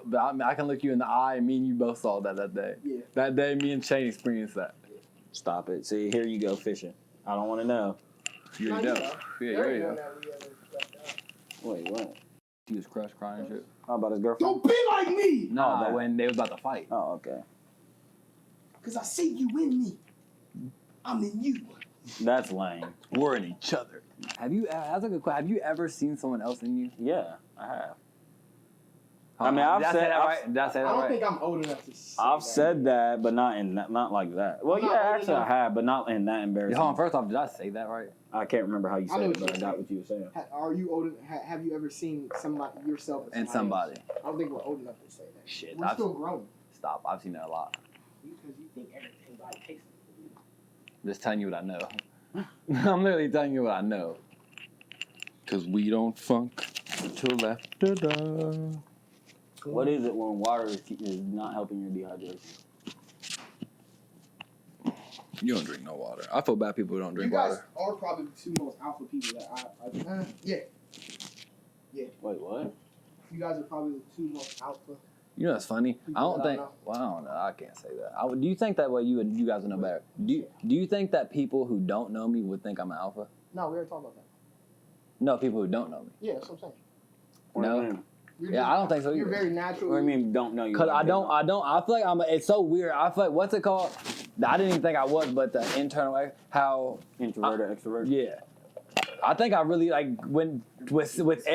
but I can look you in the eye, and me and you both saw that day. Yeah. That day, me and Shane experienced that. Stop it. See, here you go fishing. I don't want to know. You already know. Yeah, you already know. Wait, what? He was crushed, crying and shit. How about his girlfriend? Don't be like me! No, but when they was about to fight. Oh, okay. Because I see you in me. I'm in you. That's lame. We're in each other. That's a good question. Have you ever seen someone else in you? Yeah, I have. I mean, I've said that right. Did I say that I don't right? think I'm old enough to say I've that. said that, but not like that. Well, I'm not yeah, old actually enough. I have, but not in that embarrassing. Hold on, first off, did I say that right? I can't remember how you I said know it, what but I you're got saying. what you were saying. Are you old? Have you ever seen somebody yourself as And somebody. else? I don't think we're old enough to say that. Shit, We're still growing. Stop. I've seen that a lot. Because you think everything like tastes. I'm just telling you what I know. I'm literally telling you what I know. Cause we don't funk till after dark. What is it when water is not helping your dehydration? You don't drink no water. I feel bad people who don't drink You guys water. are probably the two most alpha people that yeah. Wait, what? You guys are probably the two most alpha. You know what's funny? I don't think. know. Well, I don't know. I can't say that. Do you think that way? You guys would know better. Do you think that people who don't know me would think I'm an alpha? No, we already talked about that. No, people who don't know me. Yeah, that's what I'm saying. What do you No. mean? Yeah, I don't think so either. You're very natural. What do you mean don't know you? Cause like I don't. I feel like it's so weird. I feel like what's it called? I didn't even think I was, but the internal how Introverted, extrovert? Yeah, I think I really like when with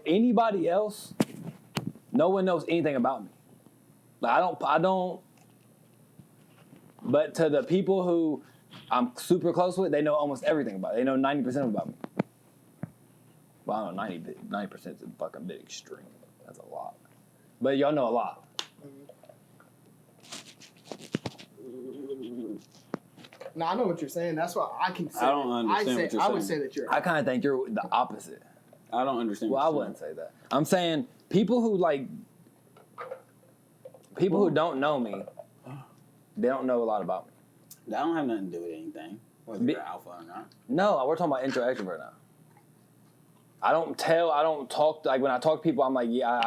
anybody else. No one knows anything about me. Like I don't. But to the people who I'm super close with, they know almost everything about it. They know 90% about me. Well, I don't know, 90% is a fucking bit extreme. That's a lot. But y'all know a lot. No, I know what you're saying. That's why I can say. I don't understand what you're I would saying. say that you're. I kind of think you're the opposite. I don't understand. Well, I wouldn't say that. I'm saying people who who don't know me, they don't know a lot about me. That don't have nothing to do with anything, whether you're alpha or not. No, we're talking about intro extrovert now. I don't talk, like when I talk to people, I'm like, yeah,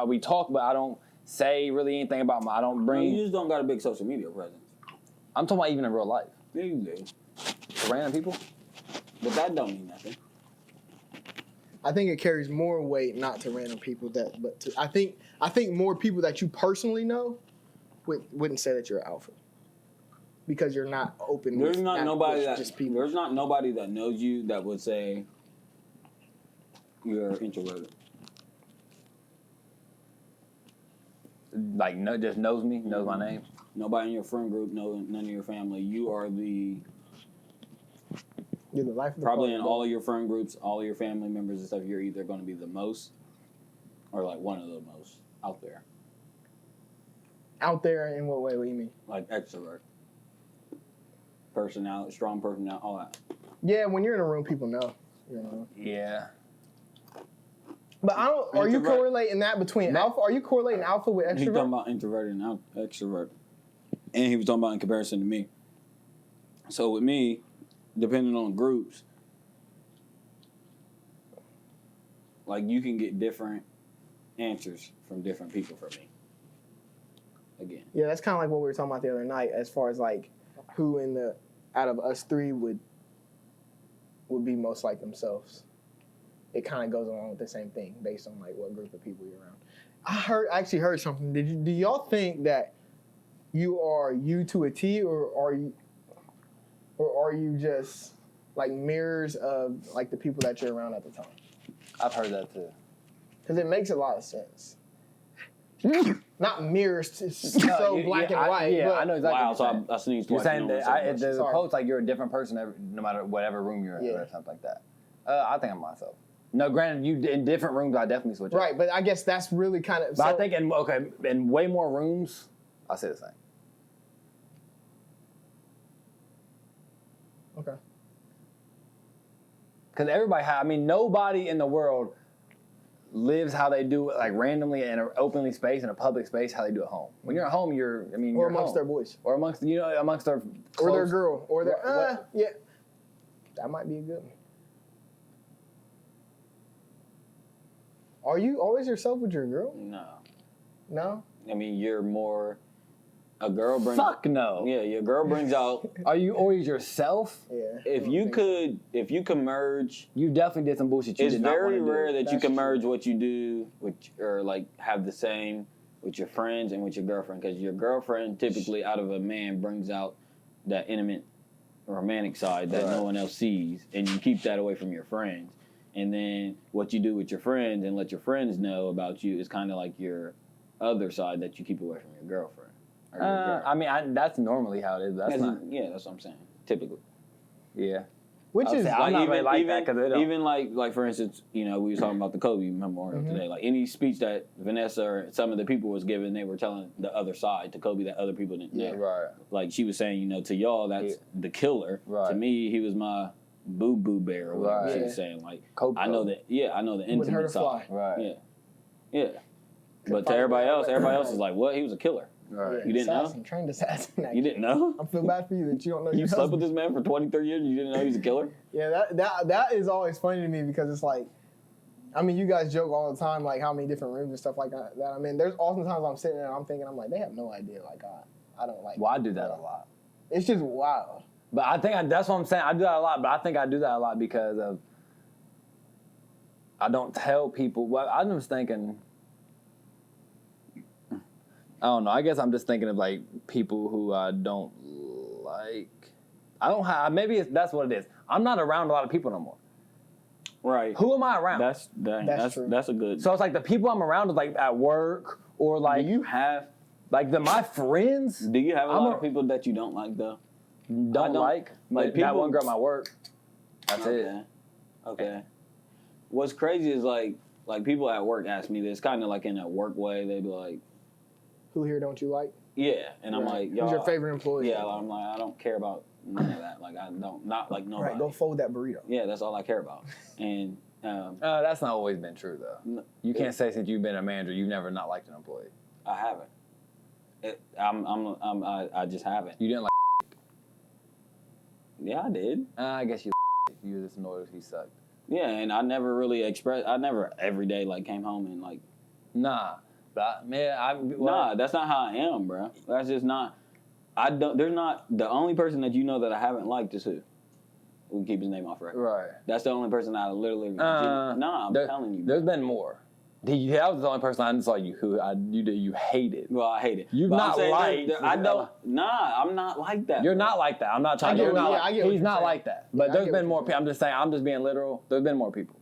we talk, but I don't say really anything about I don't bring. You just don't got a big social media presence. I'm talking about even in real life. Yeah, you do. To random people? But that don't mean nothing. I think it carries more weight not to random people I think more people that you personally know wouldn't say that you're alpha because you're not open. There's not nobody that knows you that would say you're introverted. Like just knows me, knows my name. Nobody in your friend group, none of your family. You are You're the life of the probably party, in bro. all of your friend groups, all of your family members and stuff. You're either going to be the most, or like one of the most out there. Out there in what way? What do you mean? Like extrovert, personality, strong personality, all that. Yeah, when you're in a room, people know. You know. Yeah. But I don't. Are you correlating that between alpha? Are you correlating alpha with He's talking extrovert? about introverted and extrovert, and he was talking about in comparison to me. So with me, depending on groups, like you can get different answers from different people for me. Again. Yeah, that's kind of like what we were talking about the other night, as far as like who out of us three would be most like themselves. It kind of goes along with the same thing based on like what group of people you're around. I actually heard something. Do y'all think that you are you to a T, or are you just like mirrors of like the people that you're around at the time? I've heard that too. Because it makes a lot of sense. Not mirrors, so black and white. Yeah, but I know exactly. Wow, what you're saying. so I sneezed You're twice. saying that the Sorry. quote's like you're a different person no matter whatever room you're in or something like that. I think I'm myself. No, granted, you in different rooms, I definitely switch up. Right, but I guess that's really kind of. But I think in way more rooms, I say the same. Okay. Because nobody in the world lives how they do it, like randomly in an openly space, in a public space, how they do at home. When you're at home, you're amongst home. their boys. Or amongst their close, Or their girl. Or their, What? yeah. That might be a good one. Are you always yourself with your girl? No. No. I mean, you're more. A girl brings. Fuck no. Yeah, your girl brings out. Are you always yourself? Yeah. If you can merge. You definitely did some bullshit. You It's did not very wanna rare do. that you can merge what you do, or like have the same with your friends and with your girlfriend, because your girlfriend typically out of a man brings out that intimate, romantic side that no one else sees, and you keep that away from your friends. And then what you do with your friends and let your friends know about you is kind of like your other side that you keep away from your girlfriend. Or your girl. I mean, that's normally how it is. That's not. Yeah, that's what I'm saying. Typically. Yeah. Which I'll is say, I'm not really like that because it don't. Even like for instance, we were talking about the Kobe Memorial today. Like any speech that Vanessa or some of the people was giving, they were telling the other side to Kobe that other people didn't know. Right. Like she was saying, to y'all that's the killer. Right. To me, he was my boo bear or whatever Right. she was saying. Like Kobe. I know the Wouldn't hurt intimate a side. fly. Right. Yeah. But to everybody else is like, what? He was a killer. Right. You didn't know? Assassin, trained assassin. You didn't know? I feel bad for you that you don't know. You your slept with husband. this man for 23 years and you didn't know he was a killer? Yeah, that is always funny to me because it's like, I mean, you guys joke all the time like how many different rooms and stuff like that I'm in. There's oftentimes I'm sitting there and I'm thinking, I'm like, they have no idea. Like I don't like. Well, I do that a lot. It's just wild. But I think that's what I'm saying. I do that a lot, but I think I do that a lot because of I don't tell people. Well, I'm just thinking. I don't know. I guess I'm just thinking of like people who I don't like. I don't have. Maybe that's what it is. I'm not around a lot of people no more. Right. Who am I around? That's true. That's a good. So it's like the people I'm around is like at work or like do you have my friends. a lot of people that you don't like though? Don't like like that people- one girl at my work. That's okay. it. Okay. What's crazy is like people at work ask me this kind of like in a work way. They be like, Who here don't you like? yeah, and I'm Right. like, y'all. Who's your favorite employee? Yeah, I'm like, I don't care about none of that. Like not like nobody. Right, go fold that burrito. Yeah, that's all I care about. And That's not always been true though. No, You can't say since you've been a manager you've never not liked an employee. I haven't. I just haven't. You didn't like. Yeah, I did. I guess you. You were just annoyed if he sucked. Yeah, and I never really I never every day like came home and like. Nah, but Nah, that's not how I am, bro. That's just not. I don't. There's not the only person that you know that I haven't liked is who. We keep his name off record. Right. That's the only person I literally. Nah, I'm telling you. There's been more. That was the only person I saw you hated. Well, I hate it. You've But not I'm saying liked. I don't. Nah, I'm not like that. You're bro. not like that. I'm not trying I to. get what- yeah, I get what He's you're not saying. like that. But Yeah, I there's get been what more you're people. I'm just saying. I'm just being literal. There's been more people.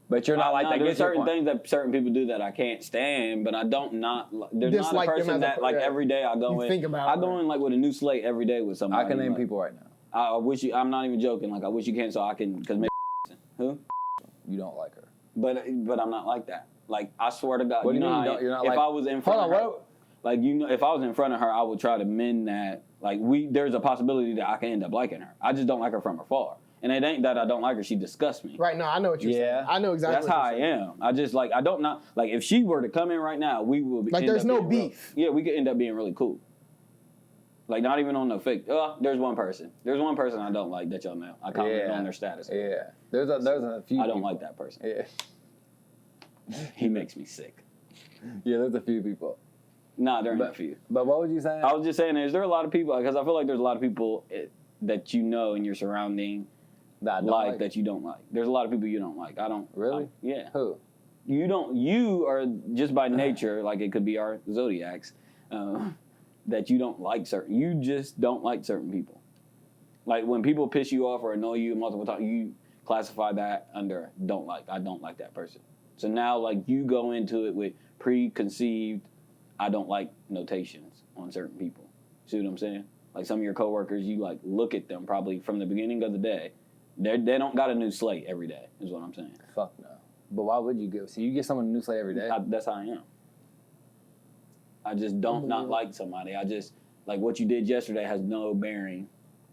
But you're not like that. There's Get your certain point. things that certain people do that I can't stand, but I don't not. There's Dislike not a them person as a that like yeah. every day I go You in. think about I it, go right. in like with a new slate every day with somebody. I can name like, people right now. I wish you. I'm not even joking. Like I wish you can, so I can. Because maybe who? You don't like her. But I'm not like that. Like I swear to God, What do you mean know you how don't- you're not if like- I was in front Hold of on, her, what? like if I was in front of her, I would try to mend that. Like there's a possibility that I can end up liking her. I just don't like her from afar. And it ain't that I don't like her; she disgusts me. Right, no, I know what you're Yeah. saying. I know exactly That's what how you're I saying. am. I just like I don't not like if she were to come in right now, we will be Like, end there's up no being real- beef. Yeah, we could end up being really cool. Like not even on the fake. There's one person. There's one person I don't like that y'all know. I comment on their status. Yeah. There's a few. I don't people. like that person. Yeah. He makes me sick. Yeah. There's a few people. Nah, there ain't a few. But what was you saying? I was just saying, is there a lot of people? Because I feel like there's a lot of people that you know in your surrounding that I don't like that you don't like. There's a lot of people you don't like. I don't. Really? Yeah. Who? You don't. You are just by nature, like it could be our zodiacs, that you don't like certain. You just don't like certain people. Like when people piss you off or annoy you multiple times, you classify that under don't like. I don't like that person. So now, like you go into it with preconceived, I don't like notations on certain people. See what I'm saying? Like some of your coworkers, you like look at them probably from the beginning of the day. They don't got a new slate every day. Is what I'm saying. Fuck no. But why would you give? So you get someone a new slate every day? That's how I am. I just don't not like somebody. I just like what you did yesterday has no bearing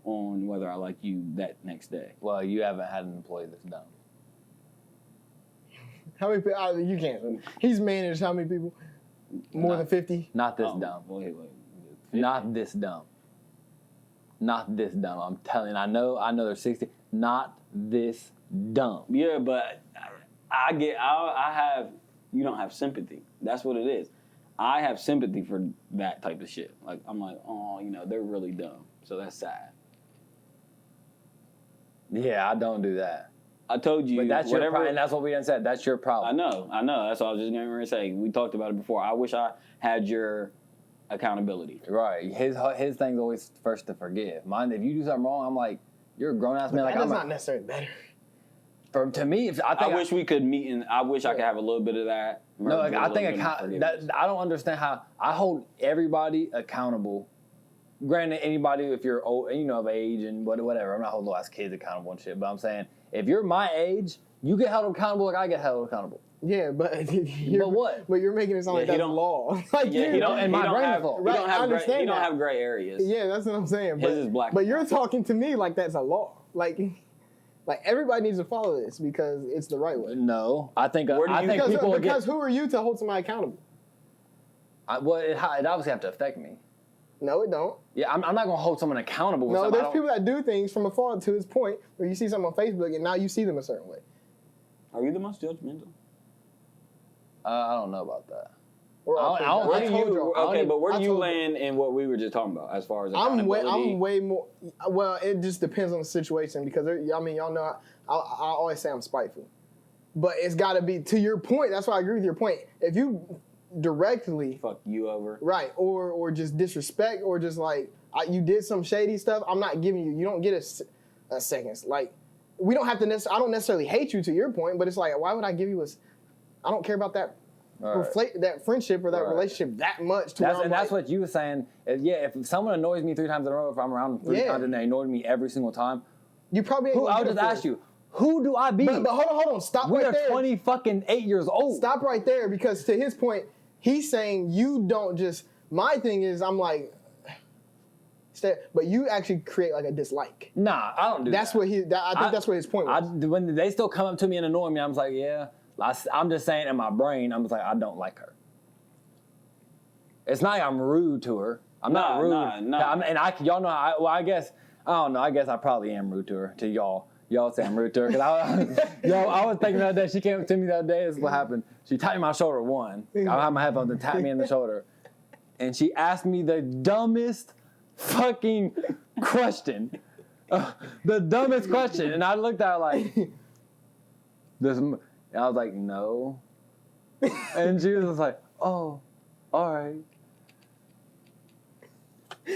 on whether I like you that next day. Well, you haven't had an employee that's dumb. How many people? You can't. He's managed how many people? More than 50? Not this dumb. Wait. Not this dumb. Not this dumb. I'm telling. I know there's 60. Not this dumb. Yeah, but I have. You don't have sympathy. That's what it is. I have sympathy for that type of shit. Like, I'm like, oh, they're really dumb. So that's sad. Yeah, I don't do that. I told you. But that's your problem, and that's what we done said. That's your problem. I know. That's what I was just going to say. We talked about it before. I wish I had your accountability. Right. His thing's always first to forgive. Mine, if you do something wrong, I'm like, you're a grown ass man. Like, that's not necessarily better. To me, I wish we could meet, and I wish I could have a little bit of that. No, like, I think I don't understand how I hold everybody accountable. Granted, anybody, if you're old, of age and whatever, I'm not holding those kids accountable and shit. But I'm saying, if you're my age, you get held accountable like I get held accountable. Yeah, but what? But you're making it sound like that's law. Like he don't have gray areas. Yeah, that's what I'm saying. His is black. But you're talking to me like that's a law. Like everybody needs to follow this because it's the right way. No, I think because who are you to hold somebody accountable? It obviously have to affect me. No, it don't. Yeah, I'm not gonna hold someone accountable. No, there's people that do things from afar to this point where you see something on Facebook and now you see them a certain way. Are you the most judgmental? I don't know about that. Where do you land in what we were just talking about as far as accountability? I'm way more. Well, it just depends on the situation because y'all know I always say I'm spiteful, but it's got to be to your point. That's why I agree with your point. If you directly fuck you over, right, or just disrespect, or just like you did some shady stuff, I'm not giving you. You don't get a second. Like we don't have to. I don't necessarily hate you to your point, but it's like why would I give you a? I don't care about that. That friendship or that relationship that much. That's what you were saying. If someone annoys me 3 times in a row, if I'm around them 3 times and they annoy me every single time, you probably ain't I'll just ask you, who do I be? But hold on, stop right there. We are 28 years old. Stop right there because to his point, he's saying you don't just. My thing is, I'm like, but you actually create like a dislike. Nah, I don't do that. I think that's what his point was. When they still come up to me and annoy me, I'm just like, yeah. I'm just saying in my brain, I'm just like, I don't like her. It's not like I'm rude to her. I'm not rude. Y'all know, I guess I probably am rude to her, to y'all. Y'all say I'm rude to her. Cause I was thinking the other day, she came up to me the other day, this is what happened. She tapped me on my shoulder, I had my headphones and tapped me in the shoulder. And she asked me the dumbest fucking question. The dumbest question. And I looked at her like, and I was like, no. And she was just like, oh, all right.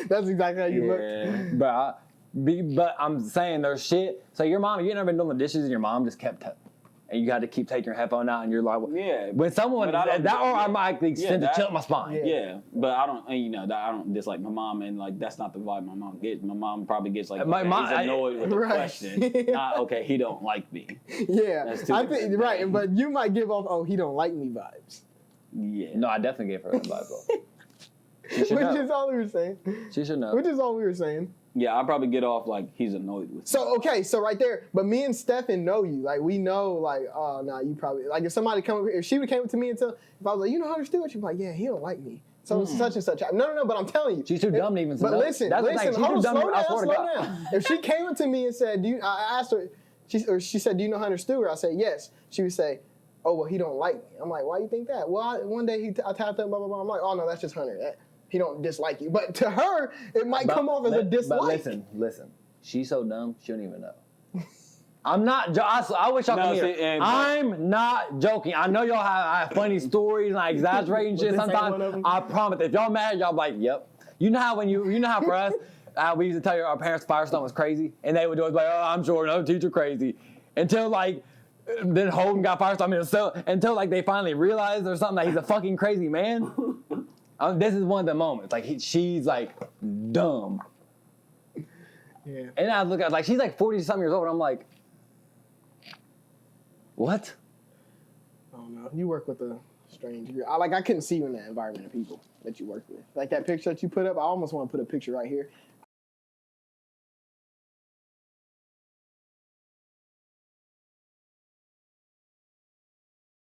That's exactly how you look. But I'm saying there's shit. So your mom, you never been doing the dishes and your mom just kept and you had to keep taking your headphone out and you're like, yeah. When someone, I might send a chill up my spine. Yeah, but I don't, I don't dislike my mom and like that's not the vibe my mom gets. My mom probably gets like, he's annoyed with the question. Not, okay, he don't like me. Yeah, I think, right, but you might give off, oh, he don't like me vibes. Yeah. No, I definitely gave her a vibe though. Which is all we were saying. She should know. Which is all we were saying. Yeah, I'll probably get off like he's annoyed with me. So right there. But me and Stefan know you. Like we know like, oh no, you probably like if somebody if she came up to me and if I was like, you know how to do it, she'd be like, yeah, he don't like me. So such and such. No, but I'm telling you. She's too dumb to even say that. But listen, hold on, slow down. If she came up to me and said, I asked her, she said, do you know Hunter Stewart? I said, yes. She would say, oh, well, he don't like me. I'm like, why you think that? Well, one day I tapped up, blah, blah, blah. I'm like, oh, no, that's just Hunter. He don't dislike you. But to her, it might come off as a dislike. But listen. She's so dumb, she don't even know. I'm not I wish y'all could hear. I'm not joking. I know y'all have funny stories and I exaggerate and shit sometimes. I promise. If y'all mad, y'all be like, yep. You know how for us, we used to tell our parents Firestone was crazy, and they would always be like, oh, I'm sure another teacher crazy. Until like, then Holden got Firestone. Until like they finally realized or something that he's a fucking crazy man. This is one of the moments. Like she's like dumb. Yeah. And I look at like she's like 40-something years old, and I'm like, what? I don't know. You work with a strange group. I couldn't see you in that environment of people that you work with. Like that picture that you put up, I almost want to put a picture right here.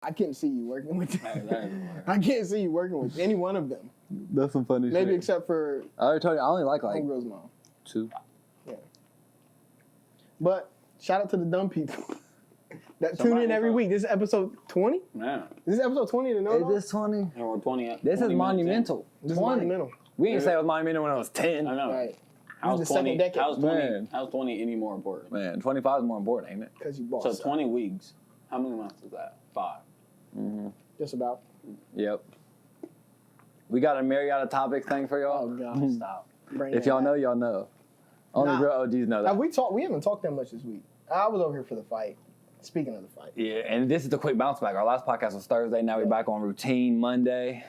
I couldn't see you working with I can't see you working with any one of them. That's some funny shit. Maybe except for I already told you, I only like Homegirl's mom. 2. Yeah. But shout out to the dumb people. Tune in every week. This is episode 20? Yeah. This is episode 20 to know. Is this 20? And we're 20. This 20 is monumental. This is 20. monumental. We didn't say it was monumental when I was 10. I know. Right. How's This is the 20? second decade. How's 20? Man. How's 20 any more important? Man, 25 is more important, ain't it? Because you boss. So 20 weeks. How many months is that? 5. Just about. Yep. We got a myriad of topics thing for Oh, y'all. God. Stop. Bring If that y'all back. know, y'all know. Only Nah. real OGs know that. We haven't talked that much this week. I was over here for the fight. Speaking of the fight. Yeah, and this is the quick bounce back. Our last podcast was Thursday. Now we're back on routine Monday.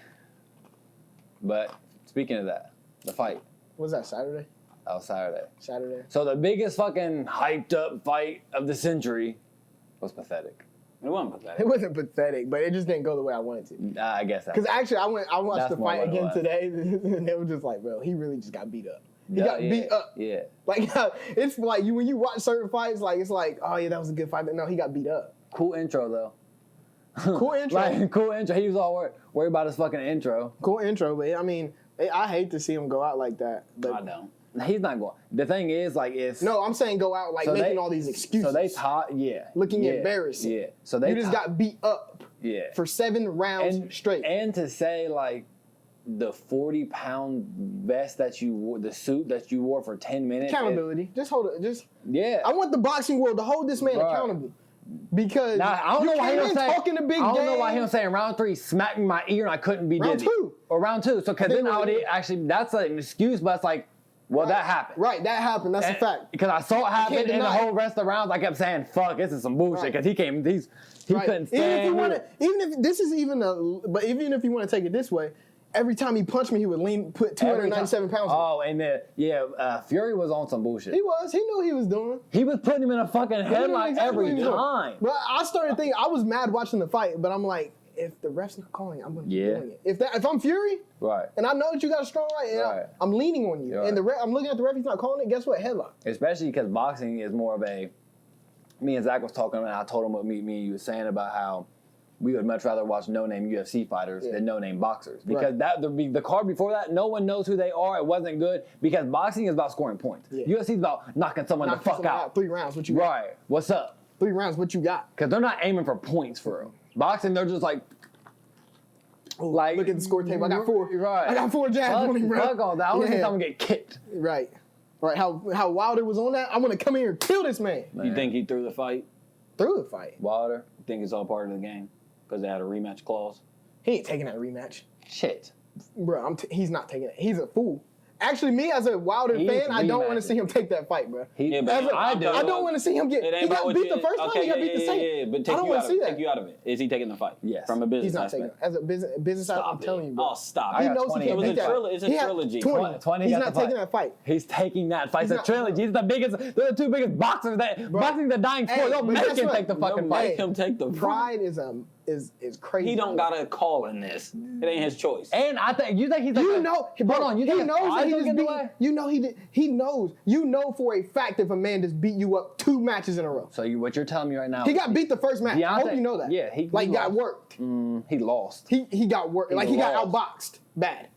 But speaking of that, the fight. Was that Saturday? That was Saturday. Saturday. So the biggest fucking hyped up fight of the century was pathetic. It wasn't pathetic. It wasn't pathetic, but it just didn't go the way I wanted to. I guess that. Because actually, I watched That's the more fight what it again was. today, and it was just like, bro, he really just got beat up. He got yeah, beat up. Yeah. Like, it's like when you watch certain fights, like it's like, oh yeah, that was a good fight, but no, he got beat up. Cool intro though. Cool intro. Like, cool intro. He was all worried about his fucking intro. Cool intro, but I mean, I hate to see him go out like that. But I don't. He's not going. The thing is, like, it's no, I'm saying go out like so making they- all these excuses. So they taught, Looking embarrassing. Yeah. So they you just got beat up for 7 rounds straight. And to say like the 40-pound vest that you wore, the suit that you wore for 10 minutes. Accountability. Just hold it. Yeah. I want the boxing world to hold this man Right. accountable. Because Now, I don't know why he don't say. talking the big I don't know game. why he don't say in round 3 smacked me in my ear and I couldn't be Round dizzy. 2. Or round 2. So because think then I would round- actually that's an excuse, but it's like, well, that happened. Right, that happened. That's a fact. Because I saw it happen, can't and the deny whole it. rest of the rounds, I kept saying, "Fuck, this is some bullshit." Right. Because he Right. couldn't stand. Even if this is even if you want to take it this way, every time he punched me, he would put 297 pounds. Oh, and Fury was on some bullshit. He knew what he was doing. He was putting him in a fucking He knew headlock exactly what he every was doing. time. But I started thinking, I was mad watching the fight, but I'm like, if the ref's not calling, I'm going to keep doing it. If I'm Fury, Right. and I know that you got a strong right, and Right. I'm leaning on you, Right. and I'm looking at the ref, he's not calling it, guess what? Headlock. Especially because boxing is more of a. Me and Zach was talking, and I told him what me and you was saying about how we would much rather watch no-name UFC fighters than no-name boxers. Because the card before that, no one knows who they are. It wasn't good because boxing is about scoring points. Yeah. UFC is about knocking someone the fuck out. 3 rounds, what you got? Right. What's up? 3 rounds, what you got? Because they're not aiming for points for real. Boxing, they're just like. Like, look at the score table. I got 4. Right. I got 4 jabs on him, bro. Fuck all that. I want to see Yeah. someone get kicked. Right. How Wilder was on that. I want to come here and kill this man. You think he threw the fight? Through the fight. Wilder. You think it's all part of the game? Because they had a rematch clause? He ain't taking that rematch. Shit. Bro, he's not taking it. He's a fool. Actually, me as a Wilder He's fan, I don't want to rematching. see him take that fight, bro. Yeah, but I do. I don't want to see him get. It ain't He got about beat what the first time. He got beat the second. Yeah, but I take don't you want out to of see it. that. Take you out of it. Is he taking the fight? Yes. From a business He's not aspect. taking it. As a business side, I'm Stop telling it. you, bro. Oh, stop. I He got knows 20. he It can't was take a that. trilogy. It's a He had trilogy. 20. 20 He's got not the taking fight. that fight. He's taking that fight. It's He's a not- trilogy. He's the biggest. They're the 2 biggest boxers. Boxing's the dying sport. Hey, Don't but make guess him what? take the fucking Don't fight. make him take the fight. Pride is crazy. He don't got a call in this. It ain't his choice. And I think you think he's like You know, hold bro, on. You he think knows that he just in the beat. way? You know he did. He knows. You know for a fact if a man just beat you up 2 matches in a row. So what you're telling me right now? He got beat the first match. I hope Deante- you know that. yeah, he got lost. worked. He lost. He got worked. Like he got lost. outboxed bad.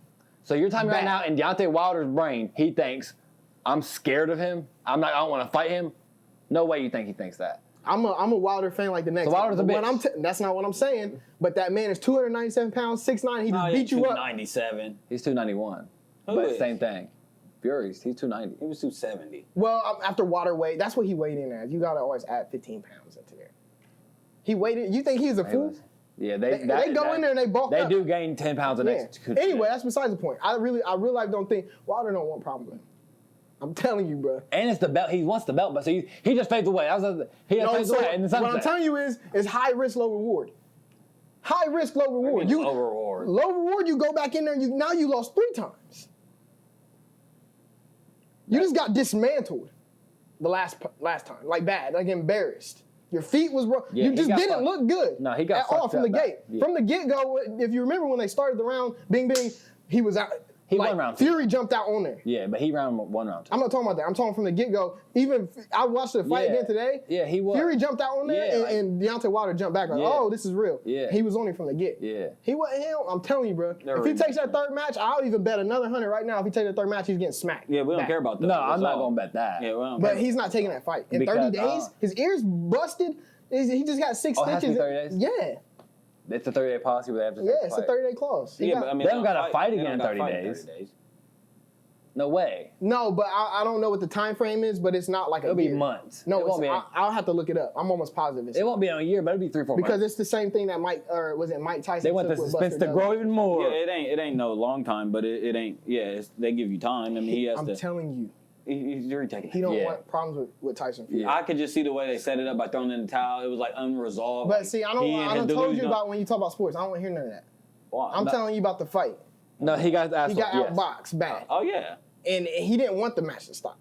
So you're telling me right Bad. now in Deante Wilder's brain, he thinks I'm scared of him. I don't want to fight him. No way you think he thinks that. I'm a Wilder fan like the next. So Wilder's a But bitch. that's not what I'm saying. But that man is 297 pounds, 6'9". He just beat you up. 97. He's 291. Who But is? same thing. Fury's he's 290. He was 270. Well, after water weight, that's what he weighed in as. You gotta always add 15 pounds into there. He weighed. You think he's a fool? Yeah, They go in there and they bulk They up. do gain 10 pounds the Yeah. next. Anyway, that's besides the point. I real life don't think Wilder don't want problem with him. I'm telling you, bro. And it's the belt. He wants the belt, but so he just fades away. He just fades away. And what I'm telling you is high risk, low reward. High risk, low reward. Low reward. Low reward. You go back in there and now you lost 3 times. You just got dismantled the last time, like bad, like embarrassed. Your feet was wrong. Yeah, you he just got didn't fucked. look good. No, he got at all fucked from the up gate. bad. Yeah. From the get go, if you remember when they started the round, bing bing, he was out. He won round 2. Fury jumped out on there. Yeah, but he round 1, round 2. I'm not talking about that. I'm talking from the get go. Even I watched the fight Yeah. again today. Yeah, he was. Fury jumped out on there, Yeah, and Deante Wilder jumped back like, Yeah. oh, this is real. Yeah. He was on it from the get. Yeah. He wasn't him. I'm telling you, bro. They're If he takes that rematching. 3rd match, I'll even bet another 100 right now. If he takes that 3rd match, he's getting smacked. Yeah, we don't back. care about that. No, That's I'm not all. going to bet that. Yeah, we don't But care. he's not taking that fight. In Because, 30 days, his ears busted. He just got 6 Oh, it has to be stitches. 30 days? Yeah. It's a 30-day policy where they have to Yeah, take it's the a fight. 30-day clause. He Yeah, got- but I mean, They don't gotta fight they again in don't gotta 30 fight in days. No way. No, but I don't know what the time frame is, but it's not like It'll a be year. months. No, it won't be. I'll have to look it up. I'm almost positive it's It won't be on a year, but it'll be 3-4 months. because it's the same thing that Mike Tyson. They want the took with suspense Buster to grow Douglas. even more. Yeah, it ain't no long time, but it ain't. Yeah, they give you time. I mean, he has I'm to. telling you, He's already taking. he don't Yeah. want problems with Tyson Fury. Yeah. I could just see the way they set it up by throwing in the towel. It was like unresolved. But Like, see, I he and don't his told you delusional- about when you talk about sports. I don't want to hear none of that. Well, I'm no- telling you about the fight. No, he got He got outboxed bad, Oh yeah. and he didn't want the match to stop.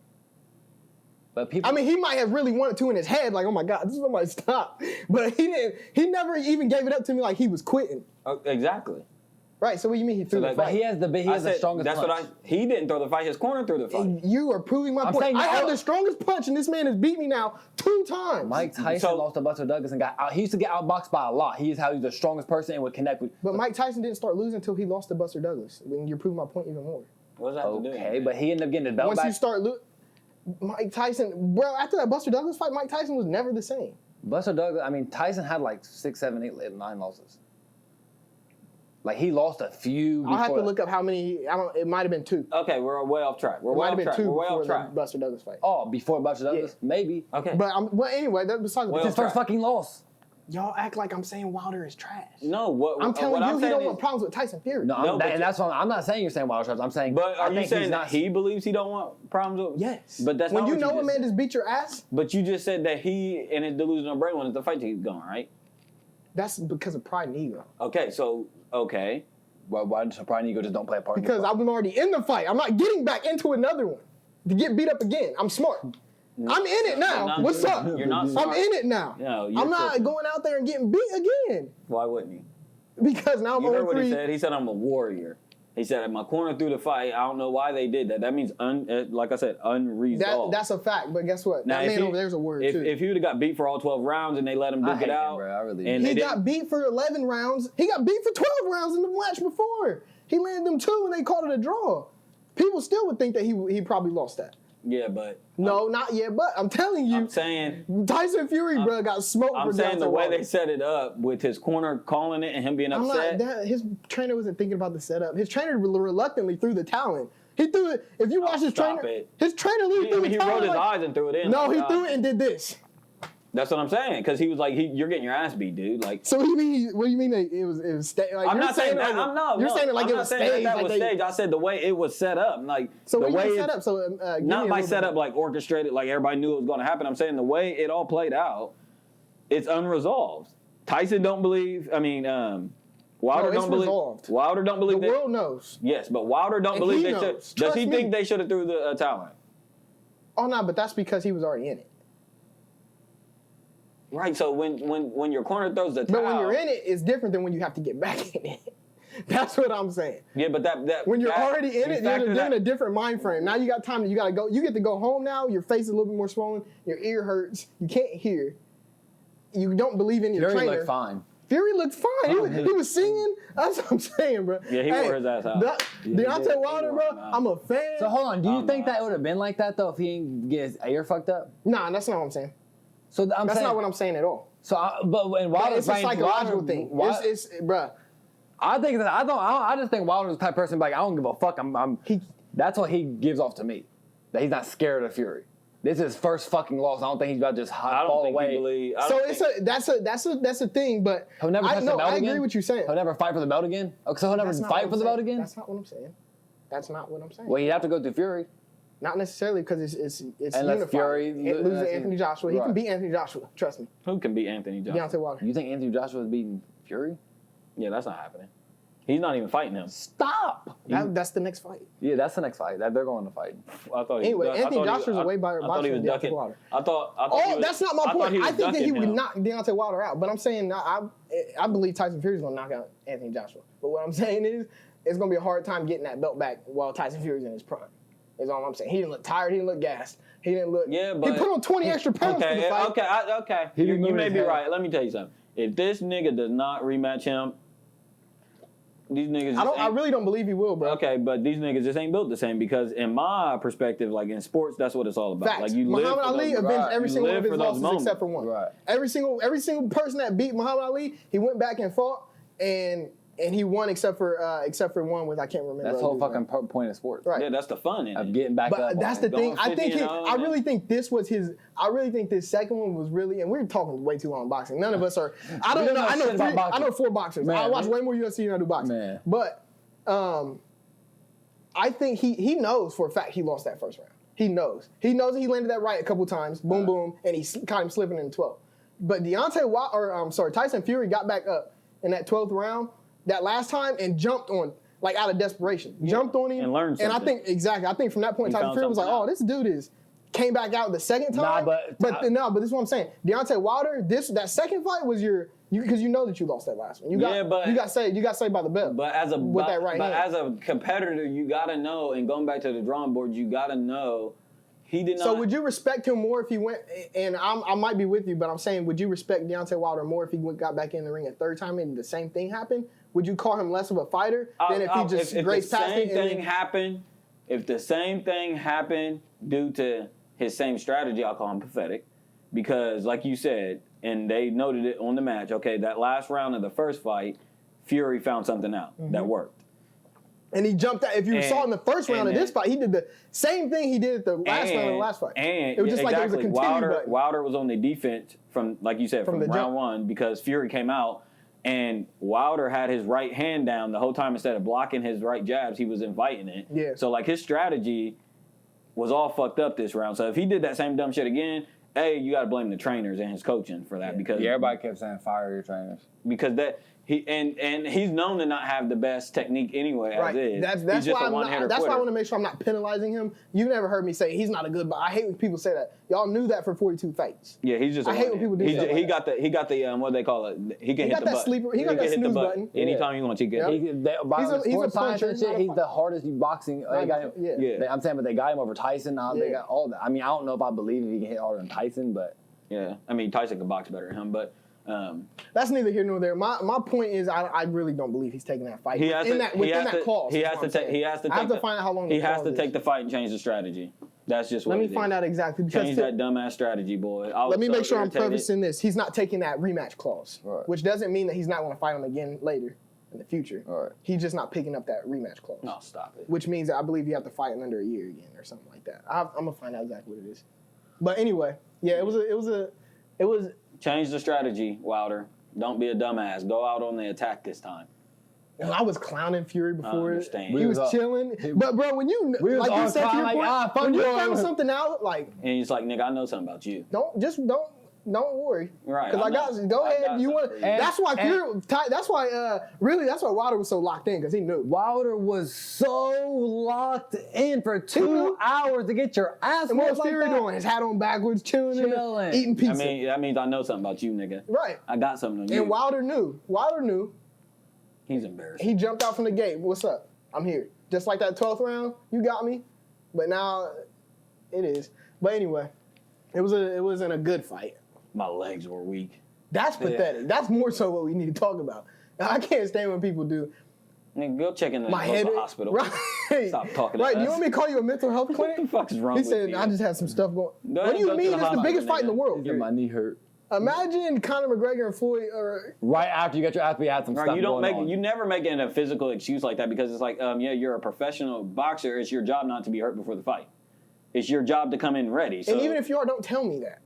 But people. I mean, he might have really wanted to in his head, like, oh my God, this is somebody stop. But he didn't. He never even gave it up to me like he was quitting. Exactly. Right. So what do you mean he threw the that- but fight? he has the strongest That's punch. He didn't throw the fight. His corner threw the fight. You are proving my I'm point. saying I have no. the strongest punch, and this man has beat me now 2 times. Mike Tyson So- lost to Buster Douglas and got out. He used to get outboxed by a lot. He is how he's the strongest person and would connect with. But Mike Tyson didn't start losing until he lost to Buster Douglas. When you're proving my point even more. What does that have to do? Okay, but he ended up getting his belt Once back. you start Mike Tyson, bro, after that Buster Douglas fight, Mike Tyson was never the same. Buster Douglas. I mean, Tyson had like 6, 7, 8, 9 losses. Like he lost a few. I'll have to before- look up how many. It might have been 2. Okay, we're way off track. We're It way might off have been track. 2 We're way before off the track. Buster Douglas fight. Oh, before Buster Douglas, maybe. Okay. But anyway, that's besides the Well, point. His first fucking loss. Y'all act like I'm saying Wilder is trash. No, what I'm telling what you, I'm he saying don't is, want problems with Tyson Fury. No, No, but and that's what I'm not saying. You're saying Wilder trash. I'm saying. But I are you think saying he's that not. he believes he don't want problems with? Yes. But that's when not you what know you a just man said. just beat your ass. But you just said that he and his delusional brain wanted the fight to keep going, right? That's because of pride and ego. Okay, so okay. Well, why does Pride and Ego just don't play a part? in the Because fight? I'm already in the fight. I'm not getting back into another one to get beat up again. I'm smart. I'm in it now. not- What's up? You're not I'm smart. in it now. No, you're I'm not tripping. going out there and getting beat again Why wouldn't you? because now I'm You heard what he 0-3. said? He said I'm a warrior. He said my corner through the fight. I don't know why they did that. That means like I said, unresolved. That's a fact. But guess what? Now, That if man he- over there's a word if, too. If he would have got beat for all 12 rounds and they let him I duke hate it him, out, bro. I really and do. He they got didn't, beat for 11 rounds. He got beat for 12 rounds in the match before. He landed them 2 and they called it a draw. People still would think that he probably lost that. yeah, but No, not yet. But I'm telling you, I'm saying Tyson Fury, bro, got smoked. I'm for saying the Deante way Wilder. they set it up with his corner calling it and him being I'm upset. not. His trainer wasn't thinking about the setup. His trainer reluctantly threw the towel in. He threw it. If you watch his stop trainer, it. his trainer literally threw the he towel rolled in his like- eyes and threw it in. No, like, he threw it and did this. That's what I'm saying, because he was like, you're getting your ass beat, dude. Like, So what do you mean? What do you mean that it was like, I'm you're not saying that. like, I'm not. You're saying it like I'm it not was saying staged. that Like was they, staged. I said the way it was set up, like so the what way you it's- set up? So give me not a by little setup bit. like orchestrated, like everybody knew it was going to happen. I'm saying the way it all played out, it's unresolved. Tyson don't believe. I mean, Wilder No, it's don't believe. resolved. Wilder don't The believe. world knows. Yes, but Wilder don't And believe he they knows. should. Does Trust he me. think they should have threw the towel in? Oh no, but that's because he was already in it. Right. So when your corner throws the towel, But when you're in it, it's different than when you have to get back in it. That's what I'm saying. yeah, but that When you're that- already in you it, factor you're in that- a different mind frame. Now you got time. You gotta go. You get to go home now. Your face is a little bit more swollen. Your ear hurts. You can't hear. You don't believe in your Fury trainer. looked fine. Fury looked fine. He was singing. That's what I'm saying, bro. Yeah, he wore his ass out. Deante Wilder, bro. I'm a fan. So hold on. Do you I'm think not. that would have been like that though if he didn't get his ear fucked up? Nah, that's not what I'm saying. So I'm That's saying. not what I'm saying at all. So, but when Wilder It's a psychological thing. It's bruh. I think that I just think Wilder's the type of person like I don't give a fuck. That's what he gives off to me. That he's not scared of Fury. This is his first fucking loss. I don't think he's about to just I don't fall think away. he believe. I So don't it's think- that's a thing, but He'll never touch the belt I again? agree with you saying. He'll never fight for the belt again. Oh, so he'll never That's not fight what for I'm the belt saying. again. That's not what I'm saying. That's not what I'm saying. Well, he'd have to go through Fury. Not necessarily because it's Unless unified. Fury It loses to Anthony Joshua. He can Right. beat Anthony Joshua. Trust me. Who can beat Anthony Joshua? Deante Wilder. You think Anthony Joshua is beating Fury? Yeah, that's not happening. He's not even fighting him. Stop. That's the next fight. Yeah, that's the next fight. That they're going to fight. I thought he Anyway, was, I Anthony thought he was- Joshua's a way better I thought he boxer was than Deante ducking. Wilder. I thought he Oh, was, that's not my I thought point. was I think that he ducking would him. knock Deante Wilder out, but I'm saying I believe Tyson Fury's gonna knock out Anthony Joshua. But what I'm saying is it's gonna be a hard time getting that belt back while Tyson Fury's in his prime. Is all I'm saying. He didn't look tired. He didn't look gassed. He didn't look. Yeah, but he put on 20 extra pounds for the fight. Okay. He You removed may his be head. right. Let me tell you something. If this nigga does not rematch him, These niggas. I really don't believe he will, bro. Okay, but these niggas just ain't built the same because in my perspective, like in sports, that's what it's all about. Facts. Like you Muhammad live for Ali those, avenged every you single one live of his for those losses moments. except for one. Right. Every single person that beat Muhammad Ali, he went back and fought, and he won except for one with I can't remember. That's the whole fucking point of sports. Right. Yeah, that's the fun in Of it. getting back up. But that's on the it. thing. Going I think 50 and I really think this was his. I really think this second one was really. And we're talking way too long boxing. None of us are. I don't We don't know. know I know shit about 3. I boxing. know 4 boxers. Man, I watch way more UFC than I do boxing. Man. But I think he knows for a fact he lost that first round. He knows. He knows that he landed that right a couple times. Boom, boom, and he caught him slipping in the 12th. But Tyson Fury got back up in that 12th round that last time and jumped on like out of desperation. Jumped on him And learned And I something. think I think from that point He Tyson found Fury was like, something oh, out. this dude came back out the second time. but this is what I'm saying. Deante Wilder, that second fight was because you know that you lost that last one. You got saved by the bell. But as a with that right hand. as a competitor, you gotta know. And going back to the drawing board, you gotta know he did not. So would you respect him more if he went? And I might be with you, but I'm saying, would you respect Deante Wilder more if he got back in the ring a third time and the same thing happened? Would you call him less of a fighter than if he just grazed past it? If the same thing happened due to his same strategy, I'll call him pathetic, because like you said, and they noted it on the match. Okay, that last round of the first fight, Fury found something out that worked. And he jumped out. If you saw in the first round of this fight, he did the same thing he did at the last round of the last fight. And it was just like it was a continue button. Wilder was on the defense from, like you said, from round jump. one because Fury came out and Wilder had his right hand down the whole time. Instead of blocking his right jabs, he was inviting it. Yeah. So like his strategy was all fucked up this round. So if he did that same dumb shit again, you got to blame the trainers and his coaching for that because everybody kept saying fire your trainers because that. And he's known to not have the best technique anyway, as is. That's he's just why a one-hitter that's why I quitter. want to make sure I'm not penalizing him. You've never heard me say he's not a good. But I hate when people say that. Y'all knew that for 42 fights. Yeah, he's just. I hate when people do stuff like He got the what do they call it? He can hit got the that button. sleeper. He got that can hit the snooze button. anytime he wants. He can. Yep. He's a puncher, Shit, not a he's fighter. the hardest boxing. They got him, Yeah. I'm saying, but they got him over Tyson. Now they got all that. I mean, I don't know if I believe if he can hit harder than Tyson, but Yeah, I mean Tyson can box better than him, but That's neither here nor there. My point is, I really don't believe he's taking that fight. he has within to. that clause. He has to take. He has to. I have to find out how long. He the has clause to is. take the fight and change the strategy. That's just what. Let me find out exactly. Because Change that dumbass strategy, boy. let me make sure I'm prefacing this. He's not taking that rematch clause, Right. which doesn't mean that he's not going to fight him again later in the future. Right. He's just not picking up that rematch clause. No, stop it. Which means that I believe you have to fight in under a year again or something like that. I'm gonna find out exactly what it is. But anyway, yeah, it was. Change the strategy, Wilder. Don't be a dumbass. Go out on the attack this time. And I was clowning Fury before. understand. He was We was chilling. But bro, when you We was like you all said to your clowning, point, fuck when you you. found something out, like And he's like, nigga, I know something about you. don't worry. Right, Because I I got know. go I ahead. got You want? something. That's why Fury. That's why Wilder was so locked in because he knew. Wilder was so locked in for 2 hours to get your ass And what whooped was like Fury that. doing? His hat on backwards, chilling. Chilling. Eating pizza. I mean, that means I know something about you, nigga. right. I got something on you. And Wilder knew. He's embarrassed. He jumped out from the gate. What's up? I'm here. Just like that 12th round, you got me. But now it is. But anyway, it wasn't a good fight. My legs were weak. That's pathetic. That's more so what we need to talk about. I can't stand when people do Nigga, go check in the my head. hospital. Right. Stop talking. Right. To Do you us. want me to call you a mental health What clinic? the fuck is wrong He with said, you? I just had some stuff going. Go What ahead do you and go to mean? the It's the hospital, biggest fight in the nigga. world. My knee hurt. Imagine Conor McGregor and Floyd. Right after you got your ass beat, you had some Right, stuff you don't going make on. you never make it a physical excuse like that because it's like, yeah, you're a professional boxer. It's your job not to be hurt before the fight. It's your job to come in ready. So, And even if you are, don't tell me that.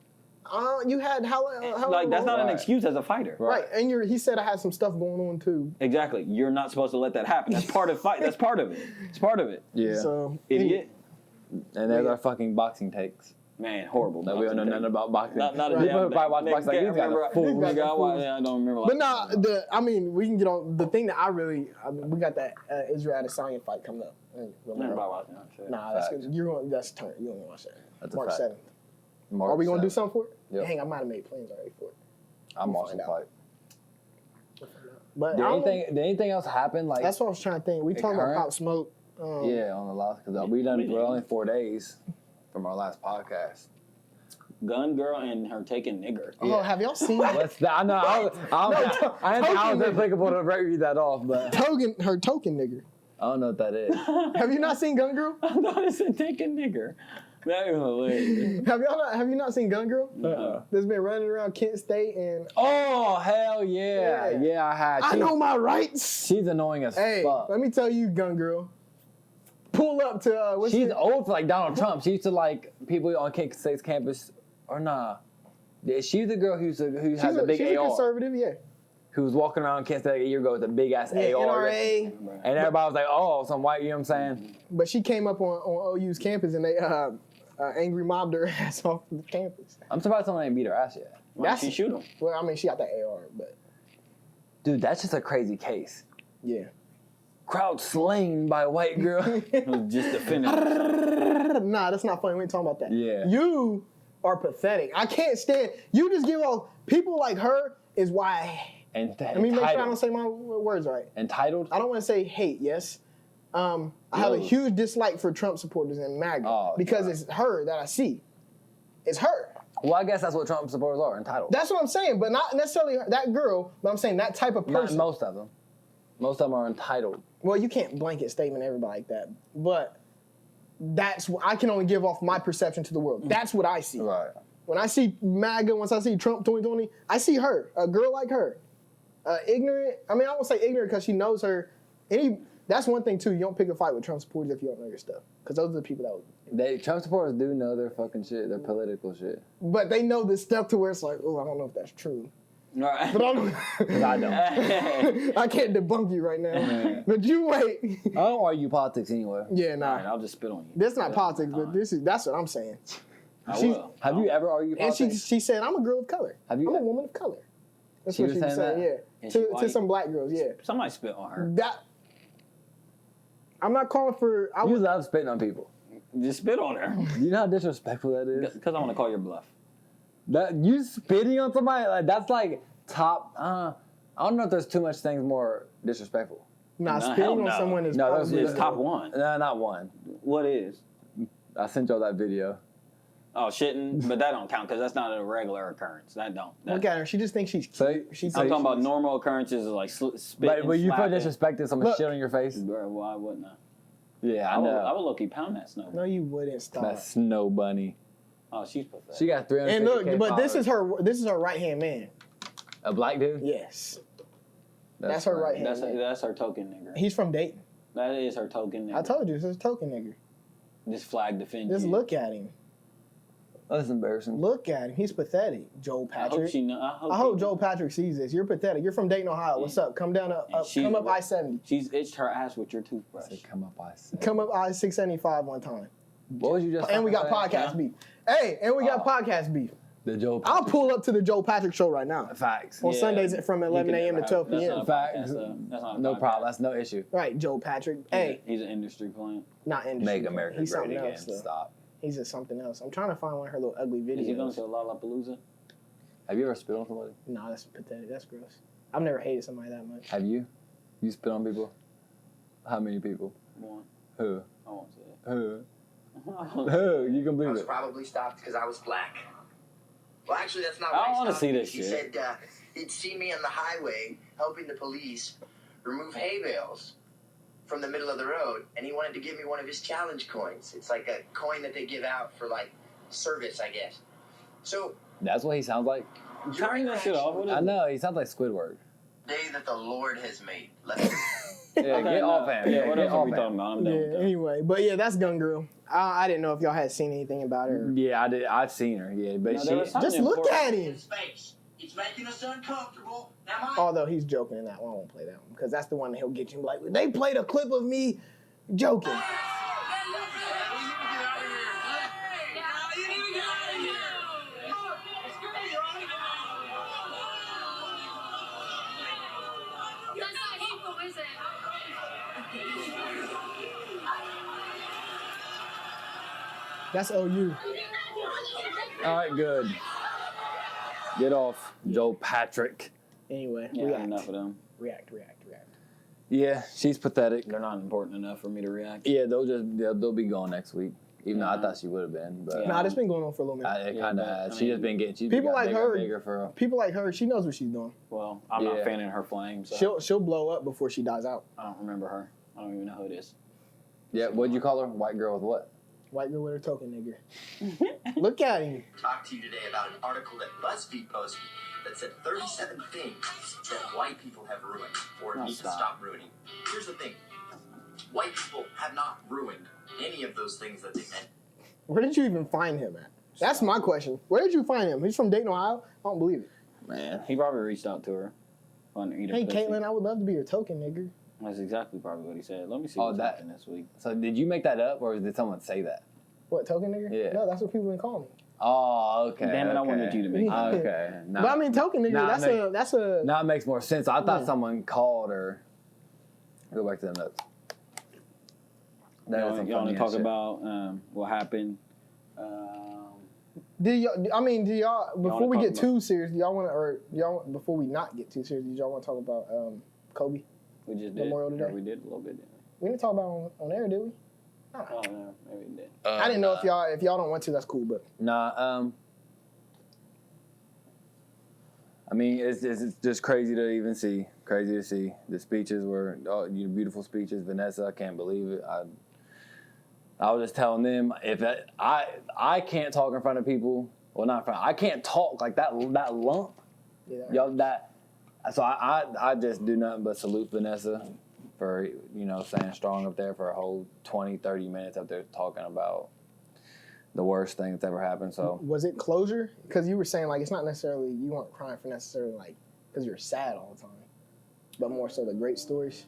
You had how like that's not an Right. excuse as a fighter. right. And he said I had some stuff going on too. Exactly. You're not supposed to let that happen. That's part of fight. That's part of it. It's part of it. Yeah. So Idiot. And there's our fucking boxing takes. Man, horrible. That we don't know nothing about boxing. Not a People damn probably watch thing. boxing like Nigga, these guys are fools. I don't remember. But nah, we can get on the thing that we got that Israel Adesanya fight coming up. Never mind watching that shit. Nah, Facts. that's turn. You're gonna watch that. That's a March fact. 7th. March Are we gonna do 7th. something for it? Yep. Dang, I might have made plans already for it. I'm We'll watching the find fight. But Did I don't- anything? Did anything else happen? Like that's what I was trying to think. We talking about current? Pop Smoke. yeah, on the last because we're only 4 days from our last podcast. Gun girl and her taking nigger. Oh, have y'all seen What's that? I know. I didn't think I was applicable to read that off, but her token nigger? I don't know what that is. Have you not seen Gun Girl? I thought it said taking nigger. That is hilarious. Have you not seen Gun Girl? Uh-uh. That's been running around Kent State and Oh hell yeah, yeah I had. I know my rights. She's annoying as Hey, fuck. let me tell you, Gun Girl. Pull up to She's old for like Donald Trump. She used to like people on Kent State's campus, or nah. Yeah, she's the girl who has a big she's AR. a conservative, yeah. Who was walking around Kent State a year ago with a big ass AR. NRA. And everybody was like, oh, some white, you know what I'm saying? But she came up on OU's campus and they angry mobbed her ass off the campus. I'm surprised someone ain't beat her ass yet. Why she shoot him? Well, I mean, she got that AR, but Dude, that's just a crazy case. yeah. Crowd slain by a white girl. It was just defending herself. Nah, that's not funny. We ain't talking about that. Yeah. You are pathetic. I can't stand. You just give off people like her is why. Let me make sure I don't say my words right. Entitled? I don't want to say hate. Yes. I have a huge dislike for Trump supporters and MAGA because it's her that I see. It's her. Well, I guess that's what Trump supporters are, entitled. That's what I'm saying, but not necessarily that girl. But I'm saying that type of person. Most of them. Most of them are entitled. Well, you can't blanket statement everybody like that, but that's what I can only give off my perception to the world. That's what I see. Right. When I see MAGA, once I see Trump 2020, I see her, a girl like her, ignorant. I mean, I won't say ignorant because she knows her. That's one thing too. You don't pick a fight with Trump supporters if you don't know your stuff, because those are the people that would. Trump supporters do know their fucking shit, their political shit. But they know this stuff to where it's like, oh, I don't know if that's true. Right. But I don't. I don't. I can't debunk you right now. But you wait. I don't argue politics anyway. Yeah, All nah. right, I'll just spit on you. This not politics, but that's what I'm saying. I will. Have you ever argued And politics? she said, I'm a girl of color. Have you- I'm a woman of color. That's She what was she was saying saying, that? yeah. Is she To white? some black girls, yeah. Somebody spit on her. That I'm not calling for. You love spitting on people. Just spit on her. You know how disrespectful that is? Because I want to call your bluff. That you spitting on somebody, like that's like top. I don't know if there's too much things more disrespectful. Nah, No, spitting hell on no. someone is No, probably It's top one. No, not one. What is? I sent y'all that video. Oh, shitting, but that don't count because that's not a regular occurrence. That don't. That, Look at her. She just thinks she's So- cute. She I'm thinks talking about she's- normal occurrences like spitting, But you feel slapping. disrespected, someone Look. shit on your face. Bro, why wouldn't I? Yeah, I I would know. low-key pound that snow. No, you wouldn't stop. That snow bunny. Oh, she's pathetic. She got 300. And look, but this is her right hand man. a black dude. Yes, that's her funny. right hand. That's her token nigger. He's from Dayton. That is her token nigger. I told you, this is a token nigger. This flag defends Just you. look at him. That's embarrassing. Look at him. He's pathetic. Joel I hope Patrick. she know. I hope Joel Patrick sees this. You're pathetic. You're from Dayton, Ohio. What's up? Come down come up I-70. She's itched her ass with your I toothbrush. said, come up, I said. Come up I-675 one time. What was you just? And we got fucking saying? podcast beef. Hey, and we got podcast beef. The Joe. I'll Patrick. pull up to the Joel Patrick show right now. Facts. On Yeah. Sundays from 11 a.m. to 12 That's p.m. not a Facts. podcast, though. That's not a No podcast. problem. That's no issue. Right, Joel Patrick. Hey, He's an industry plant. not industry. Make America He's great something again. else, though. Stop. He's just something else. I'm trying to find one of her little ugly Is he going videos. to Lollapalooza? Have you ever spit on somebody? No, that's pathetic. That's gross. I've never hated somebody that much. Have you? You spit on people? How many people? One. Who? I won't say it. Who? Who? You can I believe was it. probably stopped because I was black. Well, actually, that's not I why don't he wanna stopped see me. this He shit. said he'd see me on the highway helping the police remove hay bales from the middle of the road, and he wanted to give me one of his challenge coins. It's like a coin that they give out for, like, service, I guess. So, That's what he sounds like. Turn that shit off. What is I it? know. He sounds like Squidward. day that the Lord has made. Let's Yeah, Okay, get no. off him. Yeah, what get else are off we him. talking about? I'm done with Yeah, that. anyway. But yeah, that's Gun Girl. I didn't know if y'all had seen anything about her. Yeah, I did. I've seen her. Yeah, but No, she. there was something Just look important. at him. face. It's making us uncomfortable. Now, Although he's joking in that one. I won't play that one because that's the one that he'll get you like, they played a clip of me joking. That's not hateful, is it? That's OU. All right, good. Get off, Joe Patrick. Anyway, Yeah, react. enough of them. React. Yeah, she's pathetic. They're not important enough for me to react. Yeah, they'll be gone next week. Even though I thought she would have been, but Nah, it's been going on for a little minute. it kind of has. She just been getting. She's People got like bigger her- and bigger for. People like her, she knows what she's doing. Well, I'm not fanning her flame, so She'll blow up before she dies out. I don't remember her. I don't even know who it is. Yeah, what'd you call her? White girl with what? White girl with her token nigger. Look at him. Talk to you today about an article that BuzzFeed posted that said 37 things that white people have ruined or need to stop ruining. Here's the thing. White people have not ruined any of those things that they meant. Where did you even find him at? That's my question. Where did you find him? He's from Dayton, Ohio? I don't believe it. Man, he probably reached out to her. Hey, Caitlin, I would love to be your token nigger. That's exactly probably what he said. Let me see Oh, what's that- happening this week. So did you make that up, or did someone say that? What, token nigger? Yeah. No, that's what people been calling me. Oh, okay. Damn it, I wanted you to make it. Okay. Now, But I mean, token nigger, Nah, that's a. now it makes more sense. I thought Yeah. someone called her. Go back to the notes. That was some You want funny to talk ass shit. about what happened? Do y'all before wanna we talk get too serious, before we not get too serious, did y'all want to talk about Kobe? We just did. Memorial Day? Or we did a little bit, didn't We didn't talk about it on air, did we? we? Oh, no, maybe we did. I didn't know if y'all don't want to. That's cool, but Nah, I mean, it's just crazy to even see. Crazy to see. The speeches were beautiful speeches. Vanessa, I can't believe it. I was just telling them I can't talk in front of people. Well, not in front. I can't talk like that lump. yeah. Y'all So I just do nothing but salute Vanessa for staying strong up there for a whole 20, 30 minutes up there talking about the worst thing that's ever happened. So Was it closure? Because you were saying like it's not necessarily you weren't crying for necessarily like because you're sad all the time, but more so the great stories.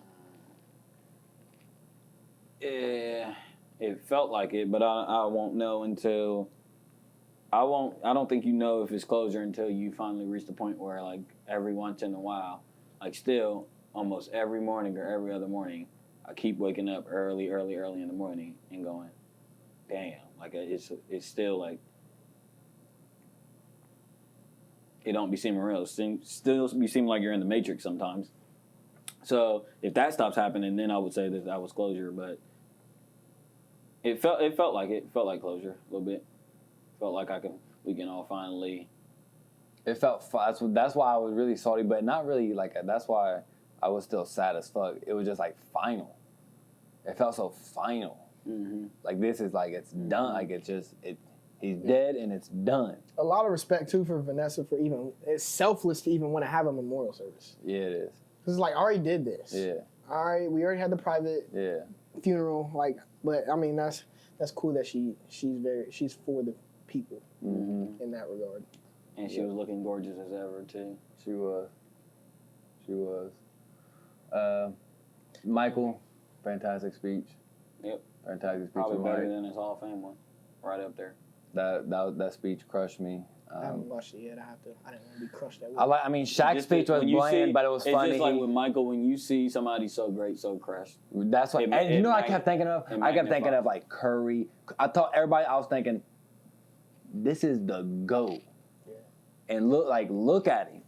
Yeah, it felt like it, but I won't know until I don't think you know if it's closure until you finally reach the point where like every once in a while, like still almost every morning or every other morning, I keep waking up early in the morning and going, damn, like it's still like it don't be seeming real. It still be seeming like you're in the Matrix sometimes. So if that stops happening, then I would say that was closure. But it felt like it. It felt like closure a little bit. Felt like we can all finally. it felt that's why I was really salty, but not really like that's why I was still sad as fuck. It was just like final. It felt so final. Mm-hmm. Like this is like it's done. Like he's dead and it's done. A lot of respect too for Vanessa for it's selfless to even want to have a memorial service. Yeah, it is. Cause it's like I already did this. Yeah. All right, we already had the private funeral. Like, but I mean that's cool that she's for the people in that regard. And she was looking gorgeous as ever too. She was. Michael, fantastic speech. Yep. Fantastic speech. Probably better than his Hall of Fame one. Right up there. That speech crushed me. I haven't watched it yet. I didn't want to be crushed that way. I mean, Shaq's speech was when you bland, see- but it was funny. It's just like with Michael, when you see somebody so great, so crushed. That's what. And you know what I kept thinking of? I kept thinking of like Curry. I was thinking, this is the GOAT. Yeah. And look at him.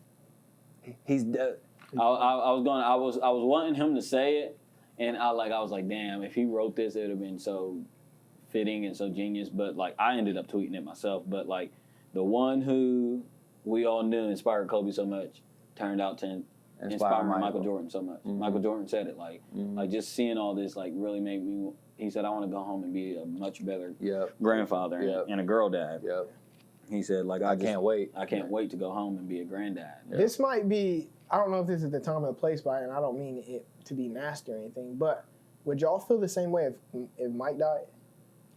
He's I was wanting him to say it, and I was like, damn, if he wrote this, it would have been so fitting and so genius. But like, I ended up tweeting it myself. But like, the one who we all knew inspired Kobe so much turned out to inspire Michael Jordan so much. Mm-hmm. Michael Jordan said it like just seeing all this like really made me. He said, I want to go home and be a much better grandfather and a girl dad. Yep. He said, like, I can't wait. I can't wait to go home and be a granddad. Yep. This might be, I don't know if this is the time or the place by it, and I don't mean it to be nasty or anything, but would y'all feel the same way if Mike died?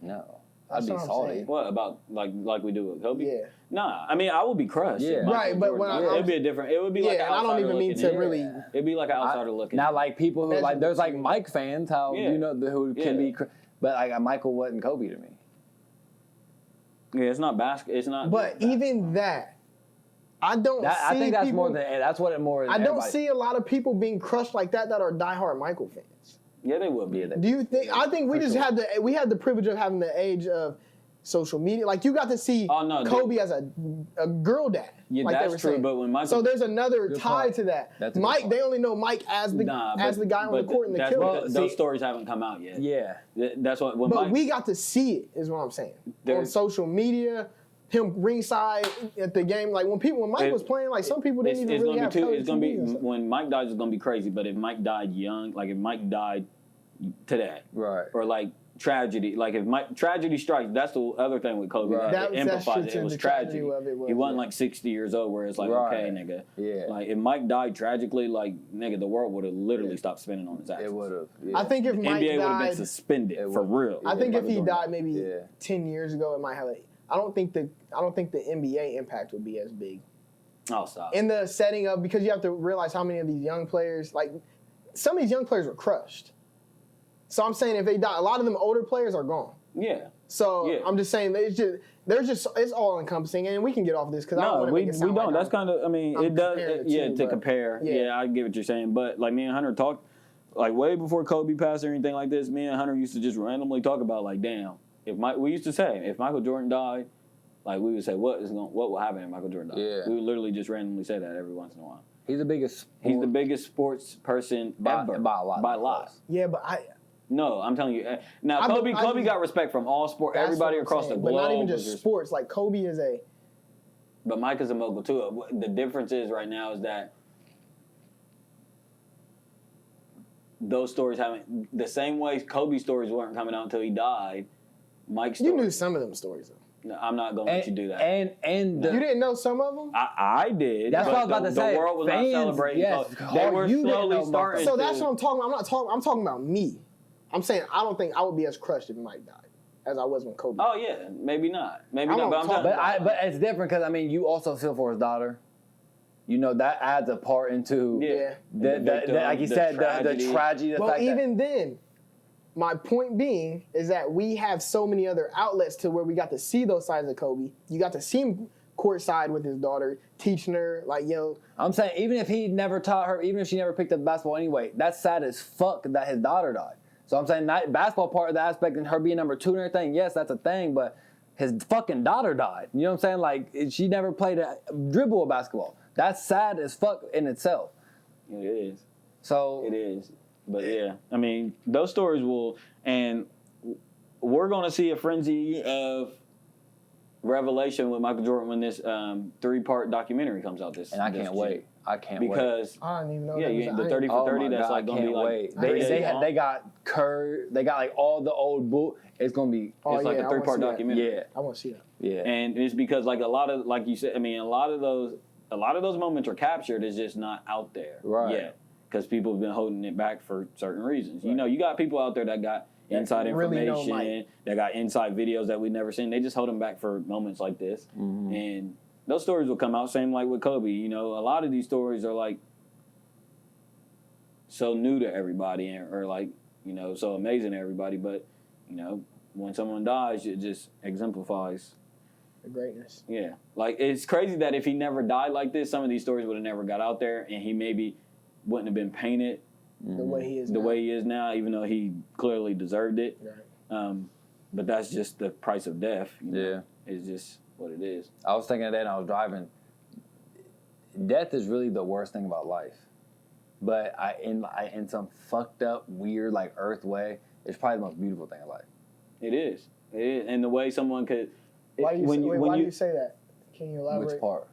No. That's I'd be what I'm salty. saying. What about like we do with Kobe? Yeah. Nah, I mean I would be crushed. Yeah. Right, but when it'd be a different. It would be like an and I don't outsider even mean looking to in. really. It'd be like an outsider looking. Not in. like people who like there's like Mike fans who can be, but like Michael wasn't Kobe to me. Yeah, it's not basketball. It's not. But even that, I don't see I think that's people, that's what it more. I don't see a lot of people being crushed like that are diehard Michael fans. Yeah, they would be. Do you think? I think we just had the privilege of having the age of social media. Like you got to see Kobe as a girl dad. Yeah, like that's true. But when Michael, so there's another Good tie point. to that. That's a good Mike, point. they only know Mike as the guy on the court and the killer. Those stories haven't come out yet. Yeah. That's what. When But Mike, we got to see it, is what I'm saying. On social media, him ringside at the game. Like when Mike was playing, like some people didn't even really have It's gonna be TVs. when Mike dies, it's gonna be crazy. But if Mike died young, like if Mike died today, Right. or like tragedy, like if tragedy strikes, that's the other thing with Kobe. Right. That That's emphasized true, it was the tragedy tragedy. of it was, He wasn't yeah. like 60 years old, where it's like, Right. okay, nigga. Yeah. Like if Mike died tragically, like nigga, the world would have literally stopped spinning on his axis. It would have. Yeah. I think if The Mike NBA would have been died, suspended It for would. real. I think if he Michael died Jordan. maybe 10 years ago, it might have. I don't think the NBA impact would be as big Oh, stop. in the setting of, because you have to realize how many of these young players, like some of these young players were crushed. So I'm saying if they die, a lot of them older players are gone. Yeah. So Yeah. I'm just saying it's all encompassing, and we can get off this because I don't No, want to we make it sound don't. like That's kind of. I mean, I'm it does. comparing the Yeah, two, to but- compare. yeah. Yeah, I get what you're saying. But like me and Hunter talked, like way before Kobe passed or anything like this. Me and Hunter used to just randomly talk about like, damn, we used to say if Michael Jordan died, like we would say what will happen if Michael Jordan died. Yeah. We would literally just randomly say that every once in a while. He's the biggest. He's the biggest sports person ever by a lot. By a lot. Yeah, but No, I'm telling you. Now I Kobe just- got respect from all sport, that's everybody what I'm across saying. the globe. But not even was just sports. Like Kobe is a. But Mike is a mogul too. The difference is right now is that those stories haven't, the same way Kobe's stories weren't coming out until he died. Mike's You stories. knew some of them stories though. No, I'm not going to let you do that. And You didn't know some of them. I did. That's but what I was about to say. The world was Fans, not celebrating. yes. Kobe. They were You didn't slowly know starting. So to, that's what I'm talking about. I'm talking about me. I'm saying I don't think I would be as crushed if Mike died as I was when Kobe. Oh yeah, maybe not. Maybe I not. But won't I'm talk talking. but it's different because I mean you also feel for his daughter. You know that adds a part into Yeah. like you said the tragedy. The Well, fact even then, my point being is that we have so many other outlets to where we got to see those sides of Kobe. You got to see him courtside with his daughter, teaching her like, yo. I'm saying even if he never taught her, even if she never picked up basketball anyway, that's sad as fuck that his daughter died. So I'm saying not basketball part of the aspect and her being number 2 and everything, yes, that's a thing, but his fucking daughter died. You know what I'm saying? Like she never played a dribble of basketball. That's sad as fuck in itself. It is. So It is. But yeah, I mean, those stories will, and we're going to see a frenzy of revelation with Michael Jordan when this 3-part documentary comes out this. and I this can't June. wait. I can't wait. Because I don't even know. yeah, that was- the 30 for Oh 30 my that's God, like going to be can't like wait. 30 days long. They got Kerr. They got like all the old book. It's gonna be Oh, It's like yeah, a I wanna 3-part see that. documentary. yeah, I want to see that. yeah. And it's because like a lot of, like you said, I mean, a lot of those moments are captured. It's just not out there Right. yet because people have been holding it back for certain reasons. You know, you got people out there that got inside really know information, Mike. that got inside videos that we've never seen. They just hold them back for moments like this, Mm-hmm. and those stories will come out. Same like with Kobe. You know, a lot of these stories are like so new to everybody, or like, you know, so amazing to everybody. But you know, when someone dies, it just exemplifies. The greatness. Yeah, like it's crazy that if he never died like this, some of these stories would have never got out there, and he maybe wouldn't have been painted The way he is. the now. way he is now, even though he clearly deserved it. Right. But that's just the price of death. You know? Yeah. It's just what it is. I was thinking of that and I was driving. Death is really the worst thing about life. But in some fucked up, weird, like Earth way, it's probably the most beautiful thing in life. It is. It is. And the way someone could. Why do you why do you say that? Can you elaborate? Which part?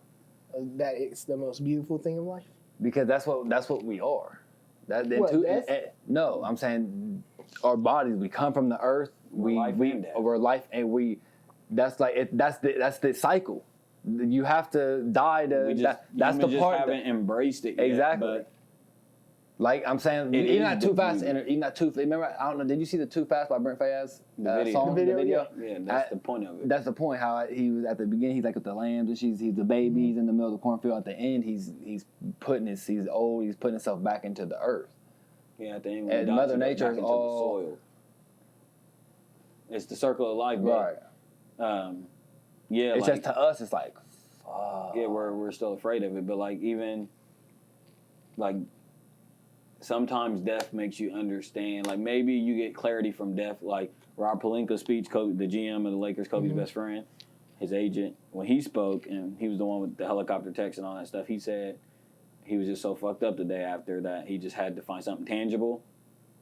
That it's the most beautiful thing in life. Because that's what we are. What, death? No, I'm saying our bodies. We come from the earth. We're life and death. We're life, and we. That's like it. That's the cycle. You have to die to. We just, that's the just part. haven't embraced it yet, Exactly. but Like I'm saying, It even is not the too fast. beauty. Even not too. Remember, I don't know. Did you see the Too Fast by Brent Fayez The video. song? The video, yeah, that's the point of it. That's the point. How he was at the beginning. He's like with the lambs, and he's the babies in the middle of the cornfield. At the end, he's putting he's old. He's putting himself back into the earth. Yeah, at the end, when And he dies, Mother he goes Nature back is into all- the soil. It's the circle of life, Right. but yeah, It's like, just to us. It's like, fuck. yeah, we're still afraid of it, but like even like sometimes death makes you understand. Like maybe you get clarity from death. Like Rob Pelinka's speech, Kobe, the GM of the Lakers, Kobe's best friend, his agent, when he spoke, and he was the one with the helicopter text and all that stuff, he said he was just so fucked up the day after that he just had to find something tangible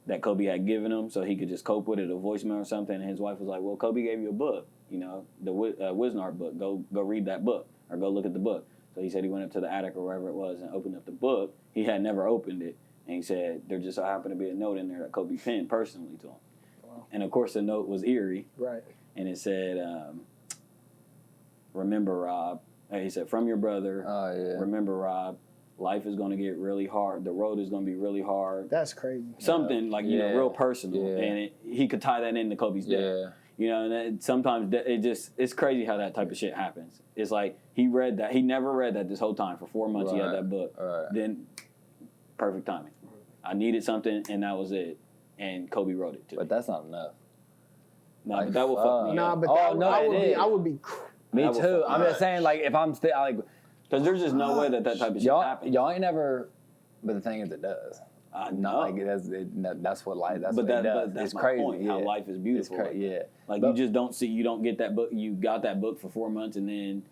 that Kobe had given him so he could just cope with it, a voicemail or something. And his wife was like, well, Kobe gave you a book, you know, the Wisnar book. Go read that book or go look at the book. So he said he went up to the attic or wherever it was and opened up the book. He had never opened it. And he said there just so happened to be a note in there that Kobe penned personally to him. Wow. And, of course, the note was eerie. Right. And it said, remember, Rob. He said, from your brother, remember, Rob, life is going to get really hard. The road is going to be really hard. That's crazy. Something like, you know, real personal. Yeah. And he could tie that into Kobe's death. Yeah. You know, and sometimes it's crazy how that type of shit happens. It's like he read that. He never read that this whole time. For 4 months he had that book. Right. Then perfect timing. I needed something, and that was it. And Kobe wrote it to me. But that's not enough. No, but that will fuck me up. But I would be. Me too. I'm just saying, like, if I'm still like, because there's just no way that type of shit happens. Y'all ain't never. But the thing is, it does. No, like that's what life. That's what it does. But that's it's my crazy. point. How life is beautiful. It's crazy. Like you just don't see. You don't get that book. You got that book for 4 months, and then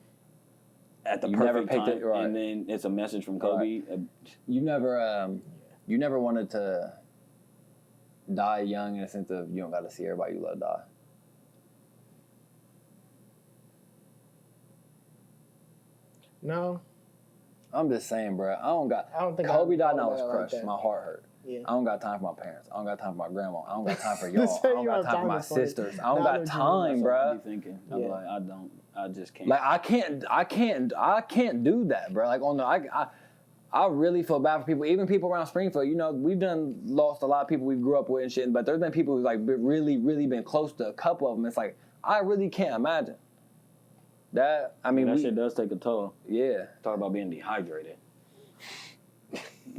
at the perfect time, and then it's a message from Kobe. Right. You never wanted to die young in the sense of you don't got to see everybody you love die. No. I'm just saying, bro. I don't think Kobe died and I was crushed. Like my heart hurt. Yeah. I don't got time for my parents. I don't got time for my grandma. I don't got time for y'all. I don't got time for my sisters. I don't got time, bro. Thinking, I'm like, I just can't. Like I can't do that, bro. Like I really feel bad for people, even people around Springfield. You know, we've lost a lot of people we grew up with and shit. But there's been people who've like really, really been close to a couple of them. It's like I really can't imagine. That shit does take a toll. Yeah. Talk about being dehydrated.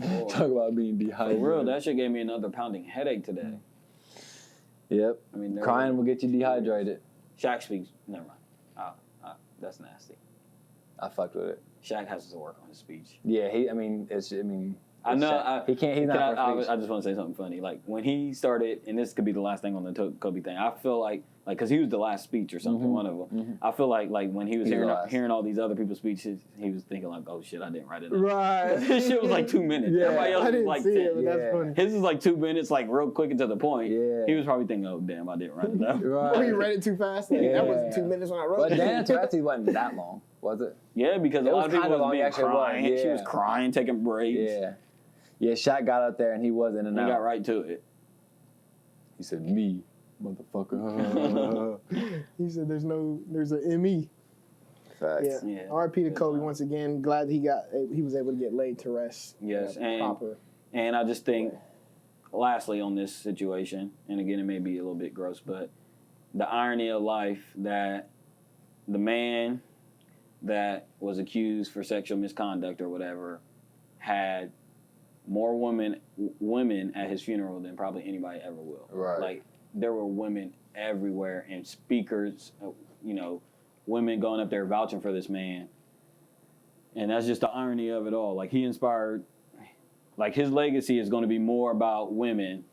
Talk about being dehydrated. For real, that shit gave me another pounding headache today. Yep. I mean, crying will get you dehydrated. Shaq speaks. Never mind. That's nasty. I fucked with it. Shaq has to work on his speech. Yeah, I know. He can't. He's not. I just want to say something funny. Like when he started, and this could be the last thing on the Kobe thing. I feel like because he was the last speech or something, one of them. Mm-hmm. I feel like when he was hearing all these other people's speeches, he was thinking like, oh shit, I didn't write it down. Right. This shit was like 2 minutes. Yeah, everybody else was like 10. It, that's funny. His is like 2 minutes, like real quick and to the point. Yeah. He was probably thinking, oh damn, I didn't write it down. Right. Or he read it too fast. Like, that wasn't 2 minutes when I wrote it. But Deante actually wasn't that long, was it? Yeah, because a lot of people was being crying. Yeah. She was crying, taking breaks. Yeah. Yeah, Shaq got up there and he was in and out. He got right to it. He said, "Me, motherfucker." He said, "There's an ME." Facts. Yeah. R.I.P. to Kobe once again. Glad he was able to get laid to rest. Yes, and I just think, lastly on this situation, and again it may be a little bit gross, but the irony of life that the man that was accused for sexual misconduct or whatever had more women at his funeral than probably anybody ever will. Right. Like there were women everywhere and speakers, women going up there vouching for this man. And that's just the irony of it all. Like he inspired, like his legacy is going to be more about women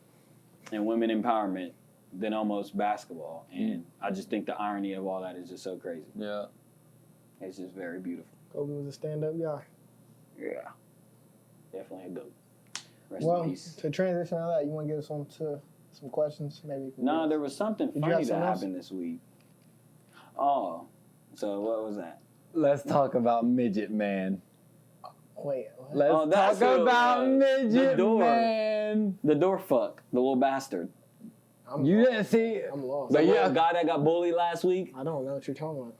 and women empowerment than almost basketball. And I just think the irony of all that is just so crazy. Yeah. It's just very beautiful. Kobe was a stand-up guy. Yeah. Definitely a goat. Rest in peace. To transition out of that, you want to get us on to some questions? Maybe. No, there was something funny that happened this week. Oh, so what was that? Let's talk about Midget Man. Wait. What? Let's talk about Midget Man. The door fuck, the little bastard. You didn't see it? I'm lost. But yeah, guy that got bullied last week. I don't know what you're talking about.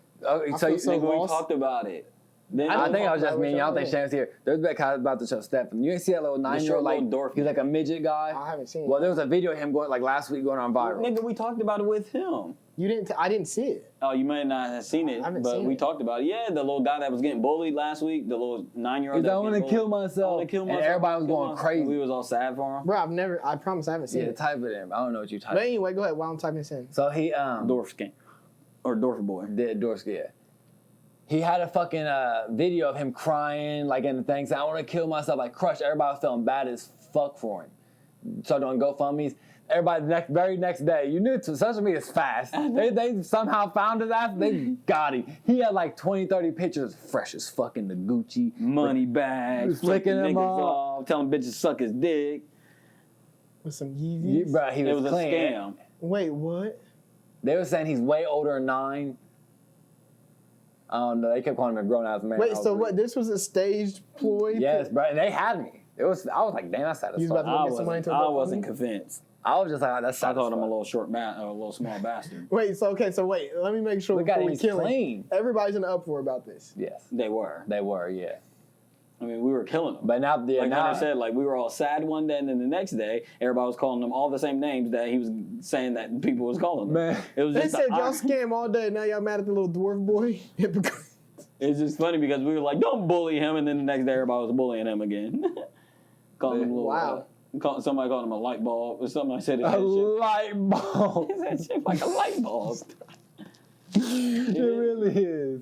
So we talked about it. I think I was just mean. I don't think Shane was here. There's that guy about to show Stephen. You didn't see that little 9-year-old like he's like a midget guy. I haven't seen it. Well, there was a video of him going like last week going on viral. Nigga, we talked about it with him. You didn't. I didn't see it. Oh, you might not have seen it, but we talked about it. Yeah, the little guy that was getting bullied last week, the little 9-year-old. I want to kill myself. And everybody was going crazy. We was all sad for him. Bro, I promise I haven't seen it. Yeah, type it in. I don't know what you typed. But anyway, go ahead while I'm typing this in. So he Dorfskin. Or Dorf boy. Dorfskin, yeah. He had a fucking video of him crying, like in the thing, saying, I want to kill myself, like crushed. Everybody was feeling bad as fuck for him. So doing GoFundMe's. Everybody very next day, you knew social media is fast. They somehow found his ass. They got him. He had like 20, 30 pictures, fresh as fucking the Gucci money bags, flicking flicking them niggas off. off, telling bitches suck his dick. With some Yeezys. Bro, he It was was clean. a scam. Wait, what? They were saying he's way older than 9. I don't know. They kept calling him a grown ass man. Wait, I was so like, what? This was a staged ploy? Yes, bro. And they had me. I was like, damn, that's sad as You was fuck. about to get some money to a I GoFundMe? wasn't convinced. I was just like, oh, that's sad I as called him a fuck. little small bastard. Wait, so wait. Let me make sure Look at before him, we he's kill him. clean. Everybody's in the uproar about this. Yes, They were. yeah. I mean, we were killing them. But now, Like now Hunter said, like we were all sad one day, and then the next day, everybody was calling them all the same names that he was saying that people was calling them. Man. It was They just said y'all scam all day. Now y'all mad at the little dwarf boy? It's just funny because we were like, don't bully him, and then the next day everybody was bullying him again. Calling him a little, Wow. Somebody called him a light bulb or something. I said a that shit. light bulb. He said shit like a light bulb. It really is.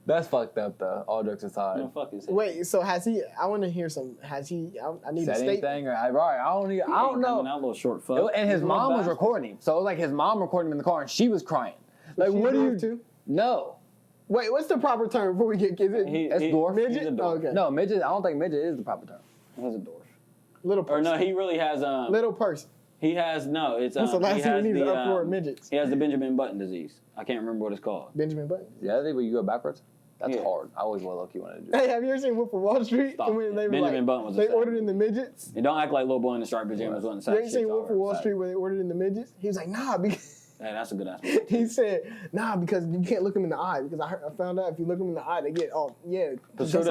That's fucked up, though. All jokes aside. No, fuck his head. Wait, so has he? I want to hear some. Has he? I need a Said statement. anything? Or, I don't He know. coming out, little short fuck. And his He's a little mom was bastard. recording him. So it was like his mom recording him in the car, and she was crying. Like, She what do you drove too? No. Wait, what's the proper term before we get? Is it It's dwarf. midget? He's a dwarf. Oh, okay. No, midget. I don't think midget is the proper term. He's a dwarf. Little Or person. no, he really has Little person. He has no. It's That's the last he thing we has need is the, an uproar of midgets. He has the Benjamin Button disease. I can't remember what it's called. Benjamin Button. Yeah, I think when you go backwards, that's Yeah. hard. I always low key wanted to do. Hey, have you ever seen Wolf of Wall Street? Stop And when it. they were Benjamin like, Button was a they sad. ordered in the midgets. And don't act like little boy in the striped pajamas wasn't You sad ain't seen shit. Wolf of Wall sad. Street where they ordered in the midgets? He was like, nah, because Hey, that's a good ass movie. he said, nah, because you can't look them in the eye. Because I found out if you look them in the eye, they get all Pursuit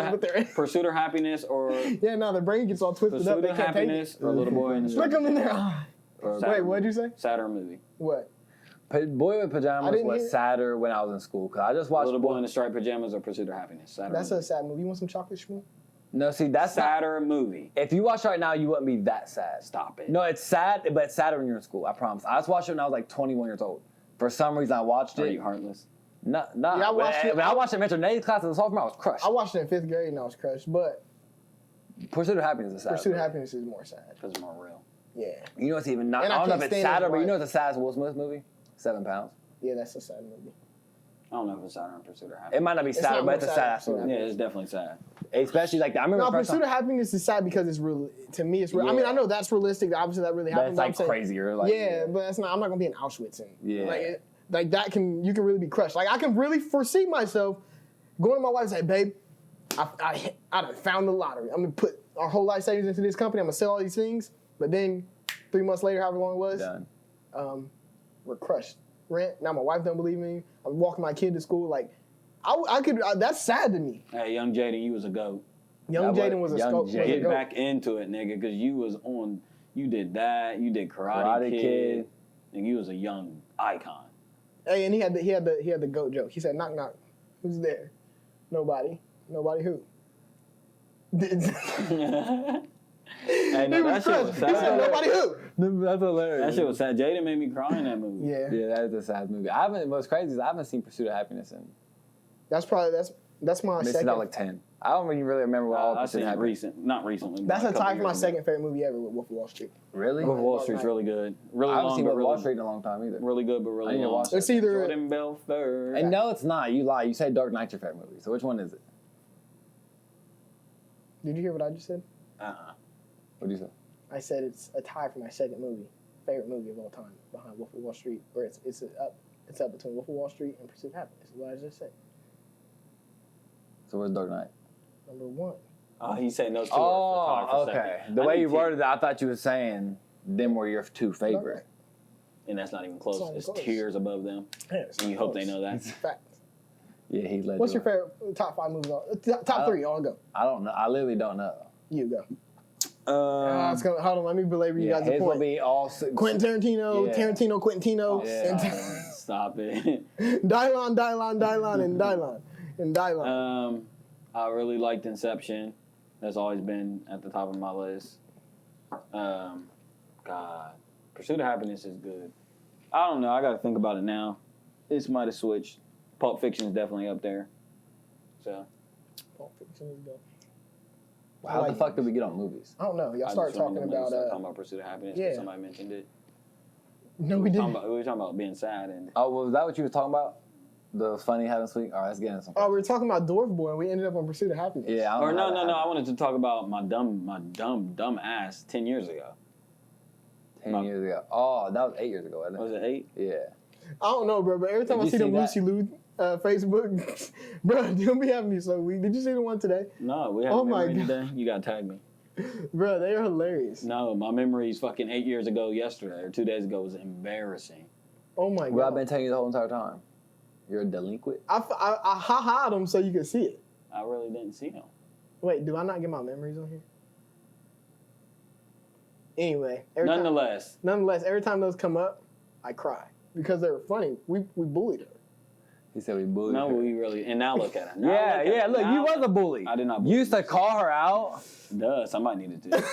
of Happiness or yeah, no, their brain gets all twisted up. Pursuit They of can't take it. Happiness or Little Boy in the Look Striped them in their eye. or Wait, what'd you say? Saturn movie. What? Boy with I Pajamas didn't was hear- sadder when I was in school because I just watched. Little Boy in the Striped Pajamas or Pursuit of Happiness. Saturn That's movie. a sad movie. You want some chocolate shmoo? No, see, that's not. Saturn movie. If you watch it right now, you wouldn't be that sad. Stop it. No, it's sad, but it's sadder when you're in school. I promise. I just watched it when I was like 21 years old. For some reason, I watched Are it. you heartless? No. Yeah, I watched it- When I watched it in Metro Nate's class as a sophomore, I was crushed. I watched it in 5th grade and I was crushed. But Pursuit of Happiness is sad. Pursuit of Happiness is more sad. Because it's more real. Yeah. You know what's even not? And I I don't know if can't it's stand sadder, his but you know wife. what's the saddest Will Smith movie? 7 Pounds. Yeah, that's a sad movie. I don't know if it's Saturn or Pursuit of It Happiness. might not be It's sadder, not but it's a more sad sad ass than movie. Yeah, it's definitely sad. Especially like I remember No, the first Pursuit time, of Happiness is sad because it's real. To me, it's real. I mean, Yeah. I know that's realistic. Obviously, that really but happened. it's but I'm like saying- crazier. Like yeah, but that's not. I'm not gonna be in Auschwitz and Yeah. like that can you can really be crushed. Like I can really foresee myself going to my wife and say, "Babe, I done found the lottery. I'm gonna put our whole life savings into this company. I'm gonna sell all these things." But then 3 months later, however long it was, done. we're crushed. Rent. Now my wife don't believe me. I'm walking my kid to school. Like I could. That's sad to me. Hey, young Jaden, you was a goat. Young That Jaden was- was a young scope. Jaden. Get back into it, nigga, because you was on. You did that. You did Karate Kid. And you was a young icon. Hey, and he had the goat joke. He said, "Knock knock, who's there? Nobody. Nobody who." Hey, no, He that was shit crushed. was He said, sad. "Nobody who." That's hilarious. That shit was sad. Jaden made me cry in that movie. Yeah, Yeah, that is a sad movie. I haven't. What's crazy is I haven't seen Pursuit of Happiness in. that's my Missed second. it out like 10. I don't even really remember what all I've Pursuit seen of it Happiness. not recently. but That's a a couple tie for my years ago. second favorite movie ever with Wolf of Wall Street. Really? Wolf of Wall Street's really good. Really I haven't long, seen but Wolf of Wall really, Street in a long time either. really good, but I really need to long. watch it. It's either Jordan Belfort. And no, it's not. You lie. You say Dark Knight's your favorite movie. So which one is it? Did you hear what I just said? What do you say? I said it's a tie for my second favorite movie of all time, behind Wolf of Wall Street. Or it's up between Wolf of Wall Street and Pursuit of Happiness. Is what I just said. So where's Dark Knight? Number one. He said those two Oh, are for okay. second. The I way need you to- worded it, I thought you were saying them were your two favorite. Dark And that's not even close. It's not even It's close. tiers above them. Knight. Yeah, it's And you hope they know that. Fact. Yeah, he led. What's you your on. favorite top 5 movies? Top 3. I'll go. I don't know. I literally don't know. You go. Hold on, let me belabor you Yeah, guys a his will point. be all. Quentin Tarantino, Yeah. Quintino, Yeah. Stop it. Dylan, and Dylan. I really liked Inception. That's always been at the top of my list. God, Pursuit of Happiness is good. I don't know. I got to think about it now. This might have switched. Pulp Fiction is definitely up there. So Pulp Fiction is good. How the fuck did we get on movies? I don't know. Y'all I started just remember talking when we started about. talking about Pursuit of Happiness. yeah. Somebody mentioned it. No, we We didn't. were talking about being sad and. Oh, was that what you were talking about? The funny having sweet? All right, let's get into some. Oh, we were talking about Dwarf Boy, and we ended up on Pursuit of Happiness. Yeah. I don't Or know how no. that I happened. wanted to talk about my dumb ass 10 years ago. 10 years ago. Oh, that was 8 years ago, wasn't it? Was it 8? Yeah. I don't know, bro, but every time Did I you see them see Lucy Lou Facebook, bro, they'll be having me so weak. Did you see the one today? No, we had Oh a my memory God. today. You gotta tag me. Bro, they are hilarious. No, my memories fucking 8 years ago yesterday or 2 days ago was embarrassing. Oh my Well, I've god. been telling you the whole entire time. You're a delinquent. I ha-ha'd them so you could see it. I really didn't see them. Wait, do I not get my memories on here? Anyway, nonetheless, every time those come up, I cry because they were funny. We bullied her. He said we bullied No, her. we really. And now look at it. Now Yeah, look at yeah. it. Look, Now- you was a bully. I did not. You used to call her out. Duh, somebody needed to.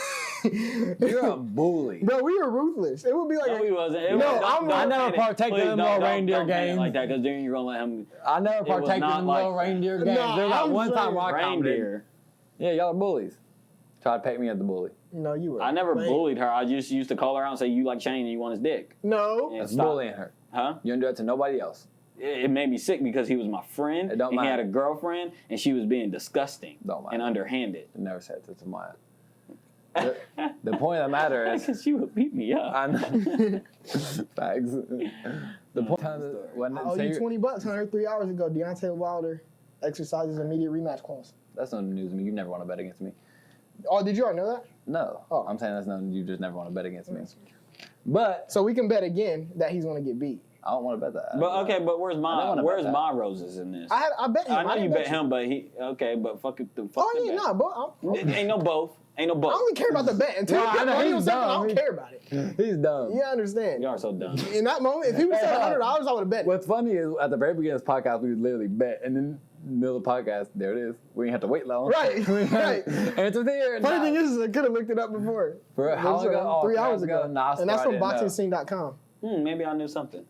You're a bully. Bro, we were ruthless. It would be like No, he wasn't. It No, was, I never partaked in the little reindeer game. like that because then you're gonna let him I never was partaked in not the like little that. reindeer games. Nah, There was that I'm one time saying rock comedy. reindeer. Yeah, y'all are bullies. Try to paint me as the bully. No, you were. I never lame. bullied her. I just used to call her out and say you like Shane and you want his dick. No. Yeah, That's stop. bullying her. Huh? You don't do that to nobody else. It made me sick because he was my friend It don't and he had matter. a girlfriend and she was being disgusting Don't matter. and underhanded. I never said it to Maya. The point of the matter is, Because she would beat me up. I know. Facts. The point when I owe you $20, Hunter. 3 hours ago, Deante Wilder exercises immediate rematch clause. that's no news to me. You never want to bet against me. Oh, did you already know that? No. Oh. I'm saying that's nothing. You just never want to bet against me. But So we can bet again that he's going to get beat. I don't want to bet that. But okay, but where's I don't wanna where's bet that. my roses in this? I bet him. I know you didn't bet him, but fuck it. Fuck Oh the yeah, bet. nah, bro. Ain't no both. Ain't no I both. only care about the bet until Nah, you I get know money he's on something. I dumb. don't care about it. He's dumb. You understand? Y'all are so dumb. In that moment, if he would say $100, I would have bet. What's funny is at the very beginning of this podcast, we would literally bet, and then in the middle of the podcast, there it is. We didn't have to wait long. Right, right. And it's there. Funny thing is, I could have looked it up before. For how long ago? Oh, 3 3 hours ago. Nah, And that's I from didn't know. boxingscene.com. Maybe I knew something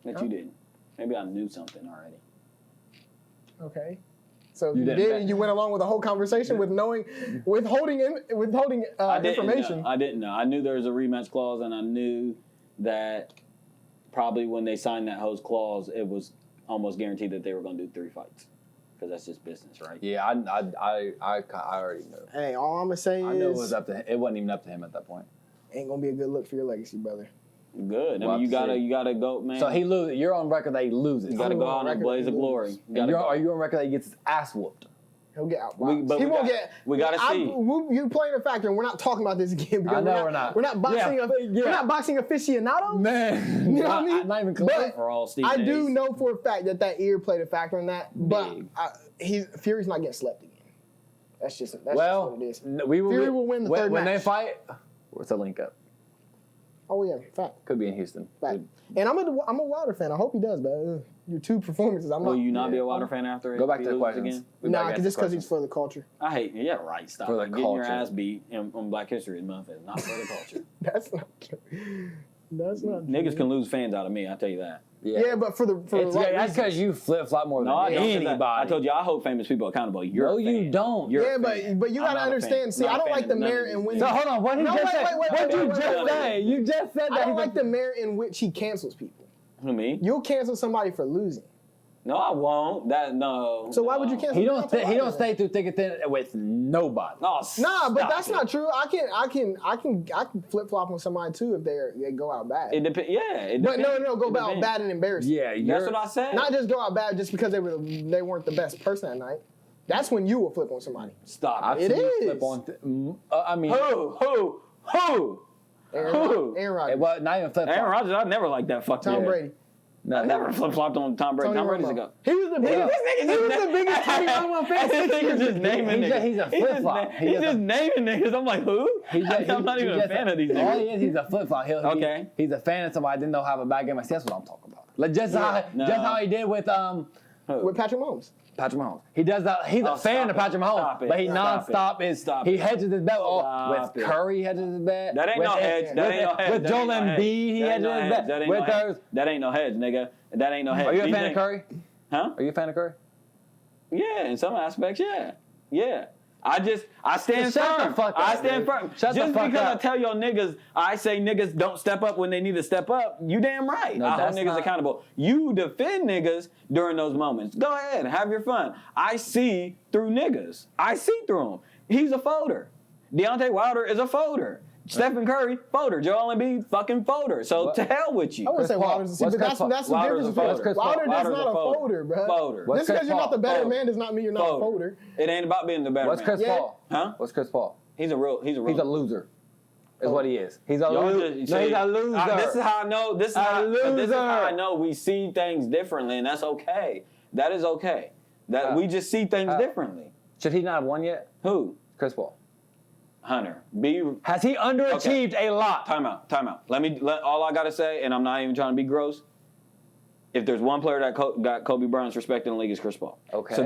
that Huh? you didn't. Maybe I knew something already. Okay. So You you didn't did, bet. and you went along with the whole conversation with withholding I didn't information. know. I didn't know. I knew there was a rematch clause, and I knew that probably when they signed that host clause, it was almost guaranteed that they were going to do 3 fights because that's just business, right? Yeah, I already knew. Hey, all I'm gonna say I knew it was is, up to him. It wasn't even up to him at that point. ain't gonna be a good look for your legacy, brother. Good. We'll I mean, have to see. you gotta go, man. So he loses. You're on record that he loses. you gotta I'm go on out in a record blaze that of he glory. loses. You gotta Are go. you on record that he gets his ass whooped? He'll get out. But he we won't got- get. we gotta see. You playing a factor, and we're not talking about this again because I know we're not. We're not boxing. Yeah, We're not boxing aficionados. Man, You know what I mean? Not even close. But For all Steve I do A's. know for a fact that ear played a factor in that. But Big. Fury's not getting slept again. That's just what it is. We will. Fury will win the third when match. they fight. What's the link up? Oh yeah, fact. Could be in Houston. Fact. And I'm a Wilder fan. I hope he does, but your 2 performances, I'm Will not. you not be Yeah. a Wilder fan after Go if back he to the loses questions. again? We Nah, back to just because questions. he's for the culture. I hate. Yeah, right. Stop. For the Getting your culture. ass beat on Black History Month is not for the culture. That's not true. That's not true. Niggas can lose fans out of me. I tell you that. Yeah, but for the It's, right that's reasons. because you flip flop more No, I than don't. 'Cause anybody. I told you I hold famous people accountable. You're No, a you fan. don't. You're Yeah, a fan. but you I'm gotta not a fan. understand. See, Not I a don't fan like of the none of merit these in which. niggas. So hold on. What he No, just wait, said? wait, wait, What wait, you wait, just wait, wait. say? You just said that. I don't he's like the merit in which he cancels people. Who, me? You'll cancel somebody for losing. No, I won't. No. So why would you cancel? He don't. Deontay He don't Wilder? stay through thick and thin with nobody. No, Nah, but stop that's it. not true. I can flip flop on somebody too if they go out bad. It depends. Yeah, it But depends. no, go It out depends. bad and embarrassing. Yeah, That's what I said. Not just go out bad just because they weren't the best person that night. That's when you will flip on somebody. Stop I've it. It seen you is. flip on. I mean, Who? Who? Aaron Rodgers. well, not even flip. Aaron Rodgers. I never liked that fuck. Tom yeah. Brady. I never flip flopped on Tom Brady. Tony Tom Brady's Romo. a go. He was the biggest. He was the biggest Tony Romo fan. This nigga's just naming He's niggas. he's a flip-flop. He's just naming niggas. I'm like, who? I'm not even a fan of these All niggas. he is, he's a flip flop. Okay. He's a fan of somebody that didn't know how to have a bad game. I see, that's what I'm talking about. Like just No. how he did with With Patrick Mahomes. Patrick Mahomes. He does that. He's a fan stop of Patrick it. Mahomes, Stop it. but he Stop nonstop it. is Stop he it. hedges his bet. Stop With it. Curry, he hedges his bet. That ain't with no hedge. That ain't no hedge. With That Joel ain't no Embiid, hedge. he That ain't hedges no his hedge. bet. That ain't With no hedge. those. That ain't no hedge, nigga. That ain't no hedge. Are you a These fan of niggas- Curry? Huh? Are you a fan of Curry? Yeah, in some aspects, yeah. Yeah. I stand Shut the firm. fuck up, I stand dude. firm. Shut the Just fuck because up. I tell y'all niggas, I say niggas don't step up when they need to step up, you damn right. No, I hold that's niggas not- accountable. You defend niggas during those moments. Go ahead, have your fun. I see through niggas. I see through him. He's a folder. Deante Wilder is a folder. Stephen Curry, folder. Joel Embiid, fucking folder. So What? to hell with you. I wouldn't say Chris Paul. Wilder's. See, What's but Chris Paul? that's the Wilder's difference. a folder. Wilder, Chris Paul? Wilder does Wilder's not a a folder. folder, bro. Folder. What's Just because Chris you're not Paul? the better Folder. man does not mean you're not a folder. It ain't about being the better What's man. Chris Yeah. Paul? Huh? What's Chris Paul? He's a real. He's a loser. Is what he is. He's a Y'all loser. just- No, he's a loser. This is how I know. This is A how loser. I know we see things differently, and that's okay. That is okay. That How? we just see things How? differently. Should he not have won yet? Who? Chris Paul. Hunter. Has he underachieved a lot? Time out. Let all I gotta say, and I'm not even trying to be gross. If there's one player that got Kobe Bryant's respect in the league, is Chris Paul. Okay. So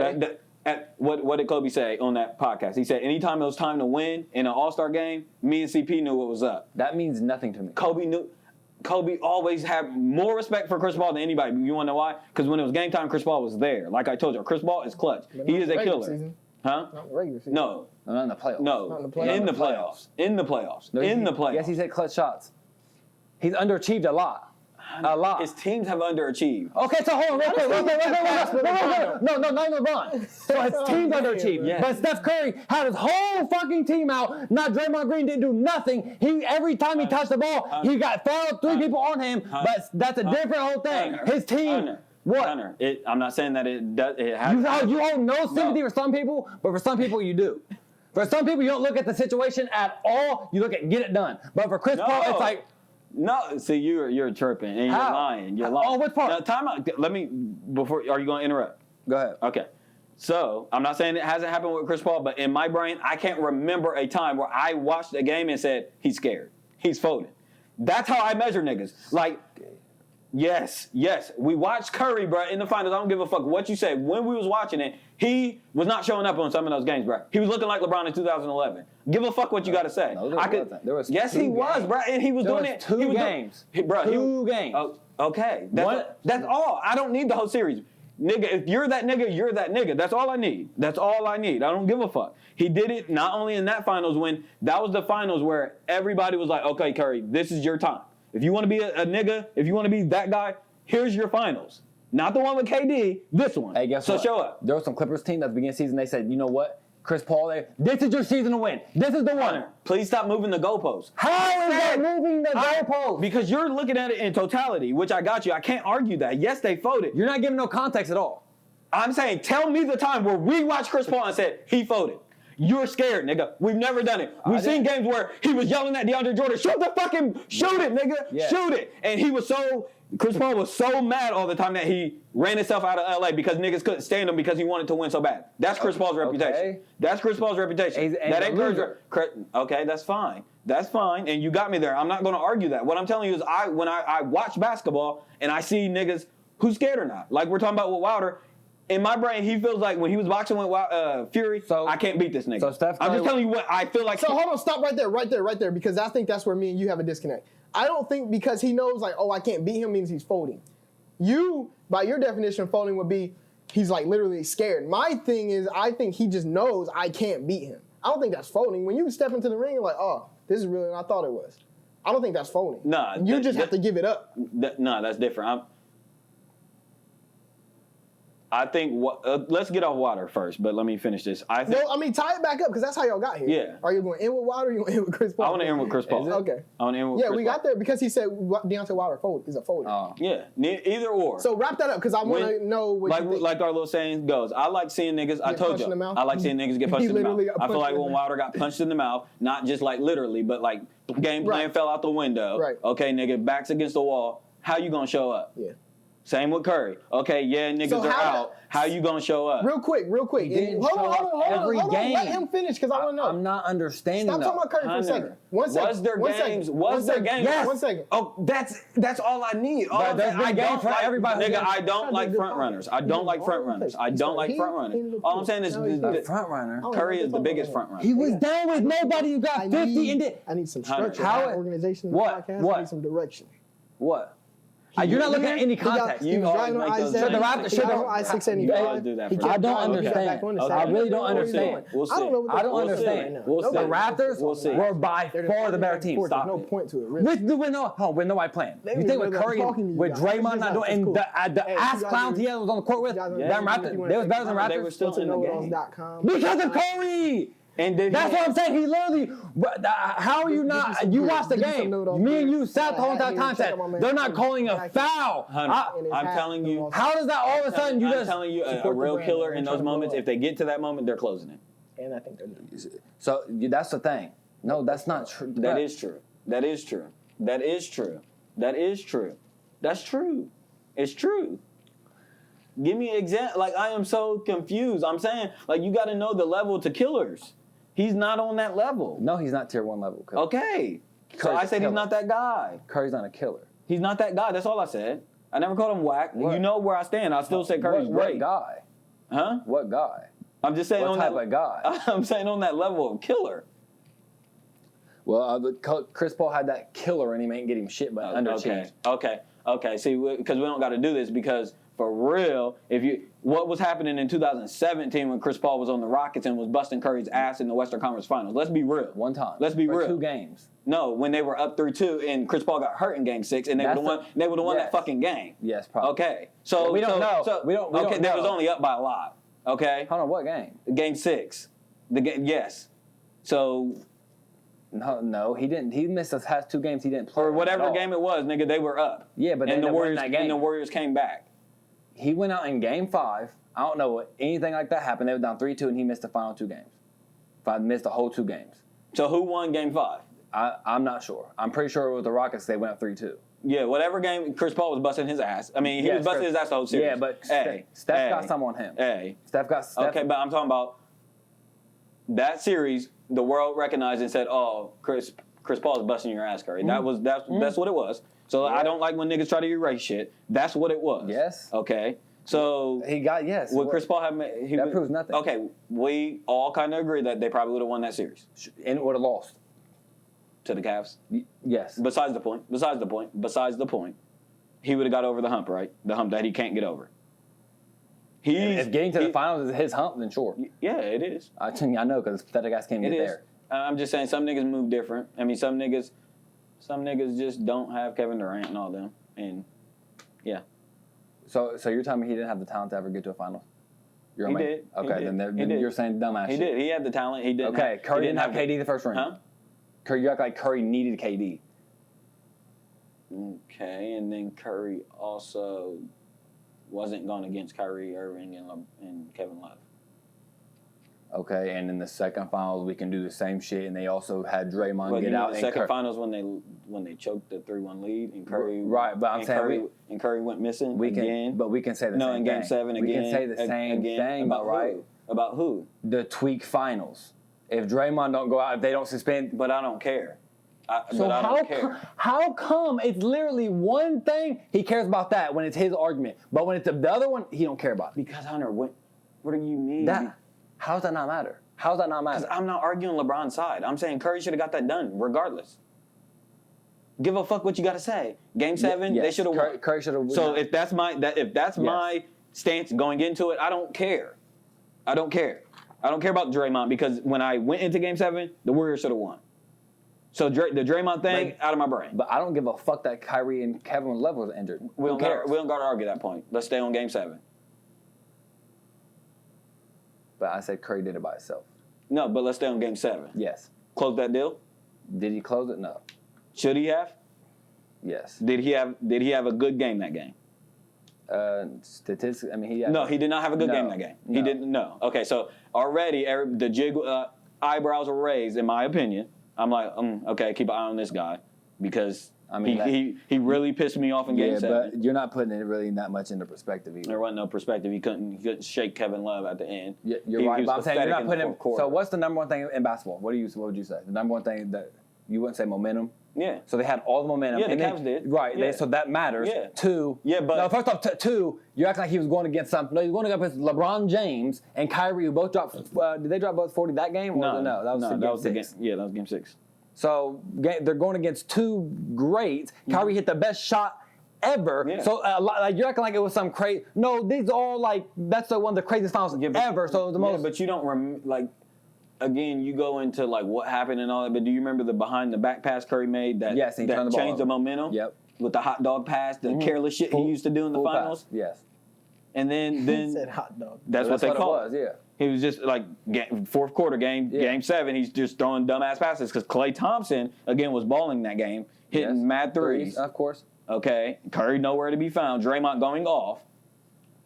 what did Kobe say on that podcast? He said, anytime it was time to win in an All-Star game, me and CP knew what was up. That means nothing to me. Kobe always had more respect for Chris Paul than anybody. You want to know why? Because when it was game time, Chris Paul was there. Like I told you, Chris Paul is clutch. But He not is a regular killer. season. Huh? Not the regular season. No. No, not in the playoffs. No. Not in the playoffs. In the playoffs. In the playoffs. No, In the playoffs. Yes, he said clutch shots. He's underachieved a lot. A lot. His teams have underachieved. Okay, so hold on real quick. No, not LeBron. So his team's underachieved. Yeah. But Steph Curry had his whole fucking team out. Not Draymond Green didn't do nothing. Every time he touched the ball, he got fouled, three people on him. But that's a different whole thing. His team. What? Hunter, I'm not saying that it does. It has. You hold no sympathy for some people, but for some people you do. For some people, you don't look at the situation at all. You look at get it done. But for Chris Paul, it's like. No, see, you're chirping and you're How? lying. You're lying. Oh, what part? Now, time out. Let me, are you going to interrupt? Go ahead. Okay. So, I'm not saying it hasn't happened with Chris Paul, but in my brain, I can't remember a time where I watched a game and said, he's scared. He's folding. That's how I measure niggas. Like, yes. We watched Curry, bro, in the finals. I don't give a fuck what you say. When we was watching it, he was not showing up on some of those games, bro. He was looking like LeBron in 2011. Give a fuck what you got to say. No, there was yes, two he was, games. bro, and he was There doing was it. two he was games. Two games. Oh, okay. What? That's all. I don't need the whole series. Nigga, if you're that nigga, you're that nigga. That's all I need. That's all I need. I don't give a fuck. He did it not only in that finals when that was the finals where everybody was like, okay, Curry, this is your time. If you want to be a nigga, if you want to be that guy, here's your finals. Not the one with KD, this one. Hey, guess what? So show up. There was some Clippers team at the beginning of the season. They said, you know what? Chris Paul, this is your season to win. This is the one. Hunter, please stop moving the goalposts. How is that moving the goalpost? Because you're looking at it in totality, which I got you. I can't argue that. Yes, they folded. You're not giving no context at all. I'm saying, tell me the time where we watched Chris Paul and said, he folded. You're scared, nigga. We've never done it. We've seen games where he was yelling at DeAndre Jordan, shoot it, nigga. Yeah. Shoot it. And Chris Paul was so mad all the time that he ran himself out of LA because niggas couldn't stand him because he wanted to win so bad. That's Chris Paul's reputation. Okay. That's Chris Paul's reputation. And That he's ain't a loser. Okay, that's fine. That's fine. And you got me there. I'm not going to argue that. What I'm telling you is when I watch basketball and I see niggas who's scared or not. Like we're talking about with Wilder. In my brain, he feels like when he was boxing with Fury, I can't beat this nigga. So Steph I'm Curry- just telling you what I feel like. So hold on, stop right there, because I think that's where me and you have a disconnect. I don't think because he knows like, oh, I can't beat him means he's folding. You, by your definition, folding would be he's like literally scared. My thing is I think he just knows I can't beat him. I don't think that's folding. When you step into the ring, you're like, oh, this is really what I thought it was. I don't think that's folding. Nah, you just have to give it up. That's different. I think let's get off Wilder first, but let me finish this. No, I mean tie it back up because that's how y'all got here. Yeah. Are you going in with Wilder or you going in with Chris Paul? I want to end with Chris Paul. Okay. I want to end with Yeah, Chris we Paul. got there because he said Deante Wilder is a folder. Oh. Yeah, either or. So wrap that up because I want to know what you think. Like our little saying goes, I like seeing niggas. I Get told punched you, in the mouth? I like seeing niggas get punched He in the mouth. literally got I feel punched like in the when mouth. Wilder got punched in the mouth, not just like literally, but like game plan Right. fell out the window. Right. Okay, nigga, backs against the wall. How you gonna show up? Yeah. Same with Curry. Okay, yeah, niggas So are how- out. How you gonna show up? Real quick. didn't Hold show up on. every game. Let him finish because I want to know. I'm not understanding Stop talking about Curry for a Hunter, second. One second. Was there One games? second. Was One there second. games? Yes. 1 second. Oh, that's all I need. All But I'm there's saying, been I games don't for like everybody who nigga. gets- I don't like He's front runners. I don't like front runners. I don't like front runners. All I'm saying is A front runner. Curry is the biggest front runner. He was down with nobody. You got 50 and did. I need some Hunter. structure. How How it- organization in what? the podcast. What? I need some direction. What? You're not looking at any context. He was driving on I-7. Should the Raptors- He should got the- on I-675. You always do that He for kept I don't driving, he got understand. back on the Okay. side. I really don't What are you understand. doing? We'll see. I don't know what I don't we'll see. understand. Right now. We'll see. The Nobody- Raptors We'll see. were by They're far the better back and team. forth. Stop There's no it. point to it, really. With nobody playing. They You don't think even with know that I'm Curry, talking to you with guys. Draymond not doing, It's and cool. the Hey, ass you guys clowns are- he was on the court with, Yeah, damn you Raptors, wanna they was take better than They were Raptors. still in the game. Noahidols.com. Because of Curry. And did That's what I'm saying. He literally. How are you not? You watched the game. Me and you sat the whole entire time. Said they're not calling a foul. I'm telling you. How does that all of a sudden you I'm just? telling you, a support the real brand. killer They're in trying those to blow moments, up. if they get to that moment, they're closing it. And I think they're doing. So that's the thing. No, that's not true. That is true. That is true. That is true. That is true. That's true. It's true. Give me an example. Like, I am so confused. I'm saying, like, you got to know the level to killers. He's not on that level. No, he's not tier 1 level. Okay. So Curry's I a said he's killer. not that guy. Curry's not a killer. He's not that guy. That's all I said. I never called him whack. What? You know where I stand. I still say Curry's What great. guy? Huh? What guy? I'm just saying What on type that of guy? I'm saying on that level of killer. Well, Chris Paul had that killer, and he ain't getting shit but underachieved. Okay. See, because we don't got to do this because for real, what was happening in 2017 when Chris Paul was on the Rockets and was busting Curry's ass in the Western Conference Finals? Let's be real. One time. Let's be for real. 2 games. No, when they were up 3-2 and Chris Paul got hurt in Game 6 and they would have won. They would have won that Yes. fucking game. Yes, probably. Okay, so We don't know. So, We don't okay, they know. was only up by a lot. Okay, Hold on, what game? Game 6, the game. Yes, so No, he didn't. He missed the past 2 games. He didn't play. or at whatever all. game it was, nigga, they were up. Yeah, but they and the ended up winning Warriors that game. and the Warriors came back. He went out in Game 5. I don't know what anything like that happened. They were down 3-2, and he missed the final 2 games. Missed the whole 2 games. So who won Game 5? I'm not sure. I'm pretty sure it was the Rockets. They went up 3-2. Yeah, whatever game Chris Paul was busting his ass. I mean, he was busting his ass the whole series. Yeah, but Steph got some on him. Steph got. Okay, but I'm talking about that series. The world recognized and said, "Oh, Chris Paul is busting your ass, Curry." That's what it was. So I don't like when niggas try to erase shit. That's what it was. Yes. Okay. So He got would Chris Paul have made? That proves nothing. Okay, we all kind of agree that they probably would have won that series and would have lost. to the Cavs. Yes. Besides the point, he would have got over the hump, right? The hump that he can't get over. If getting to the finals is his hump, then sure. Yeah, it is. I know because pathetic guys can't It get is. there. I'm just saying some niggas move different. I mean, some niggas just don't have Kevin Durant and all them. And yeah, So you're telling me he didn't have the talent to ever get to a finals? He did. Okay, He did. then He did. you're saying dumbass he shit. did. He had the talent. He didn't. Okay, Curry didn't have KD the first ring. Huh? Curry, you act like Curry needed KD. Okay, and then Curry also wasn't going against Kyrie Irving and Kevin Love. Okay, and in the second finals we can do the same shit, and they also had Draymond But get out. the and second Curry, finals when they choked the 3-1 lead and Curry Right, but I'm and saying Curry went missing we can, again. but we can say the No, same in thing. Game 7 again. We can say the same again. thing, About right? who? About who? The tweak finals. If Draymond don't go out, if they don't suspend. But I don't care. So but I don't care. how come it's literally one thing he cares about that when it's his argument, but when it's the other one he don't care about it? Because Hunter, what do you mean? How does that not matter? How does that not matter? Because I'm not arguing LeBron's side. I'm saying Curry should have got that done regardless. Give a fuck what you got to say. Game 7, Yes, they should have won. Curry should have. So if that's my stance going into it, I don't care. I don't care about Draymond because when I went into Game 7, the Warriors should have won. So the Draymond thing, out of my brain. But I don't give a fuck that Kyrie and Kevin Love was injured. We Who don't cares? got to argue that point. Let's stay on Game 7. But I said Curry did it by himself. No, but let's stay on Game 7. Yes. Close that deal. Did he close it? No. Should he have? Yes. Did he have a good game that game? Statistics. I mean, he. Had, No, he did not have a good No. game that game. No. He didn't. No. Okay, so already the eyebrows were raised, in my opinion. I'm like, okay, keep an eye on this guy because I mean, he really pissed me off in Game 7. but you're not putting it really that much into perspective either. There wasn't no perspective. He couldn't shake Kevin Love at the end. Yeah, He you're right. was But I'm saying you're pathetic not in the putting him. fourth quarter. So what's the number one thing in basketball? What would you say? The number one thing that you wouldn't say momentum. Yeah. So they had all the momentum. Yeah, the and then- Cavs did. Right. Yeah. So that matters. Yeah. 2. Yeah, but- no. First off, 2. You act like he was going against something. No, he was going against LeBron James and Kyrie, who both dropped. Did they drop both 40 that game? Or No, that was that was game the 6. game. Yeah, that was Game 6. So they're going against 2 greats. Kyrie hit the best shot ever. Yeah. So like you're acting like it was some crazy. No, these are all like that's one of the craziest finals ever. So it was the most. But you don't like. Again, you go into like what happened and all that. But do you remember the behind the back pass Curry made that? Yes, he that turned the ball changed the over. momentum. Yep. With the hot dog pass, the careless shit he used to do in the Full finals. pass. Yes. And He then said hot dog. that's what they it called. was. Yeah. He was just like fourth quarter game 7. He's just throwing dumbass passes because Klay Thompson again was balling that game, hitting Yes. mad threes. Of course. Okay, Curry nowhere to be found. Draymond going off.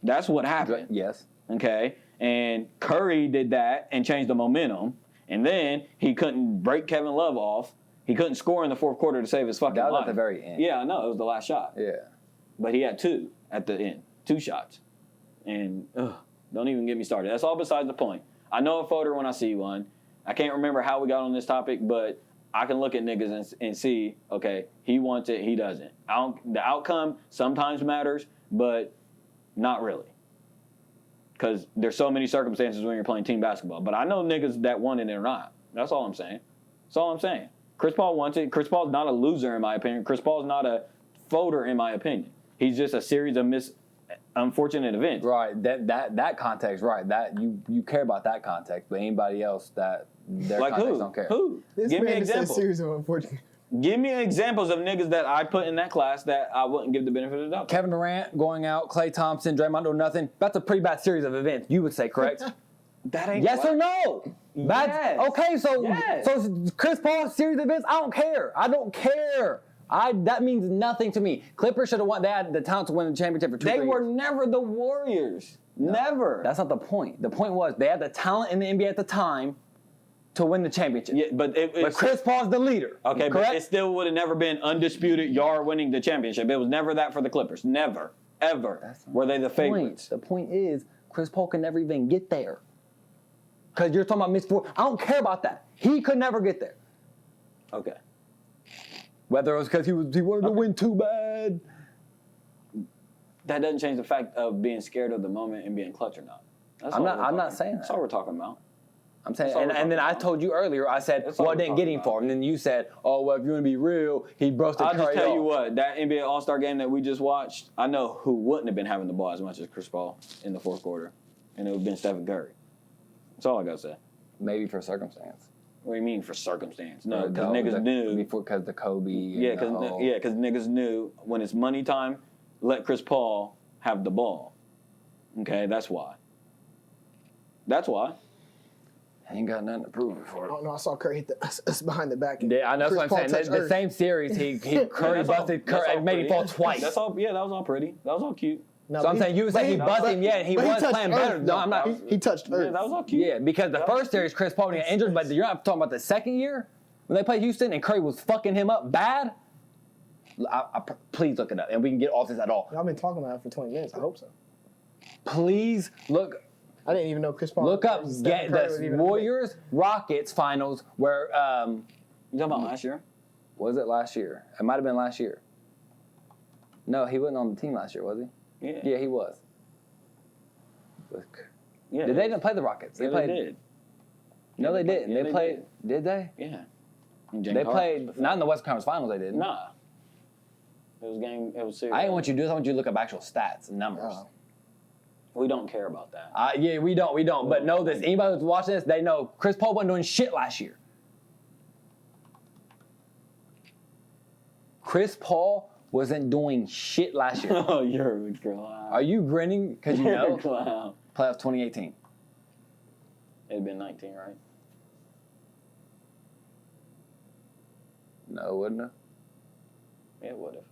That's what happened. Yes. Okay, and Curry did that and changed the momentum. And then he couldn't break Kevin Love off. He couldn't score in the fourth quarter to save his fucking That was life. at the very end. Yeah, I know. It was the last shot. Yeah. But he had 2 at the end. 2 shots. And don't even get me started. That's all besides the point. I know a photo when I see one. I can't remember how we got on this topic, but I can look at niggas and see, okay, he wants it, he doesn't. The outcome sometimes matters, but not really. Because there's so many circumstances when you're playing team basketball. But I know niggas that want it or not. That's all I'm saying. That's all I'm saying. Chris Paul wants it. Chris Paul's not a loser, in my opinion. Chris Paul's not a folder, in my opinion. He's just a series of unfortunate events. Right. That context. Right. That you care about that context, but anybody else that their Like context who? don't care. Who? This Give me man an just said example. series of unfortunate. Give me examples of niggas that I put in that class that I wouldn't give the benefit of the doubt. Kevin Durant going out, Klay Thompson, Draymond doing nothing. That's a pretty bad series of events. You would say, correct? That ain't Yes what? or no? Yes. Okay, so Yes. so Chris Paul's series of events, I don't care. I don't care. That means nothing to me. Clippers should have won. They had the talent to win the championship for 2 They years. were never the Warriors. Never. That's not the point. The point was they had the talent in the NBA at the time to win the championship. Yeah, but Chris Paul's the leader. Okay, correct? but it still would have never been undisputed Yar winning the championship. It was never that for the Clippers. Never. Ever. That's not Were they the favorites. The point is, Chris Paul could never even get there. Because you're talking about missed 4. I don't care about that. He could never get there. Okay. Whether it was because he wanted to win too bad. That doesn't change the fact of being scared of the moment and being clutch or not. That's I'm all not- we're I'm not talking- saying That's that. all we're talking about. I'm saying, That's all we're and then talking I about. told you earlier, I said, That's all well, it we're didn't get talking him about. for him. And then you said, oh, well, if you want to be real, he roasted I'll Curry just tell you off. what, that NBA All-Star game that we just watched, I know who wouldn't have been having the ball as much as Chris Paul in the fourth quarter. And it would have been Stephen Curry. That's all I got to say. Maybe for circumstance. What do you mean for circumstance? No, Or because niggas knew. Because the Kobe. Yeah, and the whole- because niggas knew when it's money time, let Chris Paul have the ball. Okay, that's why. That's why. Ain't got nothing to prove it I for. don't know. I saw Curry hit us behind the back. And Yeah, I know Chris what Paul I'm saying. touched The earth. same series, he Curry That's all- busted that's Curry, all made him pretty. fall twice. That was all pretty. That was all cute. No, So I'm but saying you would say but he busted him, yeah, he but was touched playing earth, better. No, though. I'm not. He touched Yeah, earth. that was all cute. Yeah, because the That first was- series, Chris Paul got injured, but you're not talking about the second year when they played Houston and Curry was fucking him up bad. Please look it up, and we can get off this at all. Y'all been talking about it for 20 minutes. I hope so. Please look I didn't even know Chris Paul. up versus Stephen Curry was the even Warriors Rockets finals where You talking about last year? was it last year? It might have been last year. No, he wasn't on the team last year, was he? Yeah. Yeah, he was. Yeah. Did they even play the Rockets? Yeah, played. they did. No, they didn't. Yeah, they they played. Did they? Yeah. And James They Harden played was the not in the Western Conference Finals. They didn't. Nah. It was serious. I didn't want you to do this. I want you to look up actual stats and numbers. Oh. We don't care about that. Yeah, we don't. But know this. Anybody who's watching this, they know Chris Paul wasn't doing shit last year. Chris Paul wasn't doing shit last year. Oh, you're a clown. Are you grinning because you You're a know? clown. Playoffs 2018. It'd been 19, right? No, wouldn't it? It would have.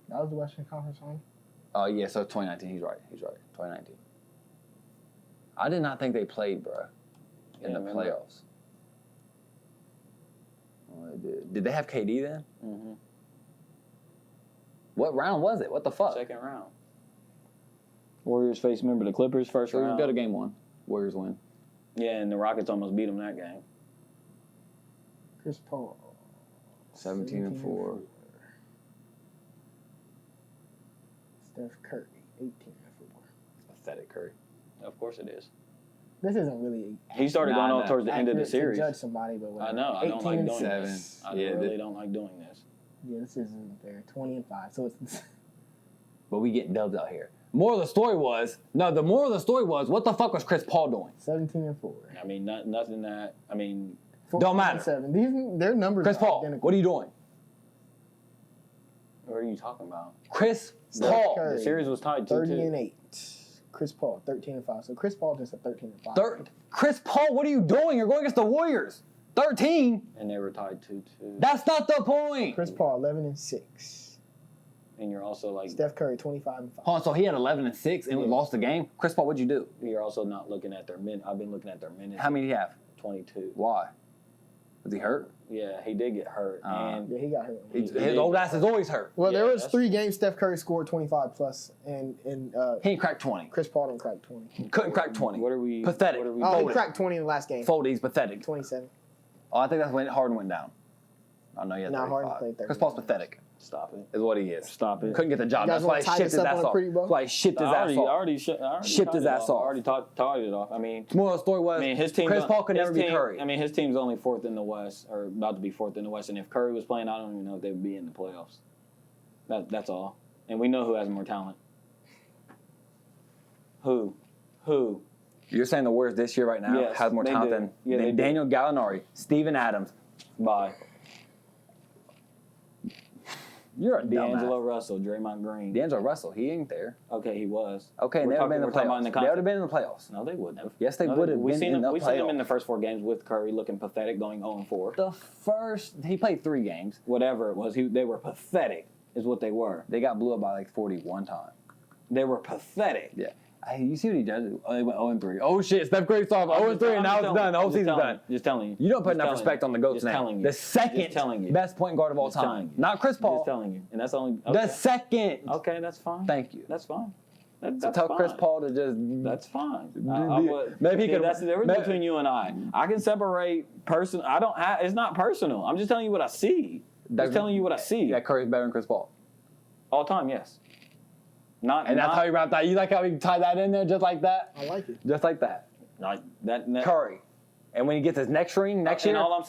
That was the Western Conference Final. Oh, yeah, so 2019. He's right. 2019. I did not think they played, bro, in Yeah, the remember. playoffs. Oh, they did. Did they have KD then? Mm-hmm. What round was it? What the fuck? Second round. Warriors face, remember the Clippers first Warriors round? go to game one. Warriors win. Yeah, and the Rockets almost beat them that game. Chris Paul. 17-4. Steph Curry, 18-4. Pathetic Curry. Of course it is. This isn't really He started going off towards the end of the accurate to series. judge somebody, but I know. I don't like 18-7. doing this. I Yeah, really don't like doing this. Yeah, this isn't fair. 20-5. So it's but we getting dubs out here. The moral of the story was, what the fuck was Chris Paul doing? 17-4. I mean, nothing that. I mean, Don't matter. 7. Their numbers. Chris are Paul, identical. what are you doing? what are you talking about? Chris Steph Paul. Curry. The series was tied 30-8. Chris Paul 13-5. So Chris Paul just at 13-5. Chris Paul, what are you doing? You're going against the Warriors. 13. and they were tied 2-2. That's not the point. Chris Paul 11-6. And you're also like, Steph Curry 25-5. Hold on, so he had 11 and 6 and we lost the game. Chris Paul, what'd you do? you're also not looking at their min. I've been looking at their minutes. How many did he have? 22. Why? Was he hurt? Yeah, he did get hurt. And Yeah, he got hurt. His old ass is always hurt. Well, there Yeah, was 3 games Steph Curry scored 25 plus, and He ain't cracked 20. Chris Paul didn't crack 20. Couldn't crack 20. what are we? Pathetic. What are we? Oh, he Folded. cracked 20 in the last game. Fold, he's pathetic. 27. Oh, I think that's when Harden went down. I know he had Nah, Harden 35. played 30. Chris Paul's pathetic, Stop it. is what he is. Stop it. Couldn't get the job. You That's guys why wanna he tie shipped this his up ass on a off. pretty bow? That's why he shipped his I ass off. already Shipped his tied it ass off. off. I already tied it off. I mean, Moral of the story was, I mean, his team. Chris Paul could never be Curry. I mean, his team's only 4th in the West, or about to be 4th in the West. And if Curry was playing, I don't even know if they would be in the playoffs. That's all. And we know who has more talent. Who? You're saying the Warriors this year right now Yes, has more they talent do. than, Yeah, they than do. Daniel Gallinari, Steven Adams. Bye. You're a D'Angelo dumbass. Russell, Draymond Green. D'Angelo Russell, he ain't there. Okay, he was. Okay, We're they would have been in the we're talking about playoffs. They would have been in the playoffs. No, they wouldn't have. Yes, they No, would have We've been seen in the We've seen them in the playoffs. first 4 games with Curry looking pathetic, going 0-4. The first, he played 3 games. Whatever it was, they were pathetic, is what they were. They got blew up by like 41 time. They were pathetic. Yeah. Hey, you see what he does? Oh, they went 0-3. Oh shit, Steph Curry started 0-3 and now it's done. The whole season's done. Just telling you. You don't put Just enough telling respect you. on the GOAT's Just name. telling you. The Just second telling you. best point guard of all Just telling time. you. Not Chris Paul. Just telling you. And that's only. The Okay. second. Okay, that's fine. Thank you. That's fine. So That's tell fine. Chris Paul to just. That's fine. Maybe he could. That's the difference maybe- between you and I. I can separate person. I don't. It's not personal. I'm just telling you what I see. Just telling you what I see. Yeah, Curry's better than Chris Paul. All time, yes. Not. And that's not, how you wrap that. You like how we tie that in there just like that? I like it. Just like that. Like that. Curry. And when he gets his next ring next year. And all I'm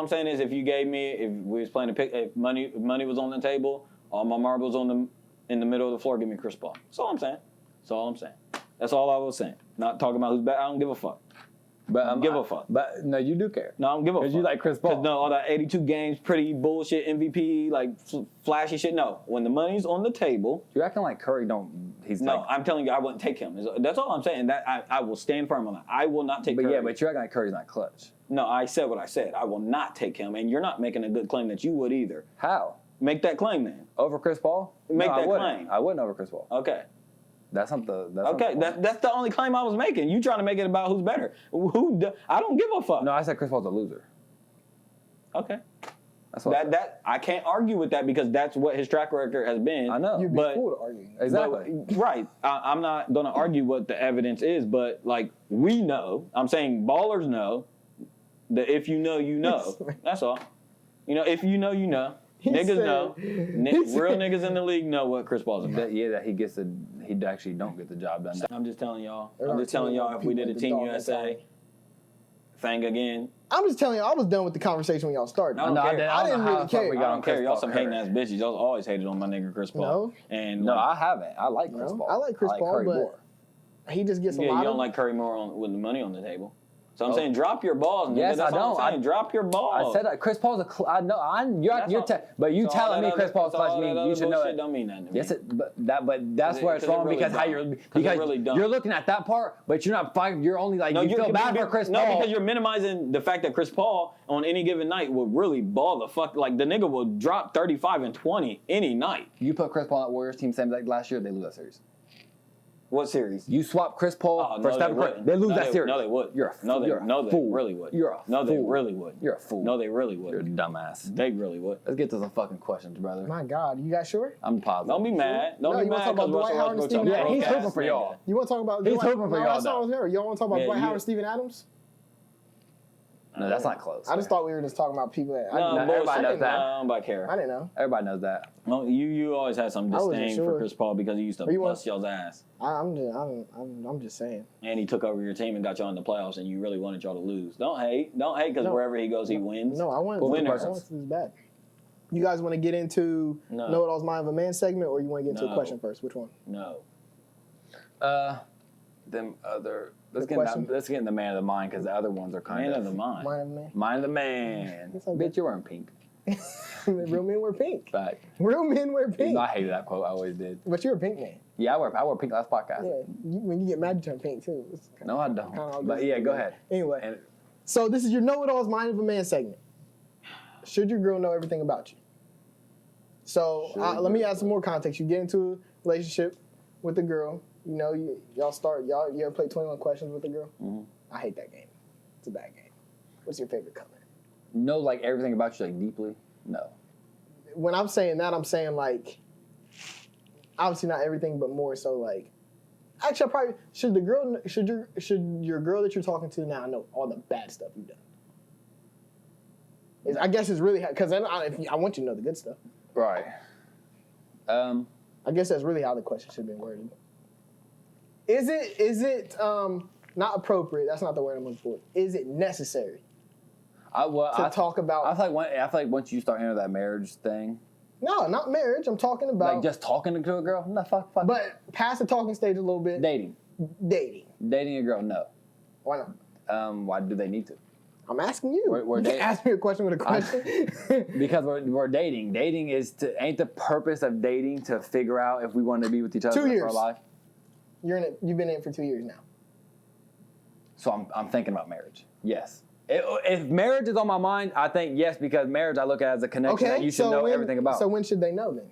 saying is, if you gave me, if we was playing a pick, if money was on the table, all my marbles in the middle of the floor, give me Chris Paul. That's all I'm saying. That's all I'm saying. That's all I was saying. Not talking about who's better. I don't give a fuck. But give a fuck. But no, you do care. No, I don't give a fuck. Because you like Chris Paul. 'Cause no, all that 82 games, pretty bullshit MVP, like flashy shit. No, when the money's on the table. You're acting like Curry don't. He's No, like. I'm telling you, I wouldn't take him. That's all I'm saying. That I will stand firm on that. I will not take. But Curry. yeah, but you're acting like Curry's not clutch. No, I said what I said. I will not take him, and you're not making a good claim that you would either. How? Make that claim then. Over Chris Paul? Make No, I that wouldn't. claim. I wouldn't over Chris Paul. Okay. That's not the. That's Okay, Not the point. that's the only claim I was making. You trying to make it about who's better? I don't give a fuck. No, I said Chris Paul's a loser. Okay. That's what I said. That I can't argue with that because that's what his track record has been. I know. You'd be But- fool to argue. Exactly. But, right. I'm not going to argue what the evidence is, but like we know, I'm saying ballers know that if you know, you know. That's all. You know, if you know, you know. Niggas said- know. Real niggas in the league know what Chris Paul's about. that he gets he actually don't get the job done. I'm just telling y'all. There I'm are just telling y'all if we people did a like the Team dog USA mentality. thing again, I'm just telling you, I was done with the conversation when y'all started. I don't No, care. I didn't I didn't know how really the fuck care. we I got don't on care. Chris Y'all Paul some Curry. hating ass bitches. Y'all always hated on my nigga Chris Paul. No. And No, like, I haven't. I like Chris No, Paul. I like Chris Paul, Curry but more. He just gets a yeah, lot you don't of. like Curry more with the money on the table. So I'm Oh. saying drop your balls, nigga. Yes, That's I all don't. I'm saying. Drop your balls. I said that Chris Paul's I know. That's all- But you So all telling that me other- Chris Paul's so all clutch that means other you should know bullshit it. don't mean nothing to me. Yes, but that's where it's Because wrong it really because how don't. you're Because it because really don't. you're looking at that part, but you're not fighting. You're only like No, you feel bad for Chris no, Paul. because you're minimizing the fact that Chris Paul on any given night will really ball the fuck. Like the nigga will drop 35 and 20 any night. You put Chris Paul on that Warriors team same like last year, they lose that series. What series? You swap Chris Paul Oh, for no, Steph they Curry, wouldn't. they lose No, that they- series. no, they would. You're a No, they- you're a no, they fool. really would. You're a No, fool. they really would. You're a fool. No, they really would. You're a dumbass. They really would. Let's get to some fucking questions, brother. My God, you guys sure? I'm positive. Don't be mad. Don't No, be you wanna mad talk about because Dwight Russell Howard and Westbrook's Steven a Yeah, he's broke hooping ass for nigga. y'all. You want to talk about? He's Dwight- hoping for no, y'all, that's what I though. was here. Y'all want to talk about Yeah, Dwight you- Howard and Steven Adams? No, that's not close. I just thought we were just talking about people that. No, No, bullshit. everybody knows that. No, nobody care. I didn't know. Everybody knows that. No, you always had some I wasn't disdain sure. for Chris Paul because he used to Or you want- bust y'all's ass. I'm just saying. And he took over your team and got y'all in the playoffs, and you really wanted y'all to lose. Don't hate because No. wherever he goes, he wins. No, I want Winner. I want this bad. You guys want to get into No. Know It All's Mind of a Man segment, or you want to get into a No. question first? Which one? No. Them other. The question? Let's get in the man of the mind because the other ones are kind Man of of the mind. Mind of a Man. Mind of the man. It's okay. Bitch, you're wearing pink. Real men wear pink. But Real men wear pink. I hated that quote. I always did. But you're a pink man. Yeah, I wore pink last podcast. Yeah. When you get mad, you turn pink too. It's No, I kinda don't. all But goes yeah, go together. ahead. Anyway, And so this is your Know It All's Mind of a Man segment. Should your girl know everything about you? So let me add some more context. You get into a relationship with a girl. You know, you ever play 21 Questions with a girl? Mhm. I hate that game. It's a bad game. What's your favorite color? know like everything about you like deeply. No. When I'm saying that, I'm saying like, obviously not everything, but more so like, actually, I probably should your girl that you're talking to now know all the bad stuff you've done. I guess it's really because then I want you to know the good stuff. Right. I guess that's really how the question should have been worded. Is it not appropriate? That's not the word I'm looking for. Is it necessary to talk about? I feel like once you start into that marriage thing, No, not marriage. I'm talking about like just talking to a girl, no, fuck. but past the talking stage a little bit. Dating Dating. a girl, no. Why not? Why do they need to? I'm asking you. We're You dating. can't ask me a question with a question. Because we're dating. Dating ain't the purpose of dating to figure out if we want to be with each other 2 for our years. life. You've been in it for 2 years now. So I'm thinking about marriage. Yes. If marriage is on my mind, I think yes, because marriage I look at as a connection that you should know everything about. So when should they know then?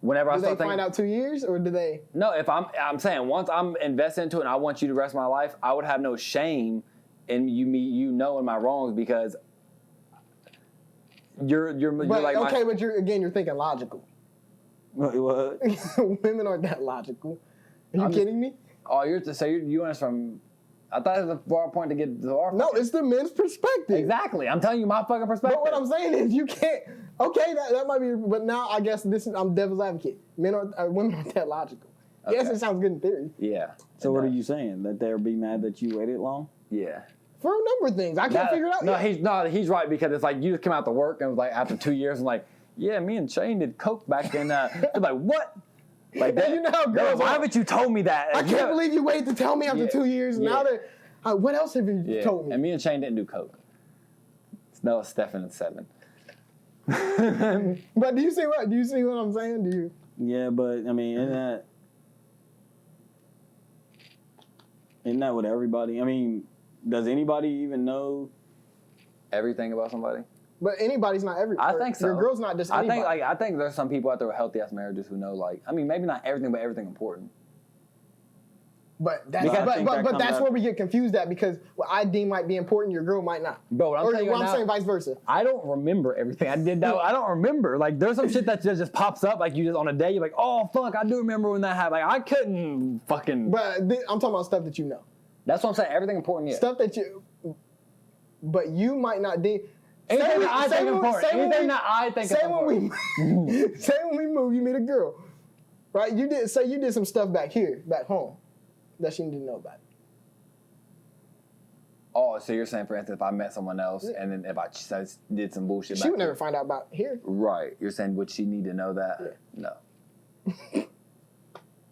Whenever I Do they start find thinking, out 2 years, or do they? no, if I'm saying once I'm invested into it and I want you the rest of my life, I would have no shame in you knowing my wrongs because you're But like okay, my, but you're thinking logical. Wait, what? Women aren't that logical. Are you I'm just- kidding me? oh you want us from. I thought it was a far point to get to our. No, it's the men's perspective. Exactly. I'm telling you my fucking perspective. But what I'm saying is, you can't. Okay, that might be. But now I guess I'm devil's advocate. Women aren't that logical. Yes, Okay. it sounds good in theory. Yeah. So what are you saying? That they'll be mad that you waited long? Yeah. For a number of things, I can't figure it out. yet. He's right because it's like you just came out to work and it was like after 2 years and like, yeah, me and Shane did coke back in. They're like, what? Like that? You know how girls why are. haven't you told me that? I can't believe you waited to tell me after Yeah. 2 years. Yeah. Now that, what else have you Yeah. told me? And me and Shane didn't do coke. No, Stefan and 7. But do you see what I'm saying? Do you? Yeah, but I mean, isn't that what everybody? I mean, does anybody even know? Everything about somebody. But anybody's not every. I think so. Your girl's not just I anybody. think there's some people out there with healthy ass marriages who know like maybe not everything but everything important. But that's Because I think that but comes that's out- where we get confused at because what I deem might be important, your girl might not. Bro, what I'm Or telling you well, right I'm now, saying vice versa. I don't remember everything I did. I don't remember. Like, there's some shit that just pops up. Like, you just on a day, you're like, oh fuck, I do remember when that happened. Like, I couldn't fucking. But I'm talking about stuff that you know. That's what I'm saying. Everything important, yeah. Stuff that you. But you might not deem. Anything that I think important. Anything that I think is important. Say when we move, you meet a girl, right? You did some stuff back home, that she didn't know about. Oh, so you're saying, for instance, if I met someone else and then if I did some bullshit, She would never find out about here. Right. You're saying would she need to know that? Yeah. No.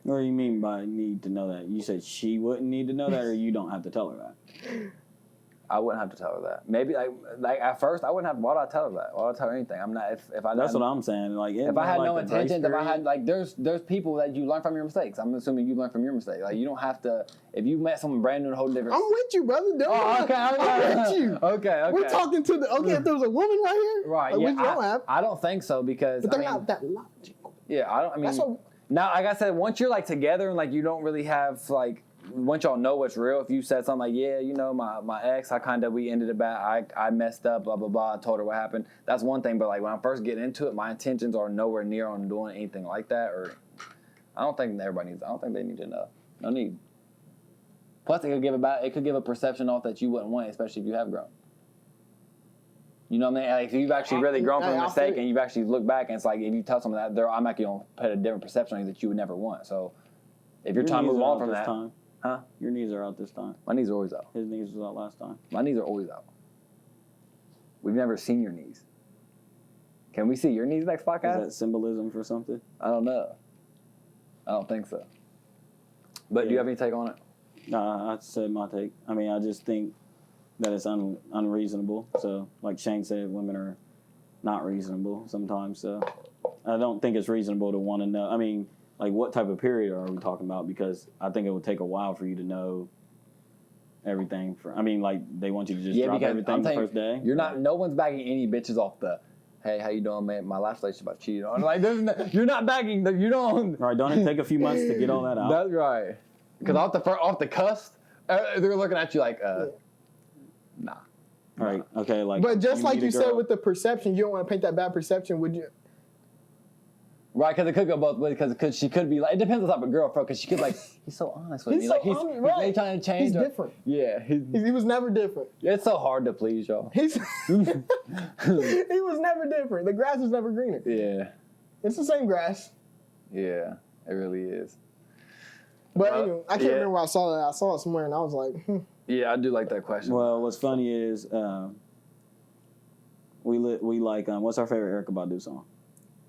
What do you mean by need to know that? You said she wouldn't need to know that, or you don't have to tell her that? I wouldn't have to tell her that. Maybe like at first I wouldn't have. Why would I tell her that? Why would I tell her anything? I'm not. If I. That's what I'm saying. Like, If I had no intentions, if I had like, there's people that you learn from your mistakes. I'm assuming you learn from your mistake. Like you don't have to. If you met someone brand new, a whole different. I'm with you, brother. Oh, okay. I'm with you. Okay. We're talking to the. Okay, if there was a woman right here, Right. like, Yeah. which you don't have, I don't think so because. but they're I mean, not that logical. Yeah. I don't. I mean. That's what. Now, like I said, once you're like together and like you don't really have like. Once y'all know what's real, if you said something like, yeah, you know, my ex, we ended it bad, I messed up, blah, blah, blah, I told her what happened, that's one thing, but like when I first get into it, my intentions are nowhere near on doing anything like that, or I don't think they need to know. No need. Plus, it could give a perception off that you wouldn't want, especially if you have grown. You know what I mean? Like, if you've actually really grown from a mistake and you've actually looked back and it's like, if you tell someone that, I'm actually going to put a different perception on you that you would never want. So, if you're trying to move on from that. Huh? Your knees are out this time. My knees are always out. His knees was out last time. My knees are always out. We've never seen your knees. Can we see your knees next Is podcast? that symbolism for something? I don't know. I don't think so. But do you have any take on it? Nah, I said my take. I mean, I just think that it's unreasonable. So, like Shane said, women are not reasonable sometimes. So, I don't think it's reasonable to want to know. I mean, like, what type of period are we talking about? Because I think it would take a while for you to know everything. I mean, like, they want you to just drop everything the first day. No one's bagging any bitches off the, hey, how you doing, man? My last relationship I cheated on. Like, you're not bagging. You don't. All right, don't it take a few months to get all that out? That's right. Because off the cusp, they're looking at you like, nah. All right, okay, like. But just like you said girl. with the perception, you don't want to paint that bad perception, would you? Right, because it could go both ways. Because she could be like, it depends on the type of girl, bro. Because she could like, he's so honest with me. He's Like so honest, he's right. really trying to change. He's her. different. Yeah, He was never different. it's so hard to please y'all. He was never different. The grass was never greener. Yeah, It's the same grass. yeah, it really is. But anyway, I can't yeah. remember where I saw that. I saw it somewhere and I was like, Yeah, I do like that question. Well, what's funny is we like what's our favorite Erykah Badu song?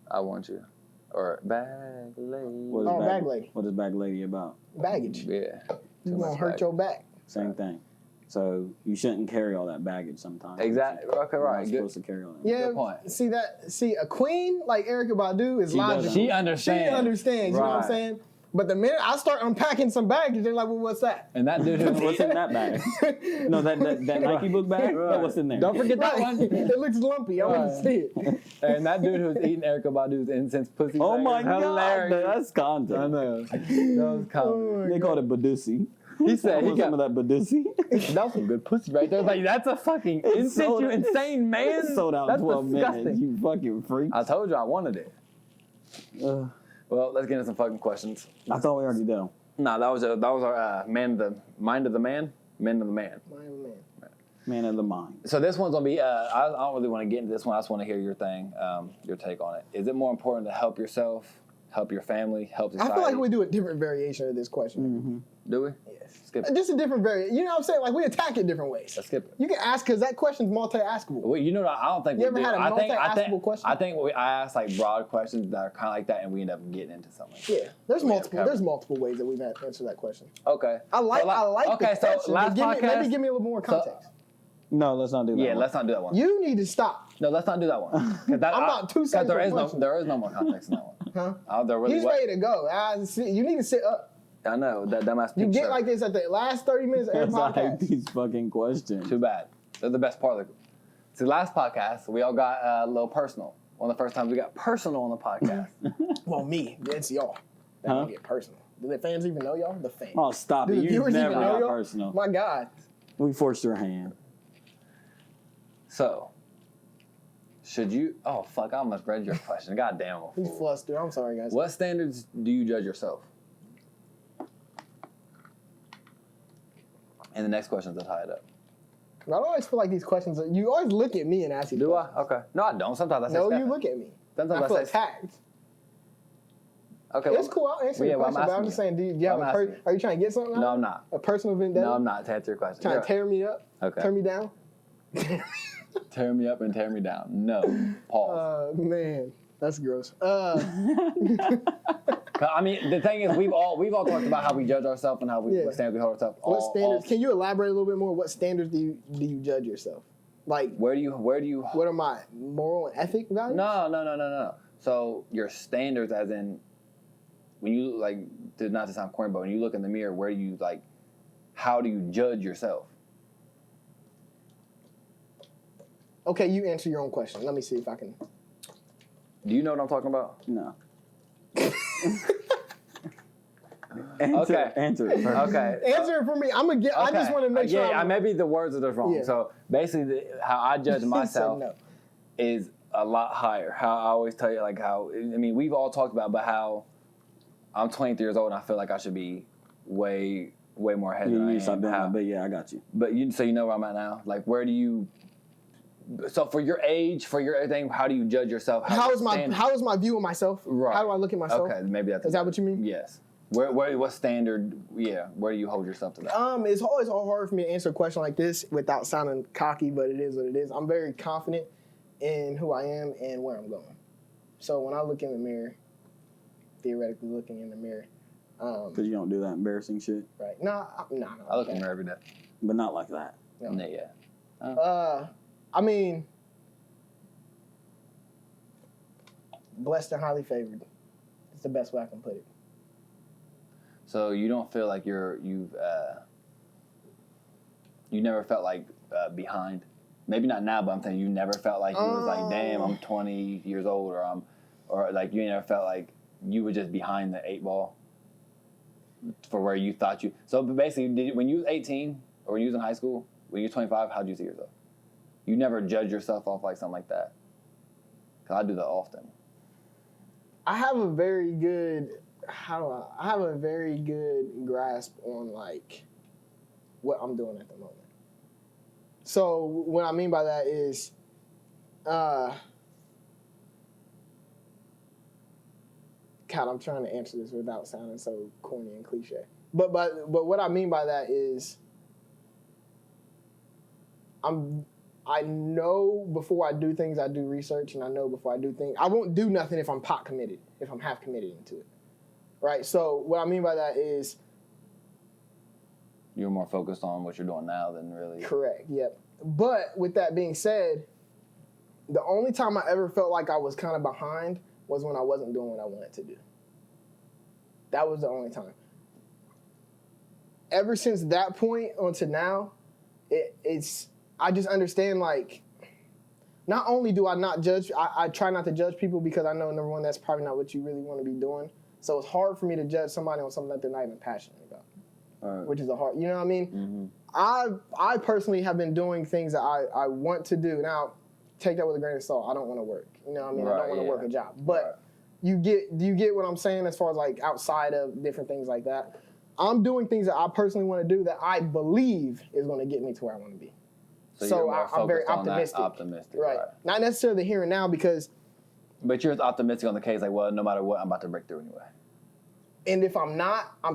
I want you, or bag lady. What is Bag Lady. What is Bag Lady about? baggage. Yeah, You Too gonna much hurt baggage. your back. Same thing. So you shouldn't carry all that baggage sometimes. Exactly. Okay, You're right. not Good. supposed to carry all that. Yeah, Good point. See, a queen like Erykah Badu is She logical. doesn't. She understands. She understands, you know what I'm Right. saying? But the minute I start unpacking some baggage, they're like, well, what's that? And that dude who's What's in that bag? No, that Nike book bag? Right. Yeah, what's in there? Don't forget that Right. one. It looks lumpy. I want to see it. And that dude who's eating Erykah Badu's incense pussy. Oh bag my is god, hilarious. that's content. I know. That was comedy. They called it Badusi. He said he some got of that Badusi. that was some good pussy right there. Like that's a fucking incense, sold you out- insane man. It sold out That's 12 disgusting. minutes. You fucking freak. I told you I wanted it. Uh, Well, let's get into some fucking questions. I thought we already did. Nah, that was our mind of the man. Man of the mind. So this one's gonna be. I don't really want to get into this one. I just want to hear your thing, your take on it. Is it more important to help yourself, help your family, help I society? feel like we do a different variation of this question. Mm-hmm. Do we? Yes. Skip it. Just a different variation. You know what I'm saying? Like, we attack it different ways. Let's skip it. You can ask, because that question's multi-askable. Well, you know what? I don't think You we ever do. had a multi-askable question? I think I ask like broad questions that are kind of like that, and we end up getting into something. Yeah, there's We have multiple. covered. There's multiple ways that we've answered that question. Okay. I like So, the question. last but podcast. maybe give me a little more context. No, let's not do that. Yeah, one. let's not do that one. You need to stop, No, let's not do that one. 'Cause that, I'm about 2 seconds there for is questions. there is no more context in that one. huh? There really He's was. ready to go. You need to sit up. I know that dumbass. You picture. get like this at the last 30 minutes of every Because I hate podcast. these fucking questions. Too bad. They're the best part of it. See, last podcast we all got a little personal. One of the first times we got personal on the podcast. Well, me. It's y'all. That Huh? don't get personal. Do the fans even know y'all? The fans. Oh, stop Do it. the You viewers never even know got y'all? personal. My God. We forced your hand. So, should you? Oh fuck! I almost read your question. God damn it. He's flustered. I'm sorry, guys. What standards do you judge yourself? And the next question is to tie it up. I always feel like these questions are, you always look at me and ask these Do I? questions. Okay. No, I don't. Sometimes I say No, Stephen. you look at me. Sometimes I feel I say. attacked. Okay. It's cool. I'll answer Yeah, your well, I'm question, but I'm asking just you. saying, do you have I'm a asking you. are you trying to get something out No, of I'm it? not. A personal vendetta? No, I'm not. To answer your question. Trying to tear me up? Okay. Tear me down? Tear me up and tear me down. No. Pause. Man, that's gross. I mean, the thing is, we've all talked about how we judge ourselves and how we Yeah. what standards we hold ourselves. What all- standards? Can you elaborate a little bit more? What standards do you judge yourself? Like, Where do you? what are my moral and ethic values? No. So your standards, as in, when you like, not to sound corny, but when you look in the mirror, where do you like? How do you judge yourself? Okay, you answer your own question. Let me see if I can. Do you know what I'm talking about? No. Okay. Answer it first. Okay. Answer it for me. I'm gonna get. I just want to make sure. Yeah, I'm, maybe the words are just wrong. Yeah. So basically, how I judge He said myself no. is a lot higher. How I always tell you, like how I mean, we've all talked about how I'm 23 years old and I feel like I should be way more ahead You than I need to stop am. doing How- that, but yeah, I got you. But so you know where I'm at now. Like, where do you? So for your age, for your everything, how do you judge yourself? How is standard? my view of myself? Right. How do I look at myself? Okay, maybe that's. Is that what you mean? Yes. What standard? Yeah. Where do you hold yourself to that? It's always hard for me to answer a question like this without sounding cocky, but it is what it is. I'm very confident in who I am and where I'm going. So when I look in the mirror, theoretically looking in the mirror, Because you don't do that embarrassing shit. right? Nah. I look in the mirror every day. But not like that. No. Yeah. I mean, blessed and highly favored. It's the best way I can put it. So you don't feel like you never felt like behind? Maybe not now, but I'm saying you never felt like you was like, damn, I'm 20 years old, or like you never felt like you were just behind the 8 ball for where you thought you. So basically, when you was 18 or when you was in high school, when you was 25, how'd you see yourself? You never judge yourself off like something like that. Cause I do that often. I have a very good, I have a very good grasp on like what I'm doing at the moment. So what I mean by that is, God, I'm trying to answer this without sounding so corny and cliche. But what I mean by that is, I know before I do things, I do research, and I know before I do things, I won't do nothing if I'm pot committed, if I'm half committed into it, right? So what I mean by that is, You're more focused on what you're doing now than really. correct, yep. But with that being said, the only time I ever felt like I was kind of behind was when I wasn't doing what I wanted to do. That was the only time. Ever since that point until now, I just understand, like, not only do I not judge, I try not to judge people because I know, number one, that's probably not what you really want to be doing. So it's hard for me to judge somebody on something that they're not even passionate about, which is a hard, you know what I mean? Mm-hmm. I personally have been doing things that I want to do. Now, take that with a grain of salt. I don't want to work. You know what I mean? I don't want to work a job. But do you get what I'm saying as far as, like, outside of different things like that? I'm doing things that I personally want to do that I believe is going to get me to where I want to be. So I'm very optimistic. Right. Not necessarily the here and now because... But you're optimistic on the case, like, well, no matter what, I'm about to break through anyway. And if I'm not, I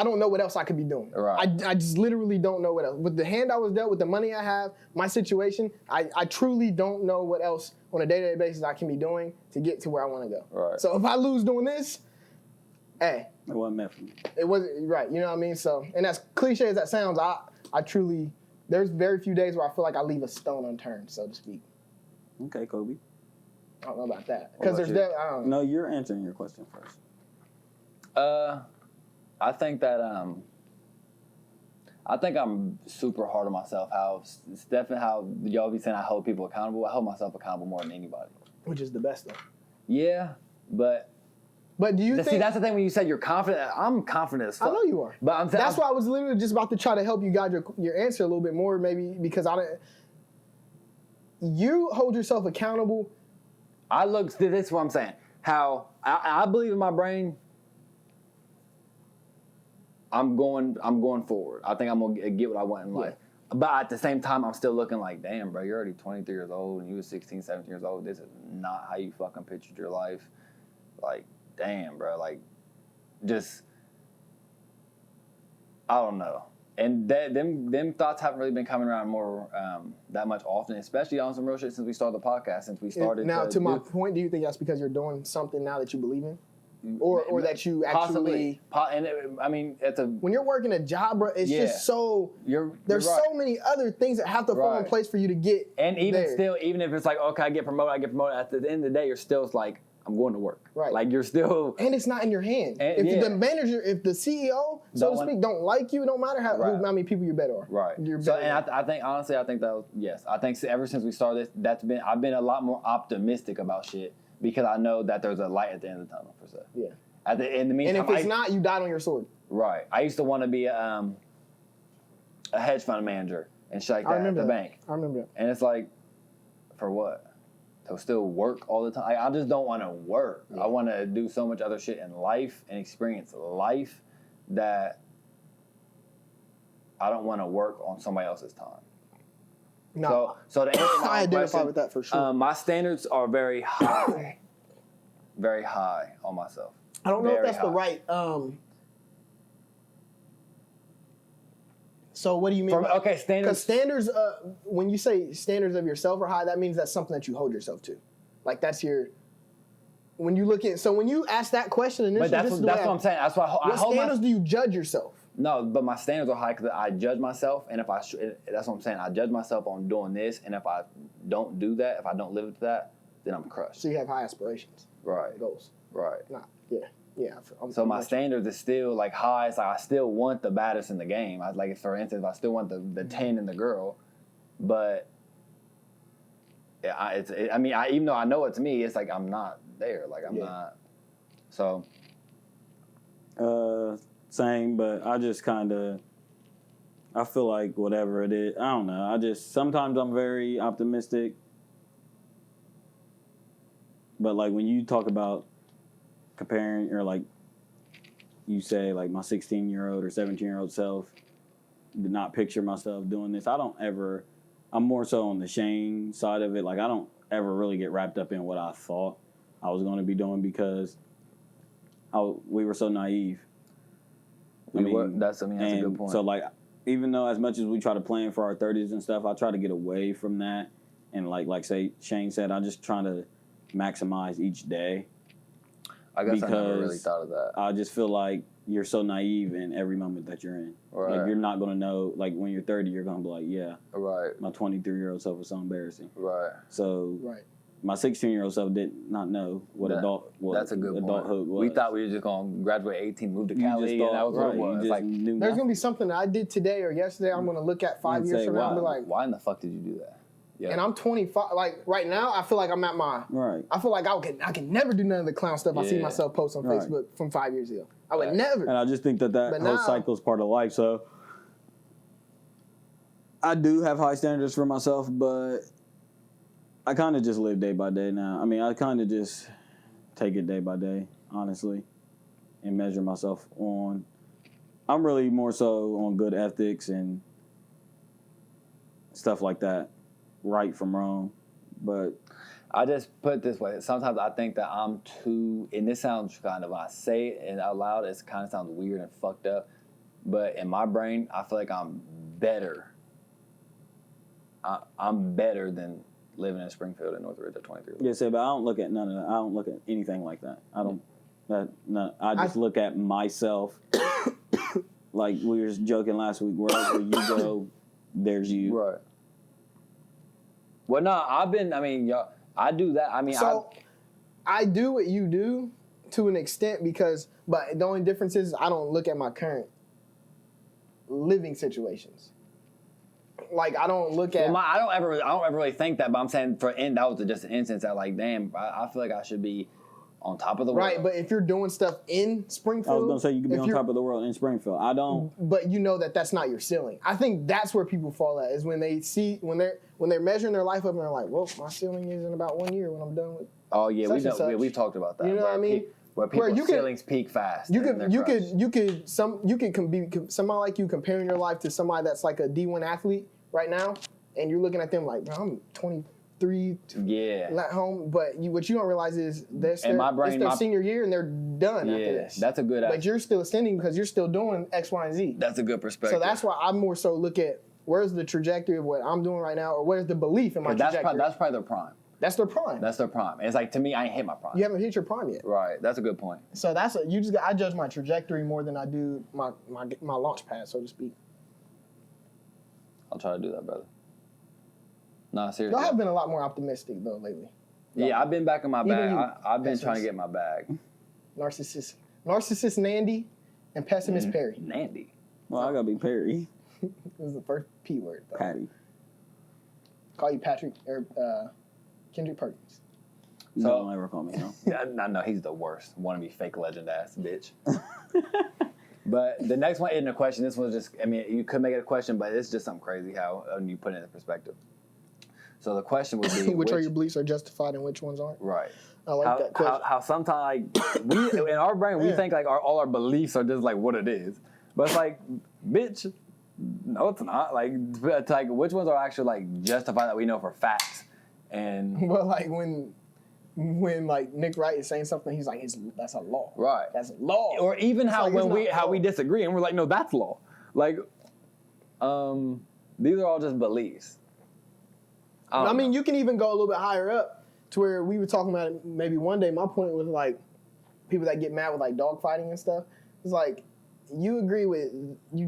don't know what else I could be doing. Right. I just literally don't know what else. With the hand I was dealt, with the money I have, my situation, I truly don't know what else on a day-to-day basis I can be doing to get to where I want to go. Right. So if I lose doing this, hey. It wasn't meant for me. It wasn't, right, you know what I mean? So, and as cliche as that sounds, I truly, there's very few days where I feel like I leave a stone unturned, so to speak. Okay, Kobe. I don't know about that. Because there's I don't know. No, you're answering your question first. I think that I'm super hard on myself. It's definitely how y'all be saying I hold people accountable. I hold myself accountable more than anybody. Which is the best, though. Yeah, but do you think... See, that's the thing when you said you're confident. I'm confident as fuck. I know you are. But I'm saying... That's why I was literally just about to try to help you guide your answer a little bit more, maybe, because you hold yourself accountable. This is what I'm saying. How I believe in my brain... I'm going forward. I think I'm going to get what I want in life. But at the same time, I'm still looking like, damn, bro, you're already 23 years old and you were 16, 17 years old. This is not how you fucking pictured your life. Like, damn, bro. Like, just, I don't know. And them thoughts haven't really been coming around more that much often, especially on some real shit since we started the podcast, since we started. Now, to my point, do you think that's because you're doing something now that you believe in? Or that you actually... when you're working a job, bro, it's just so... There's so many other things that have to fall in place for you to get And even there. still, even if it's like, okay, I get promoted, at the end of the day, you're still like, I'm going to work. Right. Like, you're still... And it's not in your hand. If the manager, if the CEO, so to speak, don't like you, it don't matter how many people you bet are. Right. I think, honestly, I think that was... Yes. I think ever since we started this, I've been a lot more optimistic about shit. Because I know that there's a light at the end of the tunnel, for sure. Yeah. In the meantime, and if it's not, you died on your sword. Right. I used to want to be a hedge fund manager and shit like that at the bank. I remember that. And it's like, for what? To still work all the time? I just don't want to work. Yeah. I want to do so much other shit in life and experience life that I don't want to work on somebody else's time. No. So to answer I identify with that for sure. My standards are very high. Very high on myself. I don't know if that's the right So what do you mean? Okay, Because standards. standards, when you say standards of yourself are high, that means that's something that you hold yourself to. Like that's your. When you look at, so when you ask that question initially, But that's what I'm saying. That's why I what hold standards do you judge yourself? No, but my standards are high because I judge myself, and that's what I'm saying. I judge myself on doing this, and if I don't do that, if I don't live up to that, then I'm crushed. So you have high aspirations, Right. goals. Right. Nah, yeah. So my standards is still like high. It's like I still want the baddest in the game. Like for instance, I still want the 10 in the girl, but even though I know it's me, it's like I'm not there. Like I'm not. So. Same, but I just kind of, I feel like whatever it is, I don't know. Sometimes I'm very optimistic. But like when you talk about comparing, or like you say like my 16-year-old or 17-year-old self did not picture myself doing this. I'm more so on the shame side of it. Like I don't ever really get wrapped up in what I thought I was going to be doing because we were so naive. That's a good point. So like, even though as much as we try to plan for our 30s and stuff, I try to get away from that. And like say Shane said, I'm just trying to maximize each day. I guess I never really thought of that. I just feel like you're so naive in every moment that you're in. Right. Like you're not going to know, like when you're 30, you're going to be like, yeah, right. My 23-year-old self was so embarrassing. Right. So right. My 16-year-old self did not know what that's a good adulthood point. was. We thought we were just going to graduate 18, move to Cali, and that was what it was. Like, there's going to be something that I did today or yesterday I'm going to look at 5 years from now and be like, why in the fuck did you do that? Yeah. And I'm 25. Like right now, I feel like I'm at my. Right. I feel like I can never do none of the clown stuff I see myself post on Facebook from 5 years ago. I would never. And I just think that whole cycle is part of life. So I do have high standards for myself, but I kind of just live day by day now. I mean, I kind of just take it day by day, honestly, and measure myself on. I'm really more so on good ethics and stuff like that. Right from wrong, but I just put it this way. Sometimes I think that I'm too, and this sounds kind of, when I say it and out loud, it kind of sounds weird and fucked up, but in my brain, I feel like I'm better. I'm better than living in Springfield and Northridge at 23. Yeah, but I don't look at none of that. I don't look at anything like that. I don't. I just look at myself. Like we were joking last week. Wherever you go, there's you. Right. Well, no, I do that. I mean, I do what you do to an extent but the only difference is I don't look at my current living situations. Like I don't look at. Well, I don't ever really think that, but I'm saying that was just an instance that like, damn, I feel like I should be on top of the world. Right, but if you're doing stuff in Springfield, I was gonna say you could be on top of the world in Springfield. I don't. But you know that's not your ceiling. I think that's where people fall at is when they're measuring their life up and they're like, well, my ceiling is in about 1 year when I'm done with. Oh yeah, we've talked about that. You know what I mean? Where people's ceilings peak fast. Somebody like you comparing your life to somebody that's like a D1 athlete right now, and you're looking at them like, bro, I'm 23 at home, but what you don't realize is it's their senior year and they're done after this. That's a good. But you're still ascending because you're still doing X, Y, and Z. That's a good perspective. So that's why I more so look at where's the trajectory of what I'm doing right now, or where's the belief in my trajectory. That's probably their prime. That's their prime. That's their prime. It's like, to me, I ain't hit my prime. You haven't hit your prime yet. Right. That's a good point. So I judge my trajectory more than I do my launch pad, so to speak. I'll try to do that, brother. No, seriously. Y'all have been a lot more optimistic though lately. Yeah, I've been back in my bag. I've been trying to get my bag. Narcissist Nandy and pessimist Perry. Nandy. Well, I gotta be Perry. It was the first P word. Though. Patty. Call you Patrick or Kendrick Perkins. So, don't ever call me, no. No, he's the worst. Want to be fake legend ass bitch. But the next one isn't a question. This one's just, you could make it a question, but it's just something crazy how you put it into perspective. So the question would be, which are your beliefs are justified and which ones aren't? Right. I like that question. How sometimes we in our brain we think like all our beliefs are just like what it is, but it's like, bitch, no, it's not. Like which ones are actually like justified that we know for facts? And well, like when like Nick Wright is saying something, he's like, that's a law. Right. That's a law. Or even how we disagree and we're like, no, that's law. Like These are all just beliefs. I mean, you can even go a little bit higher up to where we were talking about it maybe one day. My point was like people that get mad with like dog fighting and stuff. It's like you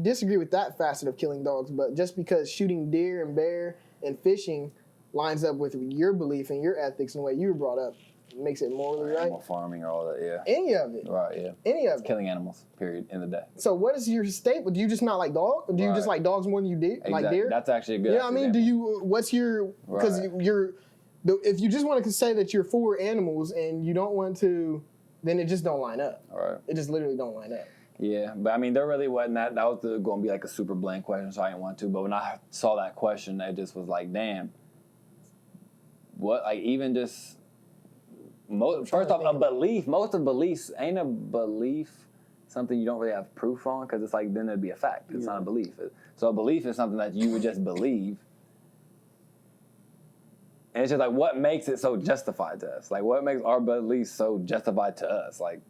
disagree with that facet of killing dogs, but just because shooting deer and bear and fishing lines up with your belief and your ethics and the way you were brought up, makes it morally right. Animal farming or all that, yeah. Any of it. Right, yeah. Any of it. Killing animals, period, in the day. So what is your statement? Do you just not like dogs? Do you just like dogs more than you like deer? That's actually a good I mean, what's your, because if you just want to say that you're for animals and you don't want to, then it just don't line up. All right. It just literally don't line up. Yeah, but I mean, there really wasn't that. That was going to be like a super blank question, so I didn't want to. But when I saw that question, it just was like, damn. What, like, even just, first off, a belief, most of beliefs, ain't a belief something you don't really have proof on, because it's like, then it'd be a fact. It's not a belief. So a belief is something that you would just believe. And it's just like, what makes it so justified to us? Like, what makes our beliefs so justified to us? Like,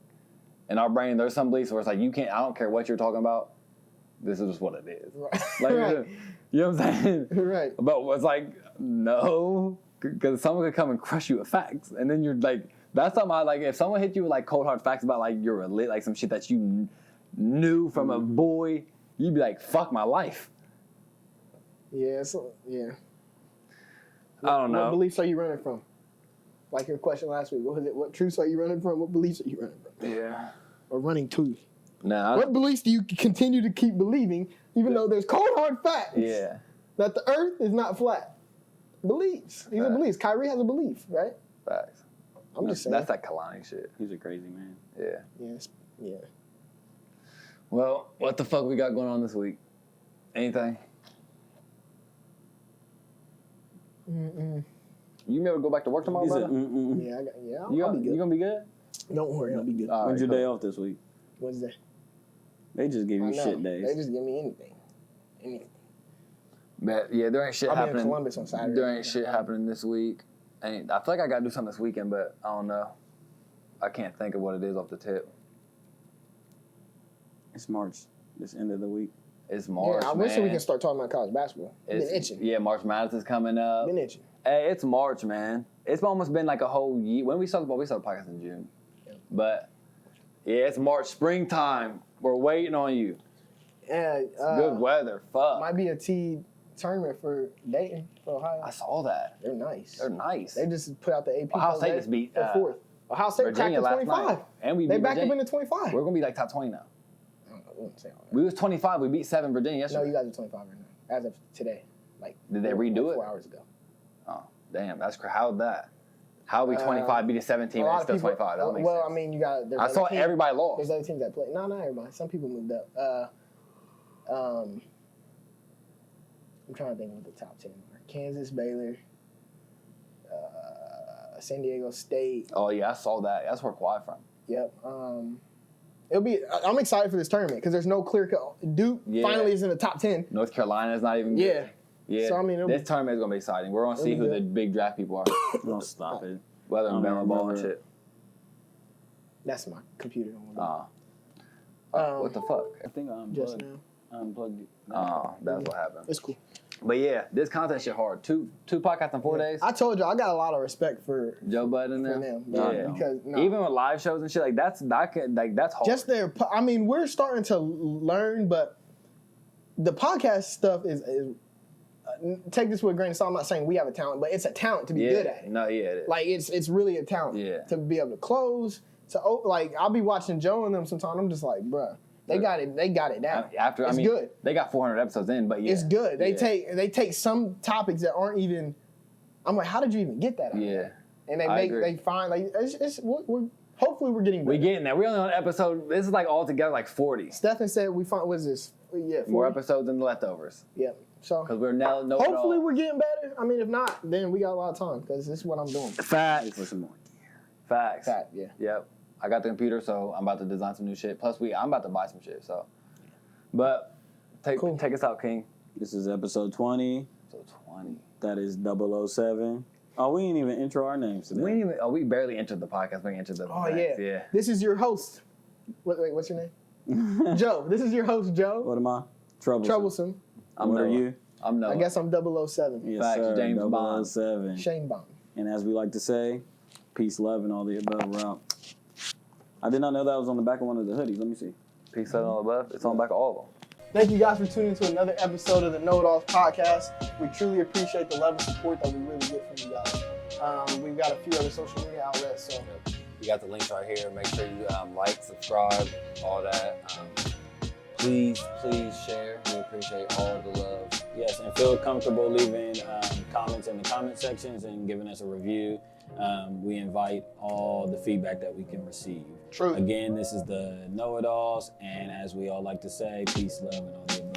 in our brain, there's some beliefs where it's like, I don't care what you're talking about. This is just what it is. Right. Like, Right. You know what I'm saying? Right. But it's like, no, because someone could come and crush you with facts. And then you're like, that's something I like. If someone hit you with like cold hard facts about like your like some shit that you knew from a boy, you'd be like, fuck my life. Yeah, yeah. I don't know. What beliefs are you running from? Like your question last week. What was it? What truths are you running from? What beliefs are you running from? Yeah. Or running to? Nah. What beliefs do you continue to keep believing, even though there's cold hard facts? Yeah. That the earth is not flat. Beliefs. These are beliefs. Kyrie has a belief, right? Facts. I'm just saying. That's that Kalani shit. He's a crazy man. Yeah. Yes. Yeah. Well, what the fuck we got going on this week? Anything? Mm-mm. You able to go back to work tomorrow, He said, brother? Yeah, I'll You be good. gonna be good? Don't worry, I'll be good. All right, When's your cool. day off this week? Wednesday. They just gave I you know. shit days. They just give me anything. Anything. But yeah, there ain't shit I'll be in happening. Columbus on Saturday. There ain't shit happening this week. I feel like I gotta do something this weekend, but I don't know. I can't think of what it is off the tip. It's March. This end of the week. It's March, Yeah, I wish man. we can start talking about college basketball. Been itching. Yeah, March Madness is coming up. Been itching. Hey, it's March, man. It's almost been like a whole year. When we started the podcast in June. Yeah. But yeah, it's March, springtime. We're waiting on you. Yeah. Good weather. Fuck. Might be a T tournament for Dayton, for Ohio. I saw that. They're nice. They're nice. They just put out the AP. Ohio State today. just beat, They're fourth. Ohio State Virginia cracked last the 25. night. And we They beat backed up Virginia. into 25. We're gonna be like top 20 now. I don't know. We wouldn't say all that. We was 25. We beat 7 Virginia No, yesterday. you guys are 25 right now. As of today. Like, Did they redo like it? 4 hours ago. Oh, damn. That's how'd that? How are we 25 beat a 17 A and lot it's still of people, 25? That don't make well, sense. I mean, you got. I saw everybody lost. There's other teams that play. No, not everybody. Some people moved up. I'm trying to think what the top 10 are. Kansas, Baylor, San Diego State. Oh yeah, I saw that. That's where Kawhi from. Yep. It'll be. I'm excited for this tournament because there's no clear cut. Duke finally is in the top 10. North Carolina's not even good. Yeah. Yeah. So, I mean, this tournament is gonna be exciting. We're gonna see it'll who be the good. big draft people are. Don't stop it. Whether I in don't Bama ball and remember. shit. That's my computer. Don't What the fuck? I think I just unplugged. now. I unplugged it. Oh, that's what happened. It's cool. But yeah, this content shit hard. Two podcasts in 4 days. I told you I got a lot of respect for Joe Budden them. them. Yeah. Yeah. Because Even with live shows and shit, like that's hard. just their. I mean, we're starting to learn, but the podcast stuff is take this with a grain of salt. I'm not saying we have a talent, but it's a talent to be good at it. No, yeah, it is. Like it's really a talent to be able to close. Like I'll be watching Joe and them sometimes. I'm just like, bruh, they got it down. It's good. They got 400 episodes in, but yeah, It's good. They yeah. take some topics that aren't even. I'm like, how did you even get that? Out Yeah. there? And I agree. they find like we're hopefully we're getting better. We getting there. We're only on episode. This is like all together like 40. Stephen said we find what is this? Yeah, 40? More episodes than the leftovers. Yeah. So Because we're now know hopefully we're getting better. I mean, if not, then we got a lot of time because this is what I'm doing. Facts. For some more. Facts. Fact, yeah. Yep. I got the computer, so I'm about to design some new shit. Plus, I'm about to buy some shit. So, but take us out, King. This is episode 20. So 20. That is 007. Oh, we ain't even intro our names today. We barely entered the podcast. We entered the. Oh next, yeah. This is your host. Wait, what's your name? Joe. This is your host, Joe. What am I? Troublesome. I'm What are Noah. you? I'm Noah. I guess I'm 007. Yes, Facts, sir. James Bond. 007. Shane Bond. And as we like to say, peace, love, and all the above. We're out. I did not know that was on the back of one of the hoodies. Let me see. Peace out all above. It's on the back of all of them. Thank you guys for tuning to another episode of the Noahidols Podcast. We truly appreciate the love and support that we really get from you guys. We've got a few other social media outlets, so You got the links right here. Make sure you like, subscribe, all that. Please share. We appreciate all the love. Yes, and feel comfortable leaving comments in the comment sections and giving us a review. We invite all the feedback that we can receive. true. Again, this is the Know-It-Alls, and as we all like to say, peace, love, and all the above.